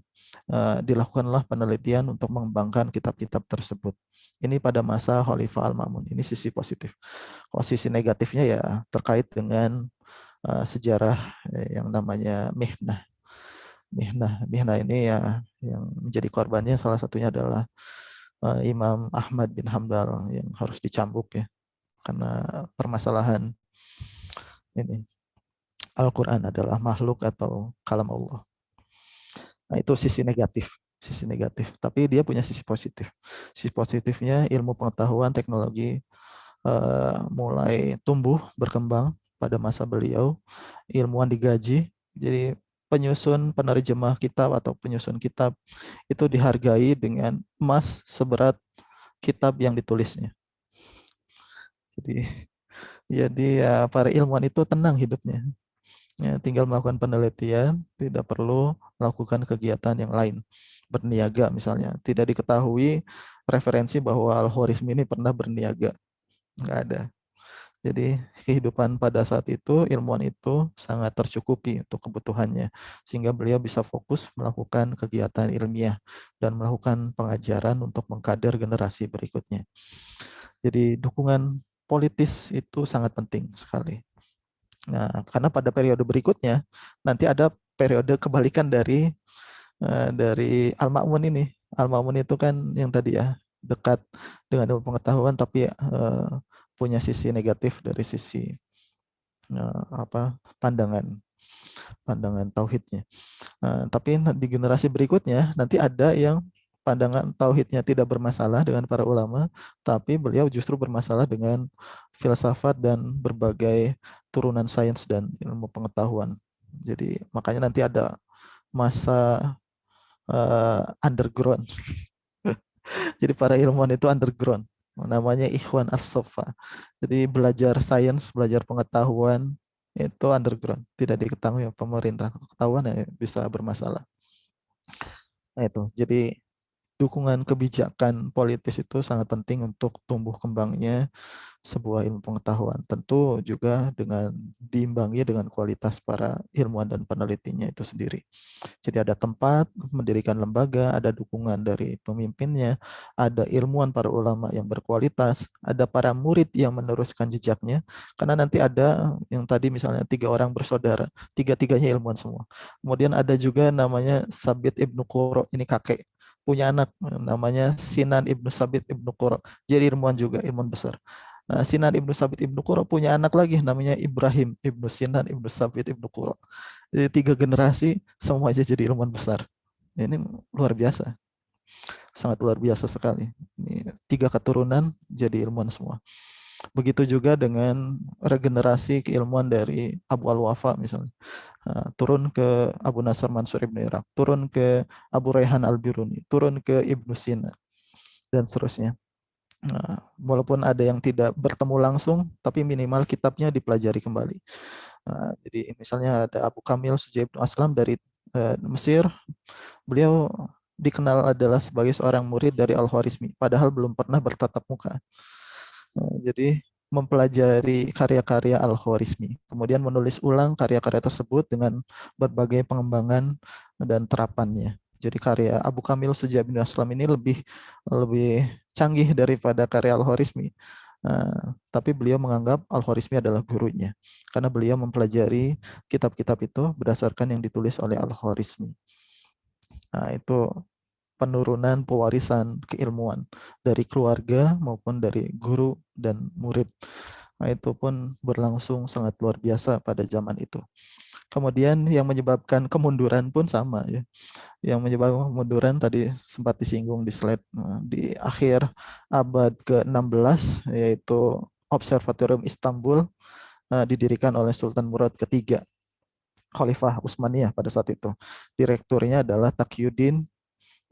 dilakukanlah penelitian untuk mengembangkan kitab-kitab tersebut. Ini pada masa Khalifah Al-Ma'mun. Ini sisi positif. Kalau sisi negatifnya ya terkait dengan sejarah yang namanya mihnah. Mihnah ini ya yang menjadi korbannya salah satunya adalah Imam Ahmad bin Hanbal yang harus dicambuk ya, karena permasalahan ini Al-Quran adalah makhluk atau kalam Allah. Nah, itu sisi negatif. Tapi dia punya sisi positif. Sisi positifnya ilmu pengetahuan teknologi mulai tumbuh berkembang pada masa beliau. Ilmuwan digaji, jadi penerjemah kitab atau penyusun kitab itu dihargai dengan emas seberat kitab yang ditulisnya. Jadi ya para ilmuwan itu tenang hidupnya. Ya, tinggal melakukan penelitian, tidak perlu melakukan kegiatan yang lain. Berniaga misalnya, tidak diketahui referensi bahwa Al-Khwarizmi ini pernah berniaga. Nggak ada. Jadi kehidupan pada saat itu, ilmuwan itu sangat tercukupi untuk kebutuhannya. Sehingga beliau bisa fokus melakukan kegiatan ilmiah dan melakukan pengajaran untuk mengkader generasi berikutnya. Jadi dukungan politis itu sangat penting sekali. Nah, karena pada periode berikutnya nanti ada periode kebalikan dari Al-Ma'mun ini. Al-Ma'mun itu kan yang tadi ya, dekat dengan ilmu pengetahuan tapi punya sisi negatif dari sisi pandangan tauhidnya. Tapi di generasi berikutnya nanti ada yang pandangan tauhidnya tidak bermasalah dengan para ulama, tapi beliau justru bermasalah dengan filsafat dan berbagai turunan sains dan ilmu pengetahuan. Jadi makanya nanti ada masa underground. Jadi para ilmuwan itu underground, namanya Ikhwan As-Soffa. Jadi belajar sains, belajar pengetahuan itu underground, tidak diketahui pemerintah. Ketahuan ya bisa bermasalah. Nah itu, jadi dukungan kebijakan politis itu sangat penting untuk tumbuh kembangnya sebuah ilmu pengetahuan. Tentu juga dengan diimbangi dengan kualitas para ilmuwan dan penelitinya itu sendiri. Jadi ada tempat mendirikan lembaga, ada dukungan dari pemimpinnya, ada ilmuwan para ulama yang berkualitas, ada para murid yang meneruskan jejaknya, karena nanti ada yang tadi misalnya 3 orang bersaudara, tiga-tiganya ilmuwan semua. Kemudian ada juga namanya Sabit Ibnu Quro, ini kakek, punya anak namanya Sinan Ibnu Sabit Ibnu Quro, jadi ilmuwan juga, ilmuwan besar. Nah, Sinan Ibnu Sabit Ibnu Quro punya anak lagi namanya Ibrahim Ibnu Sinan Ibnu Sabit Ibnu Quro. Jadi 3 generasi semua aja jadi ilmuwan besar. Ini luar biasa, sangat luar biasa sekali. Ini 3 keturunan jadi ilmuwan semua. Begitu juga dengan regenerasi keilmuan dari Abu Al-Wafa misalnya. Turun ke Abu Nasr Mansur Ibn Iraq, turun ke Abu Rayhan Al-Biruni, turun ke Ibnu Sina, dan seterusnya. Walaupun ada yang tidak bertemu langsung, tapi minimal kitabnya dipelajari kembali. Jadi misalnya ada Abu Kamil Sujaib bin Aslam dari Mesir, beliau dikenal adalah sebagai seorang murid dari Al-Khwarizmi, padahal belum pernah bertatap muka. Jadi mempelajari karya-karya Al-Khwarizmi, kemudian menulis ulang karya-karya tersebut dengan berbagai pengembangan dan terapannya. Jadi karya Abu Kamil Sujaib bin Aslam ini lebih canggih daripada karya Al-Khwarizmi. Tapi beliau menganggap Al-Khwarizmi adalah gurunya, karena beliau mempelajari kitab-kitab itu berdasarkan yang ditulis oleh Al-Khwarizmi. Itu penurunan pewarisan keilmuan dari keluarga maupun dari guru dan murid. Itu pun berlangsung sangat luar biasa pada zaman itu. Kemudian yang menyebabkan kemunduran pun sama ya. Yang menyebabkan kemunduran tadi sempat disinggung di slide di akhir abad ke-16, yaitu Observatorium Istanbul didirikan oleh Sultan Murad III, Khalifah Utsmaniyah pada saat itu. Direkturnya adalah Taqiyuddin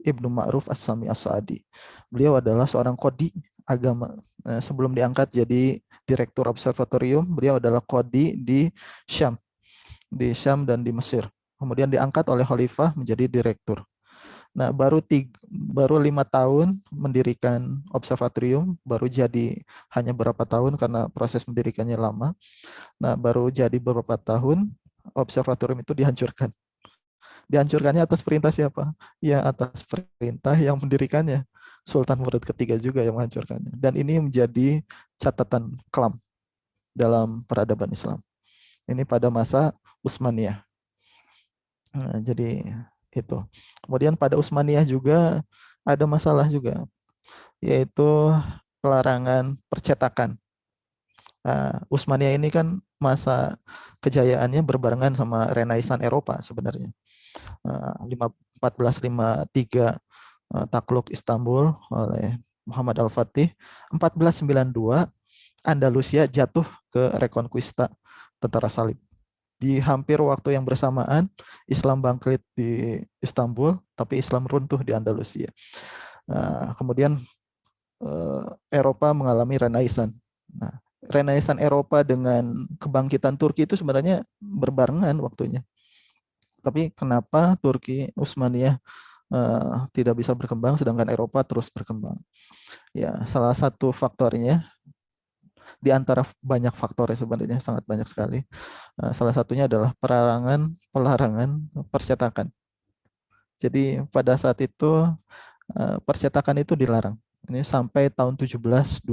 Ibnu Ma'ruf As-Sami As-Sa'adi. Beliau adalah seorang qadi agama. Sebelum diangkat jadi direktur observatorium, beliau adalah qadi di Syam dan di Mesir. Kemudian diangkat oleh khalifah menjadi direktur. Nah, baru 5 tahun mendirikan observatorium, baru jadi hanya berapa tahun karena proses mendirikannya lama. Nah, baru jadi beberapa tahun observatorium itu dihancurkan. Dihancurkannya atas perintah siapa? Ya, atas perintah yang mendirikannya. Sultan Murad III juga yang menghancurkannya. Dan ini menjadi catatan kelam dalam peradaban Islam. Ini pada masa Utsmaniyah. Nah, jadi itu. Kemudian pada Utsmaniyah juga ada masalah juga, yaitu pelarangan percetakan. Utsmaniyah ini kan masa kejayaannya berbarengan sama Renaissance Eropa sebenarnya. 1453 takluk Istanbul oleh Muhammad Al-Fatih. 1492 Andalusia jatuh ke Reconquista tentara salib. Di hampir waktu yang bersamaan Islam bangkit di Istanbul, tapi Islam runtuh di Andalusia. Kemudian Eropa mengalami Renaissance. Renaissance Eropa dengan kebangkitan Turki itu sebenarnya berbarengan waktunya. Tapi kenapa Turki Utsmaniyah tidak bisa berkembang sedangkan Eropa terus berkembang? Ya, salah satu faktornya di antara banyak faktornya sebenarnya sangat banyak sekali. Salah satunya adalah pelarangan percetakan. Jadi pada saat itu percetakan itu dilarang. Ini sampai tahun 1725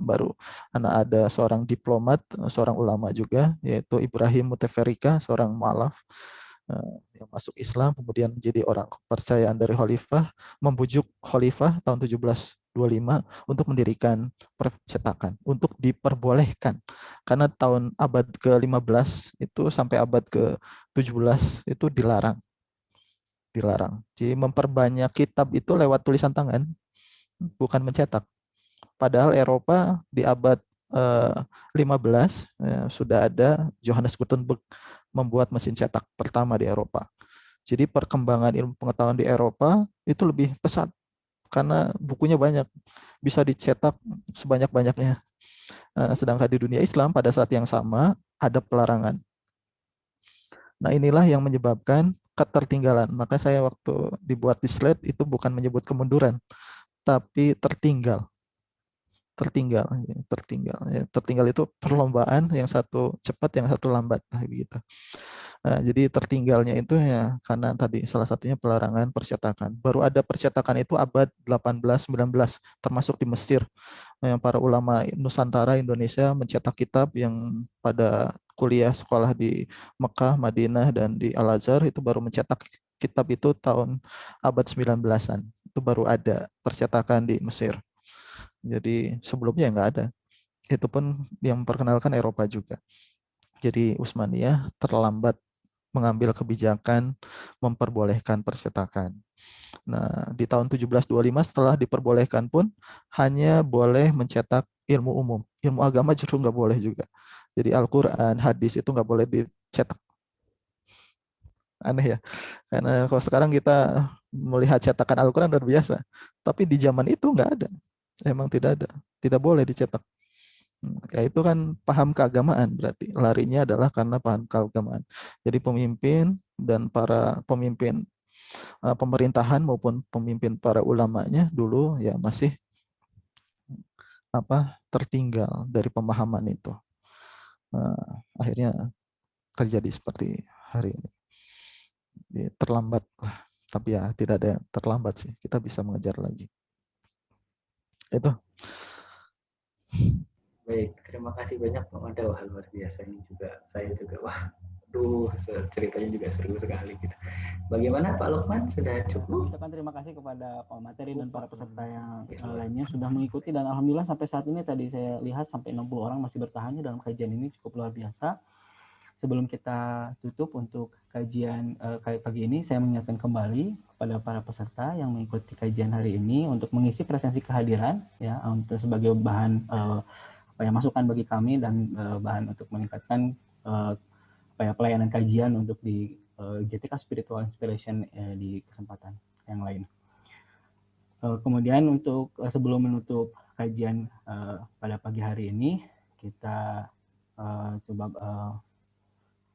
baru ada seorang diplomat, seorang ulama juga, yaitu Ibrahim Muteferrika, seorang mu'alaf yang masuk Islam, kemudian menjadi orang kepercayaan dari khalifah, membujuk khalifah tahun 1725 untuk mendirikan percetakan, untuk diperbolehkan. Karena tahun abad ke-15 itu sampai abad ke-17 itu dilarang. Jadi memperbanyak kitab itu lewat tulisan tangan, bukan mencetak. Padahal Eropa di abad 15 sudah ada Johannes Gutenberg membuat mesin cetak pertama di Eropa. Jadi perkembangan ilmu pengetahuan di Eropa itu lebih pesat karena bukunya banyak, bisa dicetak sebanyak-banyaknya. Sedangkan di dunia Islam pada saat yang sama ada pelarangan. Nah, inilah yang menyebabkan ketertinggalan. Maka saya waktu dibuat di slide itu bukan menyebut kemunduran, tapi tertinggal. Tertinggal. Tertinggal itu perlombaan, yang satu cepat, yang satu lambat, begitu. Nah, jadi tertinggalnya itu ya karena tadi salah satunya pelarangan percetakan. Baru ada percetakan itu abad 18-19, termasuk di Mesir. Yang para ulama Nusantara Indonesia mencetak kitab yang pada kuliah sekolah di Mekah, Madinah, dan di Al-Azhar itu baru mencetak kitab itu tahun abad 19-an. Itu baru ada percetakan di Mesir. Jadi sebelumnya nggak ada. Itu pun yang memperkenalkan Eropa juga. Jadi Utsmaniyah terlambat mengambil kebijakan memperbolehkan percetakan. Nah, di tahun 1725 setelah diperbolehkan pun hanya boleh mencetak ilmu umum. Ilmu agama justru nggak boleh juga. Jadi Al-Quran, hadis itu nggak boleh dicetak. Aneh ya. Karena kalau sekarang kita melihat cetakan Al-Quran luar biasa. Tapi di zaman itu nggak ada. Emang tidak ada. Tidak boleh dicetak. Ya itu kan paham keagamaan, berarti larinya adalah karena paham keagamaan. Jadi pemimpin dan para pemimpin pemerintahan maupun pemimpin para ulamanya dulu ya masih tertinggal dari pemahaman itu. Nah, akhirnya terjadi seperti hari ini. Jadi, terlambat lah, tapi ya tidak ada yang terlambat sih. Kita bisa mengejar lagi. Itu. Baik, terima kasih banyak Pak Mada. Wah, luar biasa ini juga. Saya juga, ceritanya juga seru sekali gitu. Bagaimana Pak Lukman, sudah cukup? Ucapkan terima kasih kepada Pak Materi dan para peserta yang lainnya sudah mengikuti, dan alhamdulillah sampai saat ini tadi saya lihat sampai 60 orang masih bertahan dalam kajian ini, cukup luar biasa. Sebelum kita tutup untuk kajian pagi ini, saya mengingatkan kembali kepada para peserta yang mengikuti kajian hari ini untuk mengisi presensi kehadiran ya, untuk sebagai bahan masukan bagi kami dan bahan untuk meningkatkan pelayanan kajian untuk di GTK Spiritual Inspiration di kesempatan yang lain. Kemudian untuk sebelum menutup kajian pada pagi hari ini, kita coba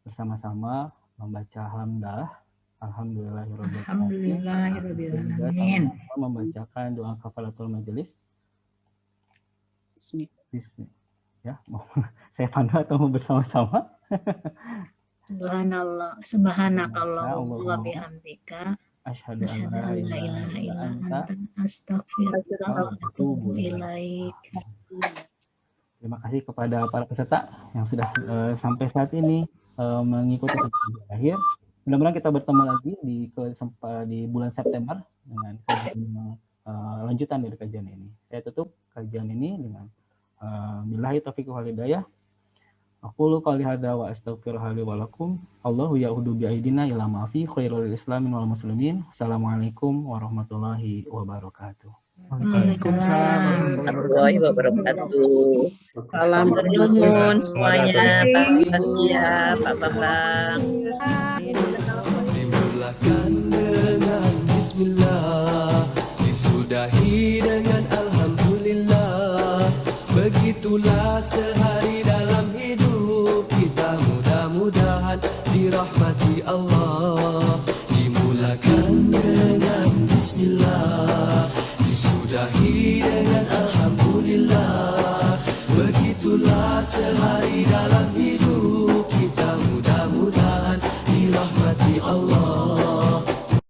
bersama-sama membaca hamdalah. Alhamdulillahirobbilalamin. Membacakan doa kafaratul majelis. Ya, mau saya pandu atau mau bersama-sama? Subhanallah, subhanakallah wa bihamdika, asyhadu an la ilaha illa anta, astaghfiruka wa atubu ilaik. Terima kasih kepada para peserta yang sudah sampai saat ini mengikuti sampai akhir. Mudah-mudahan kita bertemu lagi di bulan September dengan kajian lanjutan dari kajian ini. Saya tutup kajian ini dengan billahi taufiq wal hidayah. Aqulu qouli hadza wa astaghfirullaha li wa lakum. Allahu ya'udzu bi aidina ila ma fi khairul islamin wal muslimin. Assalamualaikum warahmatullahi wabarakatuh. Waalaikumsalam warahmatillahi wabarakatuh. Salam bernuhun semuanya, Pak Fatia, Pak Bambang. Dimulakan dengan bismillah, disudahi dengan alhamdulillah. Begitulah sehari dalam hidup kita, mudah-mudahan dirahmati